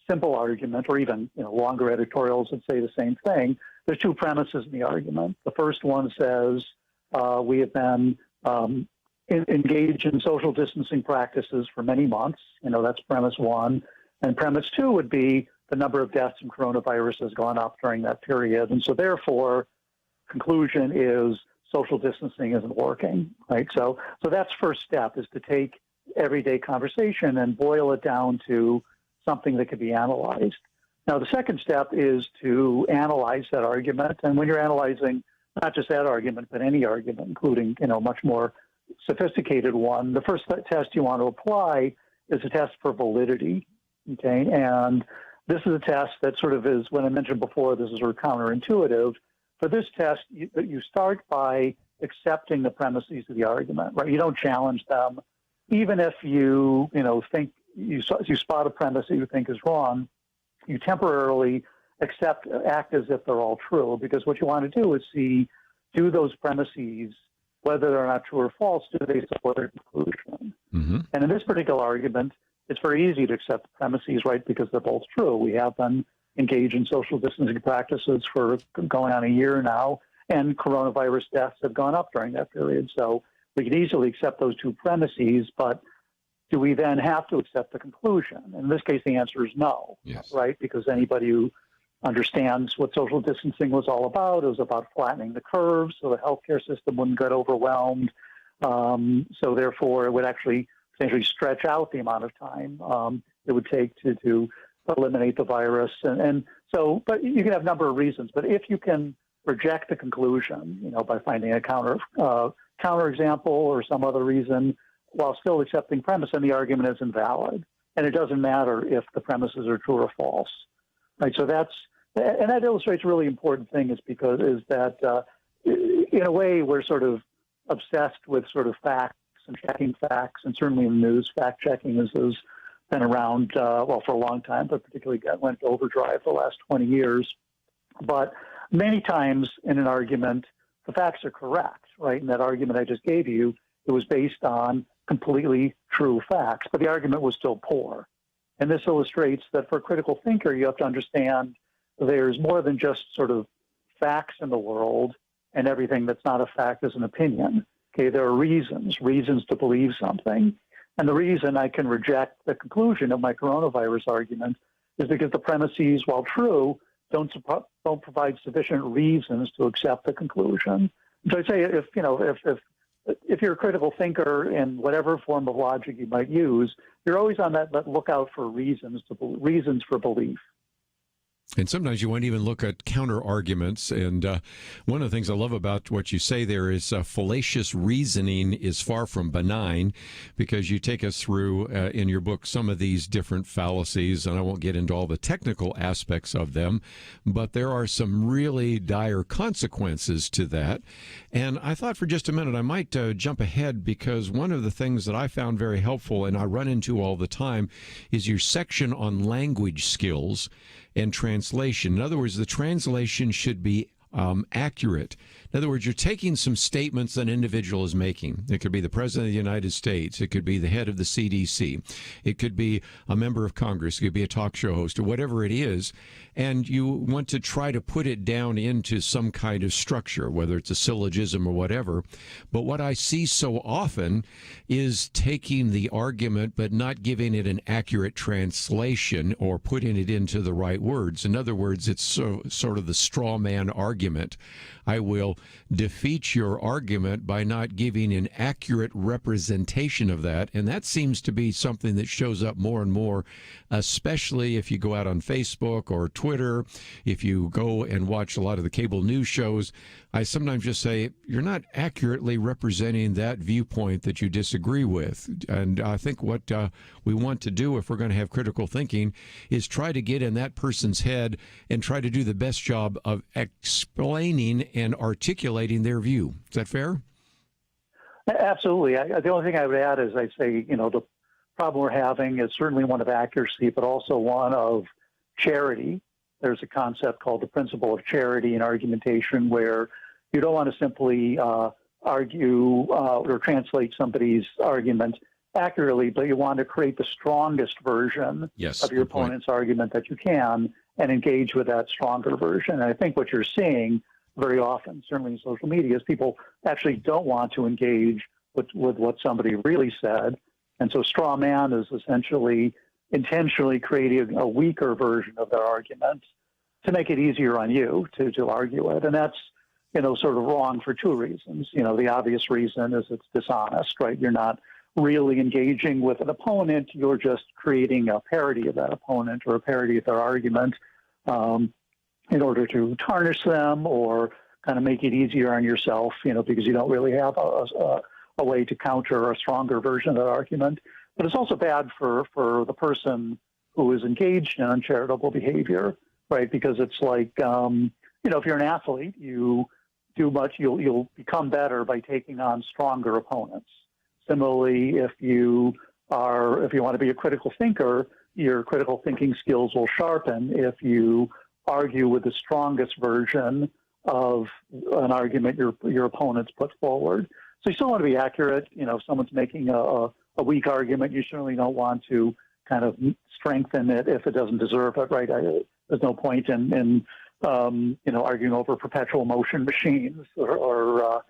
simple argument, or even longer editorials that say the same thing, there's two premises in the argument. The first one says we have been engaged in social distancing practices for many months. That's premise one. And premise two would be the number of deaths from coronavirus has gone up during that period. And so therefore, conclusion is social distancing isn't working, right? So that's first step, is to take everyday conversation and boil it down to something that can be analyzed. Now, the second step is to analyze that argument. And when you're analyzing not just that argument, but any argument, including, much more sophisticated one, the first test you want to apply is a test for validity, okay? And this is a test that sort of is, when I mentioned before, this is sort of counterintuitive. For this test, you start by accepting the premises of the argument, right? You don't challenge them. Even if you, think you spot a premise that you think is wrong, you temporarily act as if they're all true, because what you want to do is see, do those premises, whether they're not true or false, do they support their conclusion? Mm-hmm. And in this particular argument, it's very easy to accept the premises, right, because they're both true. We have been engaged in social distancing practices for going on a year now, and coronavirus deaths have gone up during that period. So we can easily accept those two premises, but do we then have to accept the conclusion? In this case, the answer is no, yes. Right? Because anybody who understands what social distancing was all about, it was about flattening the curve so the healthcare system wouldn't get overwhelmed. So therefore, it would actually essentially stretch out the amount of time it would take to eliminate the virus. And so, but you can have a number of reasons. But if you can reject the conclusion, by finding a counter example or some other reason, while still accepting premise, and the argument is invalid. And it doesn't matter if the premises are true or false. Right? So that illustrates a really important thing is that in a way we're sort of obsessed with sort of facts and checking facts, and certainly in the news, fact checking has been around, for a long time, but particularly went to overdrive the last 20 years. But many times in an argument, the facts are correct, right? In that argument I just gave you, it was based on completely true facts, but the argument was still poor. And this illustrates that for a critical thinker, you have to understand there's more than just sort of facts in the world, and everything that's not a fact is an opinion. Okay, there are reasons to believe something. And the reason I can reject the conclusion of my coronavirus argument is because the premises, while true, don't provide sufficient reasons to accept the conclusion. So I'd say if you're a critical thinker in whatever form of logic you might use, you're always on that lookout for reasons for belief. And sometimes you won't even look at counter arguments. And one of the things I love about what you say there is fallacious reasoning is far from benign, because you take us through in your book some of these different fallacies, and I won't get into all the technical aspects of them, but there are some really dire consequences to that. And I thought for just a minute I might jump ahead, because one of the things that I found very helpful and I run into all the time is your section on language skills and translation. In other words, the translation should be accurate. In other words, you're taking some statements an individual is making. It could be the President of the United States. It could be the head of the CDC. It could be a member of Congress. It could be a talk show host, or whatever it is. And you want to try to put it down into some kind of structure, whether it's a syllogism or whatever. But what I see so often is taking the argument but not giving it an accurate translation or putting it into the right words. In other words, it's sort of the straw man argument. I will defeat your argument by not giving an accurate representation of that. And that seems to be something that shows up more and more, especially if you go out on Facebook or Twitter, if you go and watch a lot of the cable news shows. I sometimes just say, you're not accurately representing that viewpoint that you disagree with. And I think what we want to do if we're going to have critical thinking is try to get in that person's head and try to do the best job of explaining and articulating their view. Is that fair? Absolutely. The only thing I would add is I'd say, the problem we're having is certainly one of accuracy, but also one of charity. There's a concept called the principle of charity in argumentation, where you don't want to simply argue or translate somebody's argument accurately, but you want to create the strongest version of your opponent's argument that you can and engage with that stronger version. And I think what you're seeing very often, certainly in social media, is people actually don't want to engage with what somebody really said. And so straw man is essentially intentionally creating a weaker version of their argument to make it easier on you to argue it. And that's, sort of wrong for two reasons. The obvious reason is it's dishonest, right? You're not really engaging with an opponent. You're just creating a parody of that opponent or a parody of their argument in order to tarnish them or kind of make it easier on yourself, because you don't really have a way to counter a stronger version of that argument. But it's also bad for the person who is engaged in uncharitable behavior, right? Because it's like, if you're an athlete, you'll become better by taking on stronger opponents. Similarly, if you want to be a critical thinker, your critical thinking skills will sharpen if you argue with the strongest version of an argument your opponents put forward. So you still want to be accurate. If someone's making a weak argument, you certainly don't want to kind of strengthen it if it doesn't deserve it, right? There's no point in arguing over perpetual motion machines or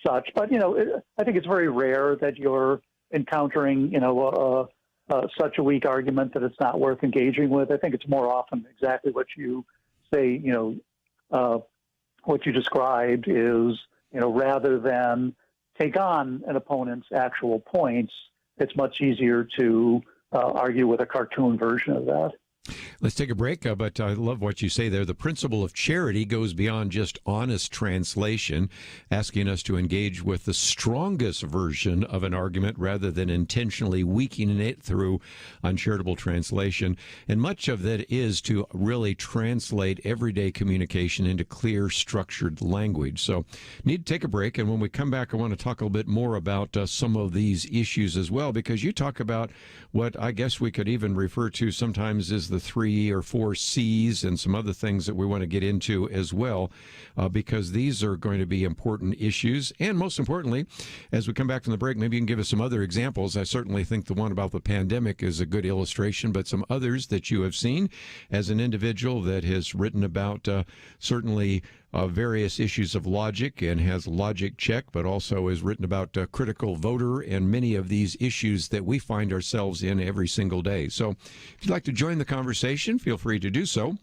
such. But, I think it's very rare that you're encountering, such a weak argument that it's not worth engaging with. I think it's more often exactly what you say, what you described is, rather than take on an opponent's actual points, it's much easier to argue with a cartoon version of that. Let's take a break, but I love what you say there. The principle of charity goes beyond just honest translation, asking us to engage with the strongest version of an argument rather than intentionally weakening it through uncharitable translation. And much of that is to really translate everyday communication into clear, structured language. So need to take a break, and when we come back, I want to talk a little bit more about some of these issues as well, because you talk about what I guess we could even refer to sometimes as the 3 or 4 C's and some other things that we want to get into as well, because these are going to be important issues. And most importantly, as we come back from the break, maybe you can give us some other examples. I certainly think the one about the pandemic is a good illustration, but some others that you have seen as an individual that has written about certainly various issues of logic and has logic check, but also has written about critical voter and many of these issues that we find ourselves in every single day. So if you'd like to join the conversation, feel free to do so.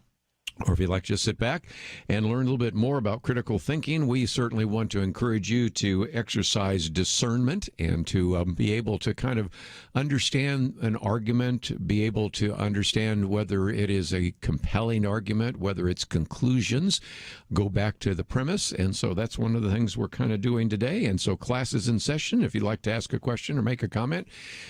Or if you'd like to just sit back and learn a little bit more about critical thinking, we certainly want to encourage you to exercise discernment and to be able to kind of understand an argument, be able to understand whether it is a compelling argument, whether it's conclusions, go back to the premise. And so that's one of the things we're kind of doing today. And so class is in session. If you'd like to ask a question or make a comment,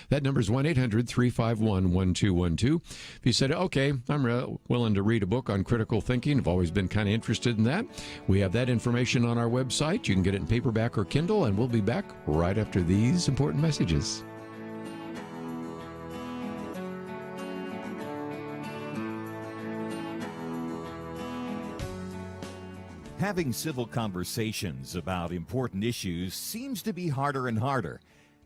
that number is 1-800-351-1212. If you said, okay, I'm willing to read a book on critical thinking, I've always been kind of interested in that, we have that information on our website. You can get it in paperback or Kindle, and we'll be back right after these important messages. Having civil conversations about important issues seems to be harder and harder.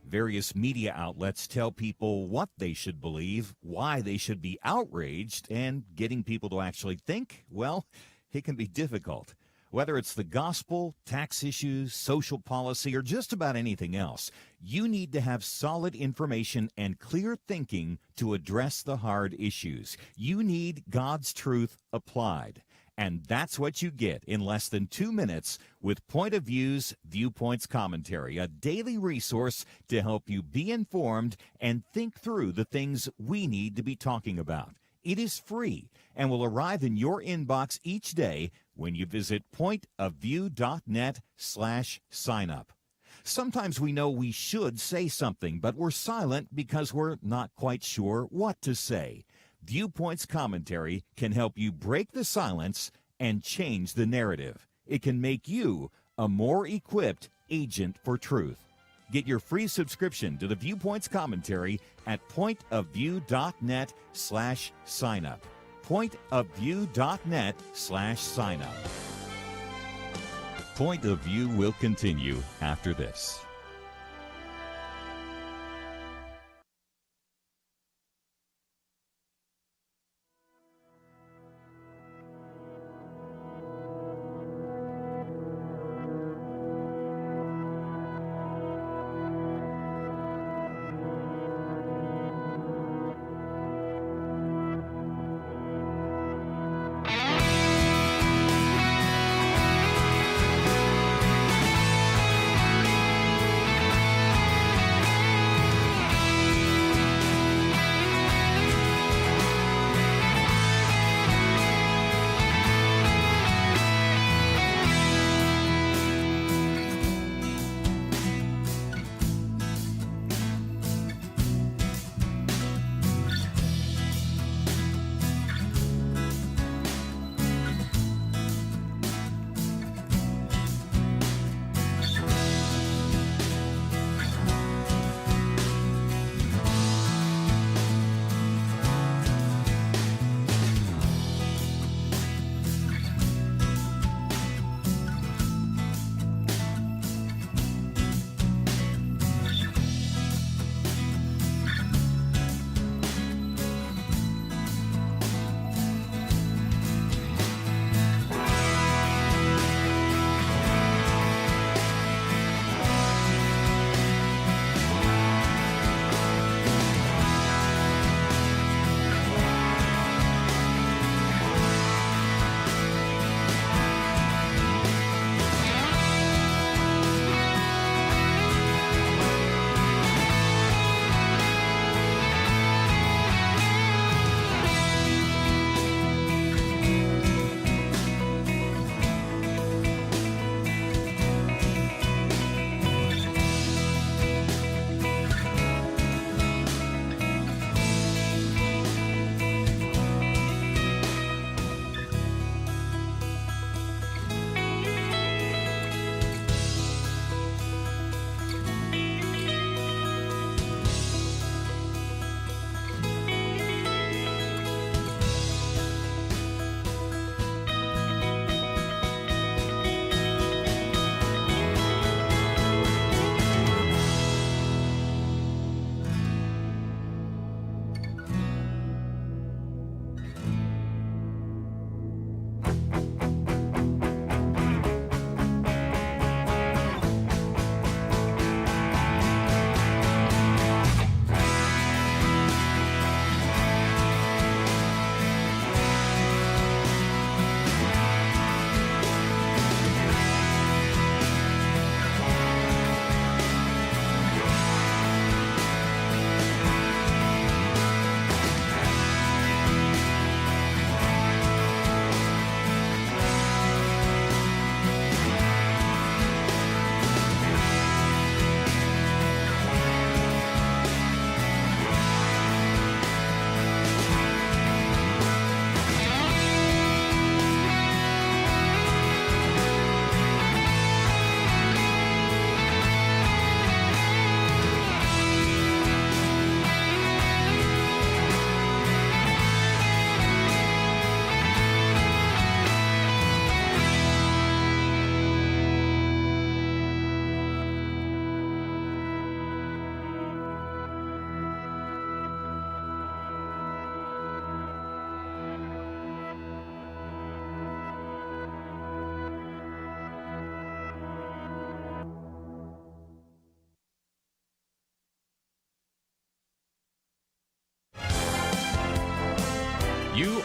Various media outlets tell people what they should believe, why they should be outraged, and getting people to actually think, well, it can be difficult. Whether it's the gospel, tax issues, social policy, or just about anything else, you need to have solid information and clear thinking to address the hard issues. You need God's truth applied. And that's what you get in less than 2 minutes with Point of View's Viewpoints Commentary, a daily resource to help you be informed and think through the things we need to be talking about. It is free and will arrive in your inbox each day when you visit pointofview.net/signup. Sometimes we know we should say something, but we're silent because we're not quite sure what to say. Viewpoints Commentary can help you break the silence and change the narrative. It can make you a more equipped agent for truth. Get your free subscription to the Viewpoints Commentary at pointofview.net/signup. Pointofview.net/signup. Point of View will continue after this.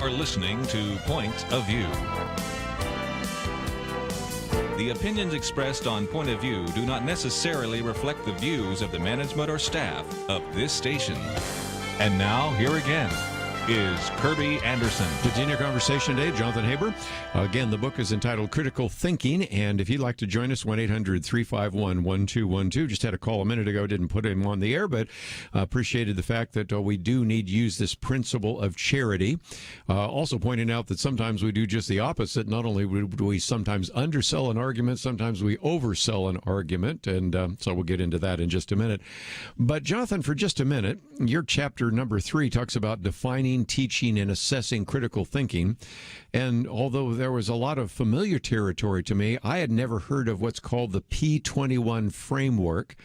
are listening to Point of View. The opinions expressed on Point of View do not necessarily reflect the views of the management or staff of this station. And now, here again is Kerby Anderson. Continue our conversation today, Jonathan Haber. Again, the book is entitled Critical Thinking, and if you'd like to join us, 1-800-351-1212. Just had a call a minute ago, didn't put him on the air, but appreciated the fact that we do need to use this principle of charity. Also pointing out that sometimes we do just the opposite. Not only do we sometimes undersell an argument, sometimes we oversell an argument, and so we'll get into that in just a minute. But Jonathan, for just a minute, your chapter number 3 talks about defining, teaching, and assessing critical thinking. And although there was a lot of familiar territory to me, I had never heard of what's called the P21 framework.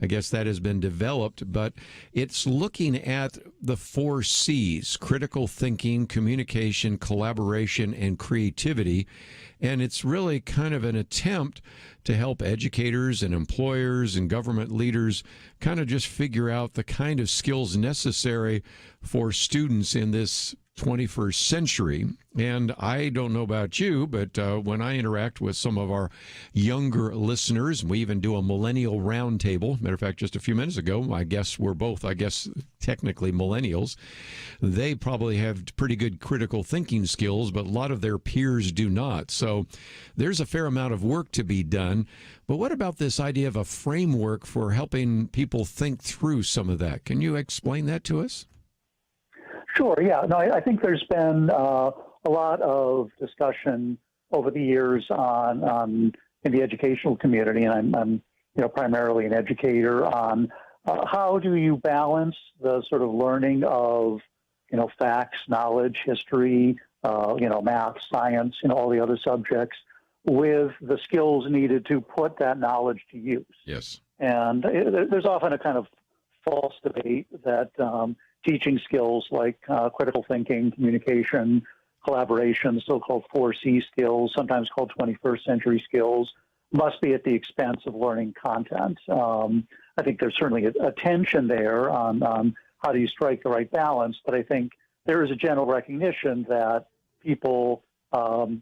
I guess that has been developed, but it's looking at the 4 C's: critical thinking, communication, collaboration, and creativity. And it's really kind of an attempt to help educators and employers and government leaders kind of just figure out the kind of skills necessary for students in this 21st century. And I don't know about you, but when I interact with some of our younger listeners, we even do a millennial roundtable. Matter of fact, just a few minutes ago, I guess we're both, technically millennials. They probably have pretty good critical thinking skills, but a lot of their peers do not. So there's a fair amount of work to be done. But what about this idea of a framework for helping people think through some of that? Can you explain that to us? Sure, yeah. No, I think there's been a lot of discussion over the years on in the educational community, and I'm primarily an educator, on how do you balance the sort of learning of facts, knowledge, history, math, science, all the other subjects, with the skills needed to put that knowledge to use. Yes. And there's often a kind of false debate that teaching skills like critical thinking, communication, collaboration, so-called 4C skills, sometimes called 21st century skills, must be at the expense of learning content. I think there's certainly a tension there on how do you strike the right balance, but I think there is a general recognition that people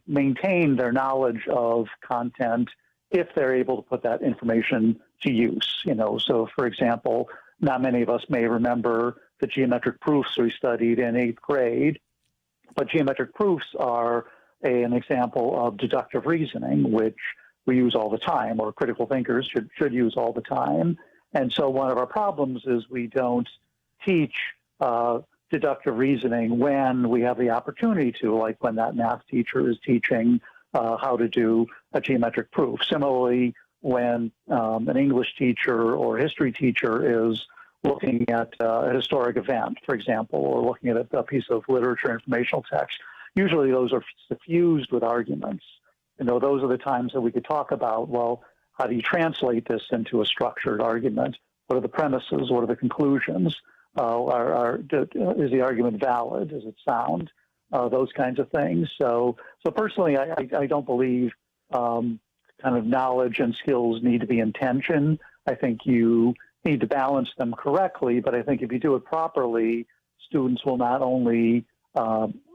maintain their knowledge of content if they're able to put that information to use. So for example, not many of us may remember the geometric proofs we studied in 8th grade, but geometric proofs are an example of deductive reasoning, which we use all the time, or critical thinkers should use all the time. And so one of our problems is we don't teach deductive reasoning when we have the opportunity to, like when that math teacher is teaching how to do a geometric proof. Similarly, when an English teacher or history teacher is looking at a historic event, for example, or looking at a piece of literature, informational text, usually those are suffused with arguments. Those are the times that we could talk about, well, how do you translate this into a structured argument? What are the premises? What are the conclusions? Is the argument valid? Is it sound? Those kinds of things. So personally, I don't believe kind of knowledge and skills need to be in tension. I think you need to balance them correctly, but I think if you do it properly, students will not only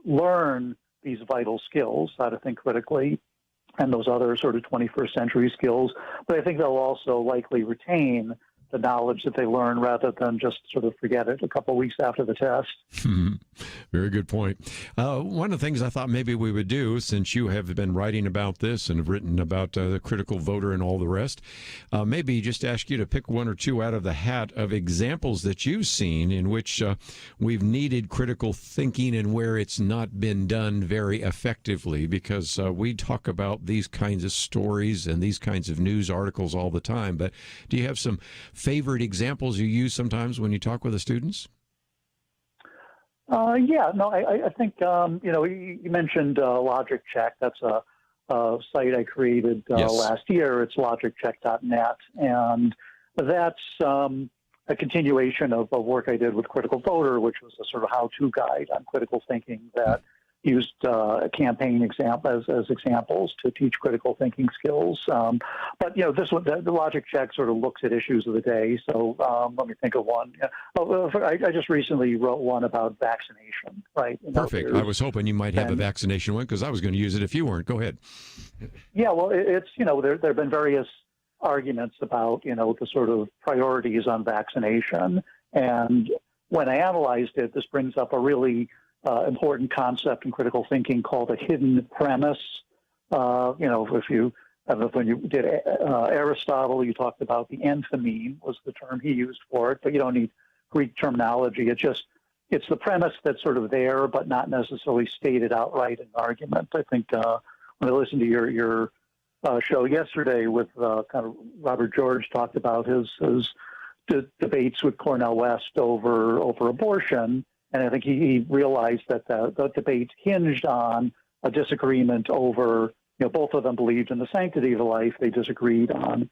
learn these vital skills, how to think critically, and those other sort of 21st century skills, but I think they'll also likely retain the knowledge that they learn rather than just sort of forget it a couple of weeks after the test. Very good point. One of the things I thought maybe we would do, since you have been writing about this and have written about the critical voter and all the rest, maybe just ask you to pick one or two out of the hat of examples that you've seen in which we've needed critical thinking and where it's not been done very effectively, because we talk about these kinds of stories and these kinds of news articles all the time. But do you have some favorite examples you use sometimes when you talk with the students? I think, you mentioned Logic Check. That's a site I created last year. It's logiccheck.net. And that's a continuation of work I did with Critical Voter, which was a sort of how-to guide on critical thinking that used campaign examples as examples to teach critical thinking skills. But this one, the logic check sort of looks at issues of the day. So let me think of one. I just recently wrote one about vaccination. Right. Perfect. I was hoping you might have a vaccination one because I was going to use it if you weren't. Go ahead. Yeah. Well, it's there have been various arguments about the sort of priorities on vaccination, and when I analyzed it, this brings up a really important concept in critical thinking called a hidden premise. If you, I don't know if when you did Aristotle, you talked about the enthymeme was the term he used for it, but you don't need Greek terminology. It's the premise that's sort of there, but not necessarily stated outright in argument. I think when I listened to your show yesterday with kind of Robert George talked about his debates with Cornel West over abortion. And I think he realized that the debate hinged on a disagreement over, both of them believed in the sanctity of life. They disagreed on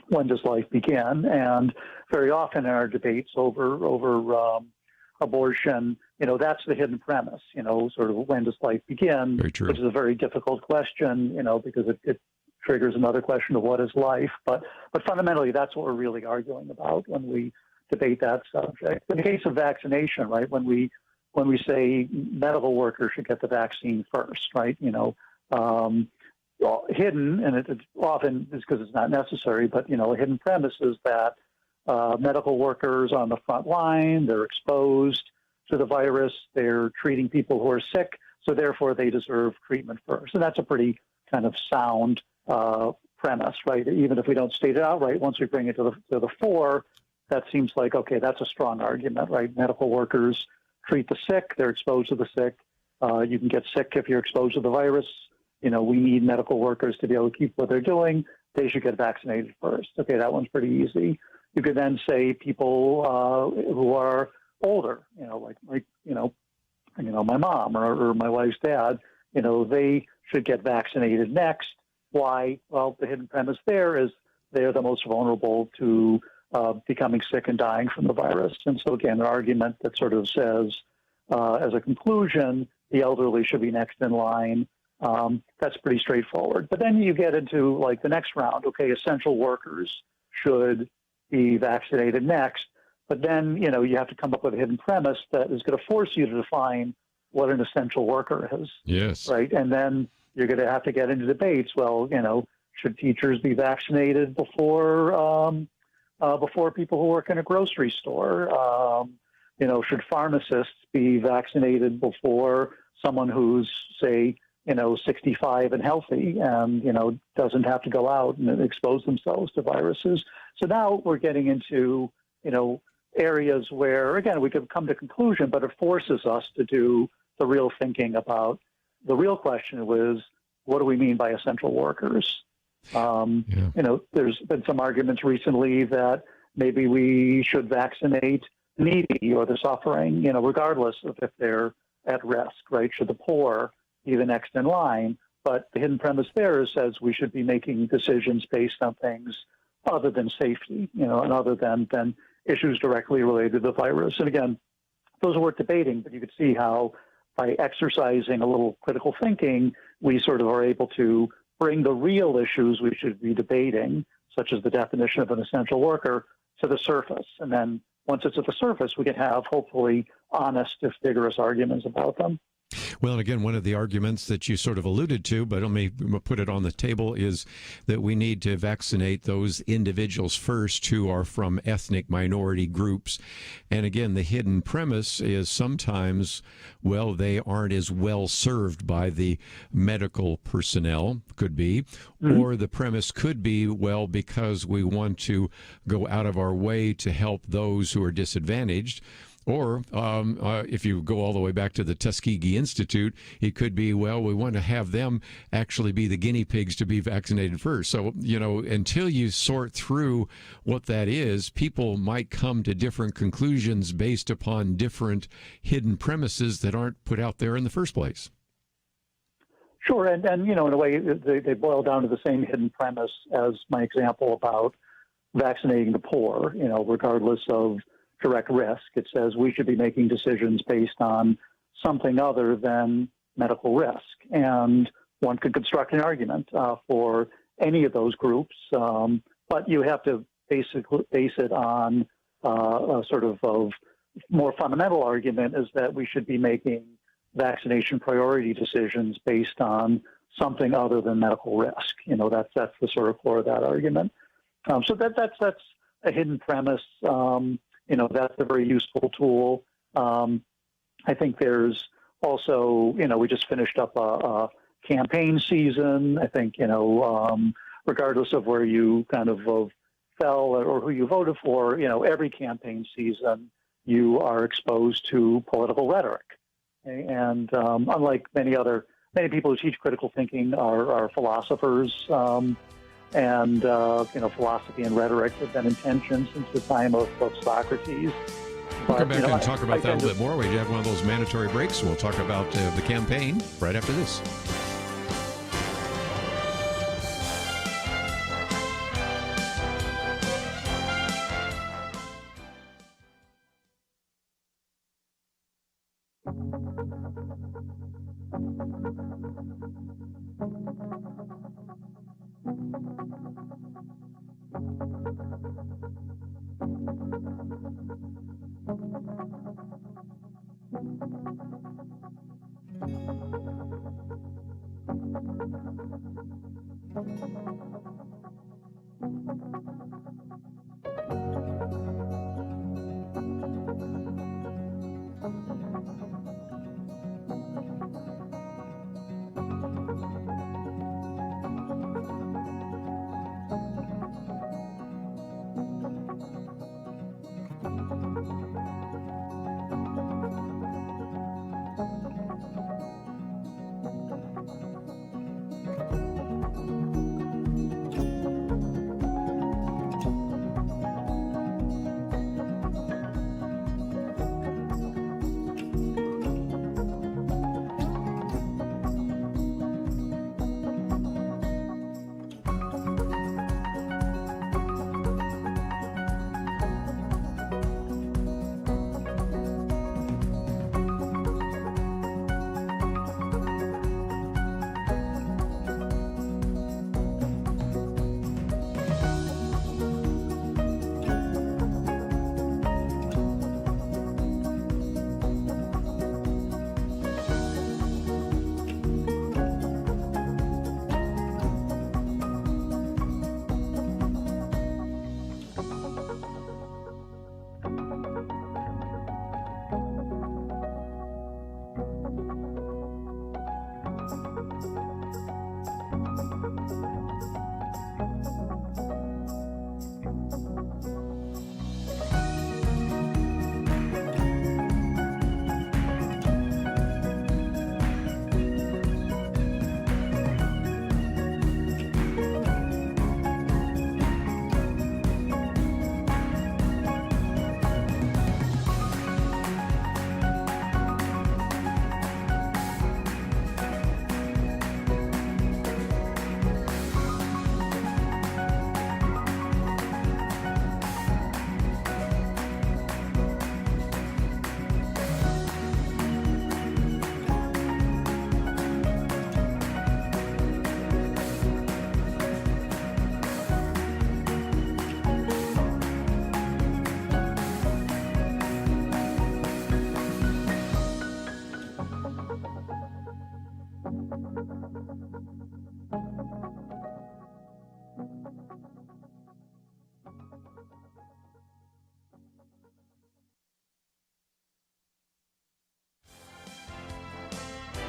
when does life begin. And very often in our debates over abortion, that's the hidden premise, sort of when does life begin, which is a very difficult question, because it triggers another question of what is life. But fundamentally, that's what we're really arguing about when we debate that subject. In the case of vaccination, right, when we say medical workers should get the vaccine first, right, hidden, and it often is because it's not necessary, but, a hidden premise is that medical workers on the front line, they're exposed to the virus, they're treating people who are sick, so therefore they deserve treatment first. And that's a pretty kind of sound premise, right? Even if we don't state it outright, once we bring it to the fore, that seems like, okay, that's a strong argument, right? Medical workers treat the sick, they're exposed to the sick. You can get sick if you're exposed to the virus. We need medical workers to be able to keep what they're doing. They should get vaccinated first. Okay, that one's pretty easy. You could then say people who are older, like my mom or my wife's dad, they should get vaccinated next. Why? Well, the hidden premise there is they're the most vulnerable to becoming sick and dying from the virus. And so, again, an argument that sort of says, as a conclusion, the elderly should be next in line. That's pretty straightforward. But then you get into, like, the next round. Okay, essential workers should be vaccinated next. But then, you have to come up with a hidden premise that is going to force you to define what an essential worker is. Yes. Right? And then you're going to have to get into debates. Well, should teachers be vaccinated before people who work in a grocery store? Should pharmacists be vaccinated before someone who's, say, 65 and healthy and, doesn't have to go out and expose themselves to viruses? So now we're getting into, areas where, again, we could come to conclusion, but it forces us to do the real thinking about the real question was, what do we mean by essential workers? There's been some arguments recently that maybe we should vaccinate the needy or the suffering, regardless of if they're at risk, right? Should the poor be the next in line? But the hidden premise there says we should be making decisions based on things other than safety, and other than issues directly related to the virus. And again, those are worth debating, but you could see how by exercising a little critical thinking, we sort of are able to bring the real issues we should be debating, such as the definition of an essential worker, to the surface. And then once it's at the surface, we can have hopefully honest, if vigorous arguments about them. Well, and again, one of the arguments that you sort of alluded to, but let me put it on the table, is that we need to vaccinate those individuals first who are from ethnic minority groups. And again, the hidden premise is sometimes, well, they aren't as well served by the medical personnel, could be, or the premise could be, well, because we want to go out of our way to help those who are disadvantaged. Or if you go all the way back to the Tuskegee Institute, it could be, well, we want to have them actually be the guinea pigs to be vaccinated first. So, until you sort through what that is, people might come to different conclusions based upon different hidden premises that aren't put out there in the first place. Sure. And in a way, they boil down to the same hidden premise as my example about vaccinating the poor, regardless of direct risk. It says we should be making decisions based on something other than medical risk. And one could construct an argument for any of those groups, but you have to basically base it on a sort of more fundamental argument is that we should be making vaccination priority decisions based on something other than medical risk. That's the sort of core of that argument. So that's a hidden premise. That's a very useful tool. I think there's also, we just finished up a campaign season. I think, regardless of where you kind of fell or who you voted for, every campaign season you are exposed to political rhetoric. And unlike many people who teach critical thinking are philosophers, and philosophy and rhetoric have been in tension since the time of Socrates. We'll come back and talk about that a little bit more. We have one of those mandatory breaks. We'll talk about the campaign right after this.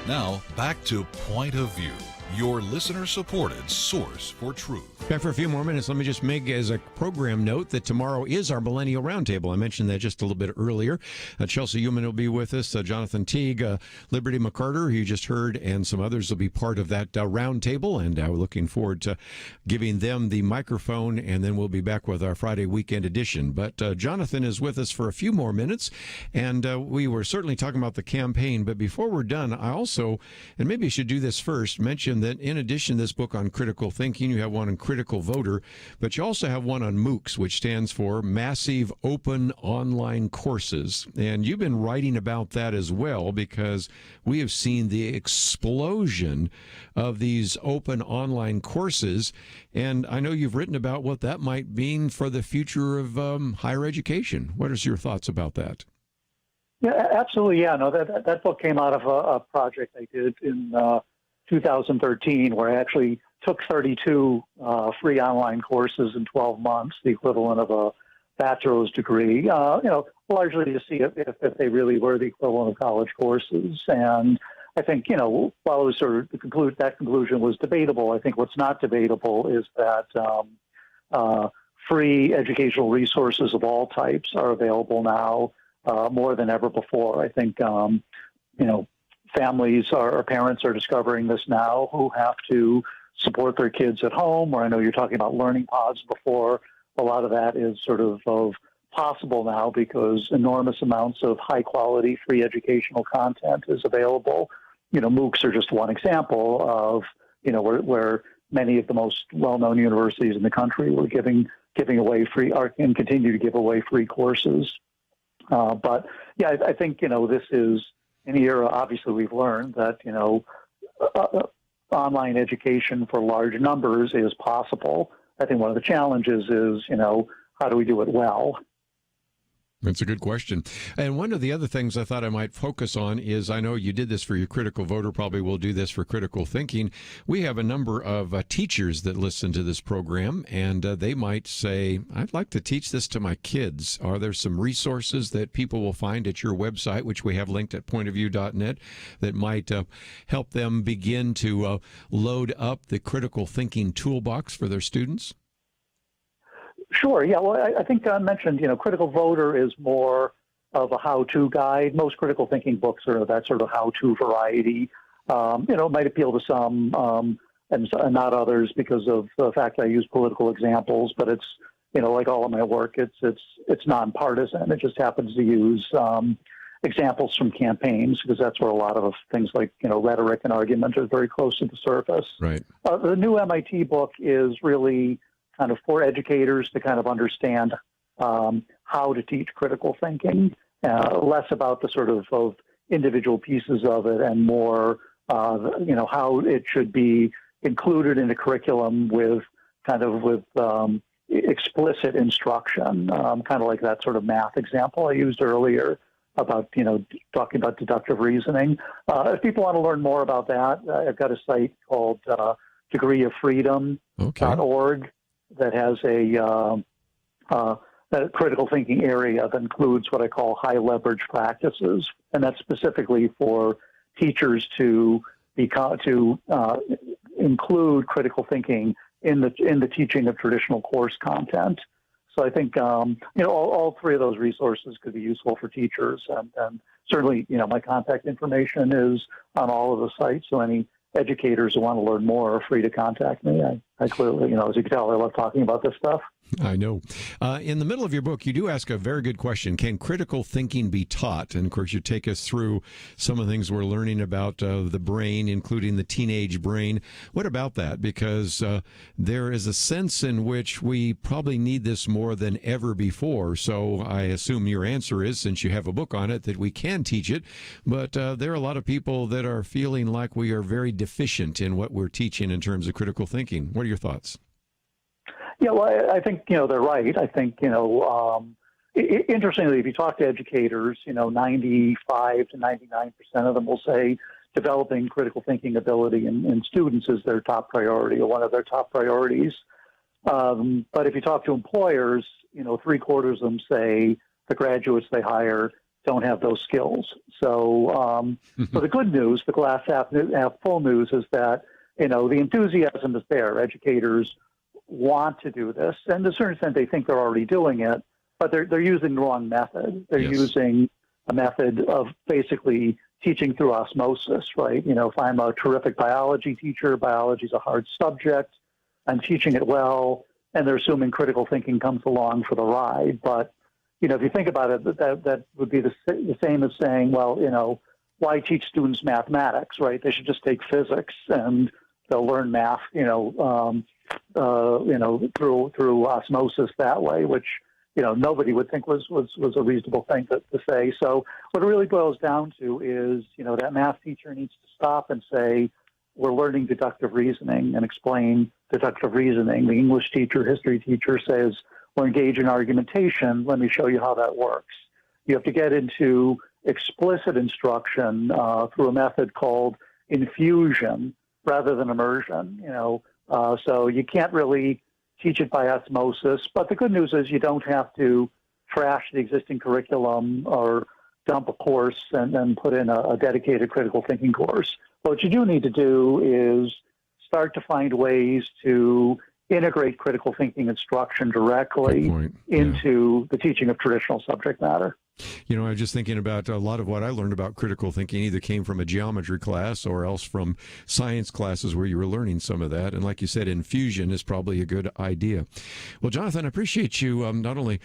Now, back to Point of View, your listener-supported source for truth. Back for a few more minutes. Let me just make as a program note that tomorrow is our Millennial Roundtable. I mentioned that just a little bit earlier. Chelsea Human will be with us. Jonathan Teague, Liberty McArtor, who you just heard, and some others will be part of that roundtable. And we're looking forward to giving them the microphone, and then we'll be back with our Friday weekend edition. But Jonathan is with us for a few more minutes, and we were certainly talking about the campaign. But before we're done, I also, and maybe I should do this first, mention that in addition to this book on critical thinking, you have one on critical voter, but you also have one on MOOCs, which stands for Massive Open Online Courses. And you've been writing about that as well, because we have seen the explosion of these open online courses. And I know you've written about what that might mean for the future of higher education. What is your thoughts about that? Yeah, absolutely. Yeah, no, that book came out of a project I did in 2013, where I actually took 32 free online courses in 12 months, the equivalent of a bachelor's degree, largely to see if they really were the equivalent of college courses. And I think, while it was sort of that conclusion was debatable, I think what's not debatable is that free educational resources of all types are available now more than ever before. I think, families or parents are discovering this now who have to support their kids at home, or I know you're talking about learning pods before. A lot of that is sort of possible now because enormous amounts of high-quality free educational content is available. MOOCs are just one example of, where many of the most well-known universities in the country were giving away free, and continue to give away free courses. But yeah, I think, this is an era, obviously we've learned that, online education for large numbers is possible. I think one of the challenges is, how do we do it well? That's a good question. And one of the other things I thought I might focus on is, I know you did this for your critical voter, probably will do this for critical thinking. We have a number of teachers that listen to this program, and they might say, I'd like to teach this to my kids. Are there some resources that people will find at your website, which we have linked at pointofview.net, that might help them begin to load up the critical thinking toolbox for their students? Sure. Yeah. Well, I think I mentioned, critical voter is more of a how-to guide. Most critical thinking books are that sort of how-to variety. It might appeal to some and not others because of the fact I use political examples. But it's, like all of my work, it's nonpartisan. It just happens to use examples from campaigns because that's where a lot of things like rhetoric and argument are very close to the surface. Right. The new MIT book is really kind of for educators to kind of understand how to teach critical thinking, less about the sort of individual pieces of it and more, how it should be included in the curriculum with explicit instruction, kind of like that sort of math example I used earlier about, talking about deductive reasoning. If people want to learn more about that, I've got a site called degreeoffreedom.org. that has a critical thinking area that includes what I call high leverage practices, and that's specifically for teachers to include critical thinking in the teaching of traditional course content. So I think all three of those resources could be useful for teachers, and certainly my contact information is on all of the sites. So any educators who want to learn more are free to contact me. I clearly, as you can tell, I love talking about this stuff. I know. In the middle of your book, you do ask a very good question. Can critical thinking be taught? And, of course, you take us through some of the things we're learning about the brain, including the teenage brain. What about that? Because there is a sense in which we probably need this more than ever before. So I assume your answer is, since you have a book on it, that we can teach it. But there are a lot of people that are feeling like we are very deficient in what we're teaching in terms of critical thinking. What are your thoughts? Yeah, well, I think, they're right. I think, interestingly, if you talk to educators, 95 to 99% of them will say developing critical thinking ability in students is their top priority or one of their top priorities. But if you talk to employers, 3/4 of them say the graduates they hire don't have those skills. So, so the good news, the glass half full news is that, the enthusiasm is there. Educators want to do this, and to a certain extent they think they're already doing it, but they're using the wrong method. They're using a method of basically teaching through osmosis, right? If I'm a terrific biology teacher, biology is a hard subject, I'm teaching it well, and they're assuming critical thinking comes along for the ride. But, if you think about it, that would be the same as saying, well, why teach students mathematics, right? They should just take physics, and they'll learn math, through osmosis that way, which nobody would think was a reasonable thing to say. So what it really boils down to is, that math teacher needs to stop and say, we're learning deductive reasoning, and explain deductive reasoning. The English teacher, history teacher says, we're engaged in argumentation. Let me show you how that works. You have to get into explicit instruction through a method called infusion rather than immersion. So you can't really teach it by osmosis. But the good news is you don't have to trash the existing curriculum or dump a course and then put in a dedicated critical thinking course. What you do need to do is start to find ways to integrate critical thinking instruction directly into the teaching of traditional subject matter. I was just thinking about a lot of what I learned about critical thinking either came from a geometry class or else from science classes where you were learning some of that. And like you said, infusion is probably a good idea. Well, Jonathan, I appreciate you not only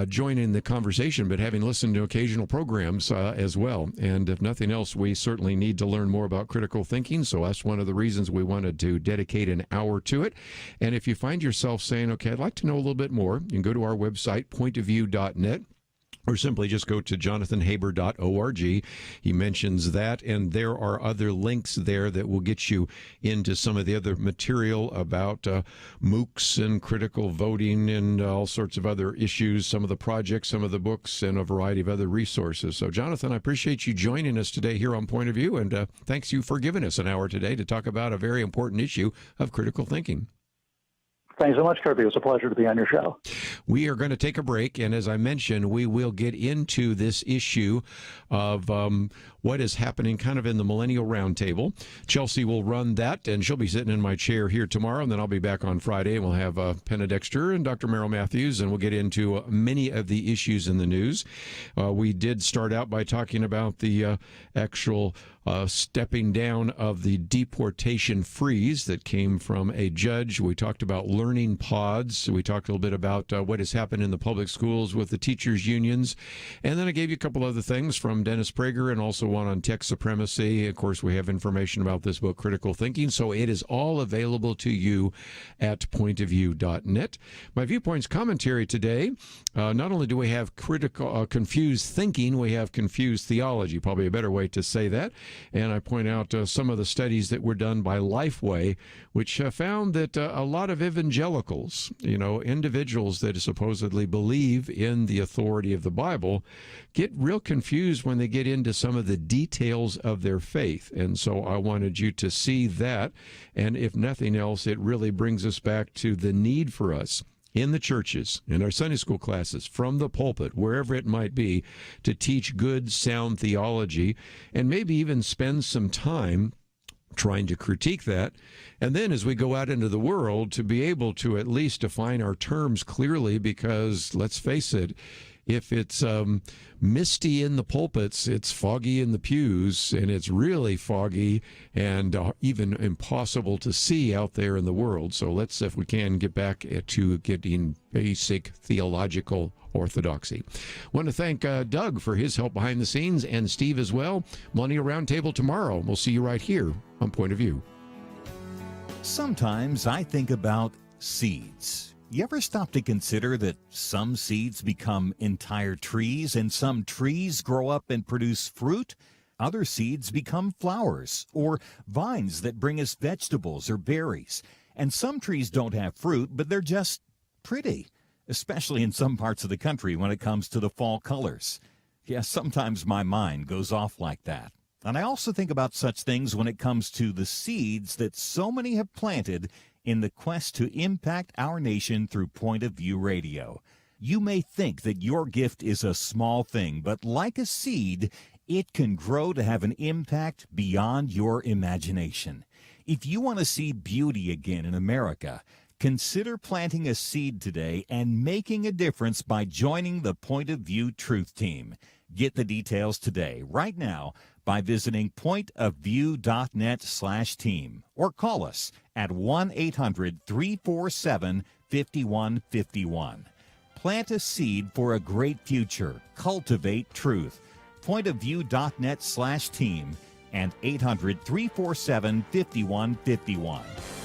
joining the conversation, but having listened to occasional programs as well. And if nothing else, we certainly need to learn more about critical thinking. So that's one of the reasons we wanted to dedicate an hour to it. And if you find yourself saying, okay, I'd like to know a little bit more, you can go to our website, pointofview.net. Or simply just go to jonathanhaber.org. He mentions that, and there are other links there that will get you into some of the other material about MOOCs and critical voting and all sorts of other issues, some of the projects, some of the books, and a variety of other resources. So, Jonathan, I appreciate you joining us today here on Point of View, and thanks you for giving us an hour today to talk about a very important issue of critical thinking. Thanks so much, Kerby. It was a pleasure to be on your show. We are going to take a break, and as I mentioned, we will get into this issue of what is happening kind of in the Millennial Roundtable. Chelsea will run that, and she'll be sitting in my chair here tomorrow, and then I'll be back on Friday, and we'll have Penna Dexter and Dr. Merrill Matthews, and we'll get into many of the issues in the news. We did start out by talking about the actual stepping down of the deportation freeze that came from a judge. We talked about learning pods. We talked a little bit about what has happened in the public schools with the teachers' unions. And then I gave you a couple other things from Dennis Prager and also one on tech supremacy. Of course, we have information about this book, Critical Thinking. So it is all available to you at pointofview.net. My Viewpoints commentary today, not only do we have confused thinking, we have confused theology, probably a better way to say that. And I point out some of the studies that were done by Lifeway, which found that a lot of evangelicals, individuals that supposedly believe in the authority of the Bible, get real confused when they get into some of the details of their faith. And so I wanted you to see that. And if nothing else, it really brings us back to the need for us in the churches, in our Sunday school classes, from the pulpit, wherever it might be, to teach good, sound theology, and maybe even spend some time trying to critique that. And then as we go out into the world, to be able to at least define our terms clearly, because let's face it, if it's misty in the pulpits, it's foggy in the pews, and it's really foggy and even impossible to see out there in the world. So let's, if we can, get back to getting basic theological orthodoxy. I want to thank Doug for his help behind the scenes, and Steve as well. Millennial Roundtable tomorrow. We'll see you right here on Point of View. Sometimes I think about seeds. You ever stop to consider that some seeds become entire trees and some trees grow up and produce fruit? Other seeds become flowers or vines that bring us vegetables or berries. And some trees don't have fruit, but they're just pretty, especially in some parts of the country when it comes to the fall colors. Yeah, sometimes my mind goes off like that. And I also think about such things when it comes to the seeds that so many have planted in the quest to impact our nation through Point of View Radio. You may think that your gift is a small thing, but like a seed, it can grow to have an impact beyond your imagination. If you want to see beauty again in America, consider planting a seed today and making a difference by joining the Point of View Truth Team. Get the details today, right now, by visiting pointofview.net/team or call us at 1-800-347-5151. Plant a seed for a great future. Cultivate truth. Pointofview.net/team. and 800-347-5151.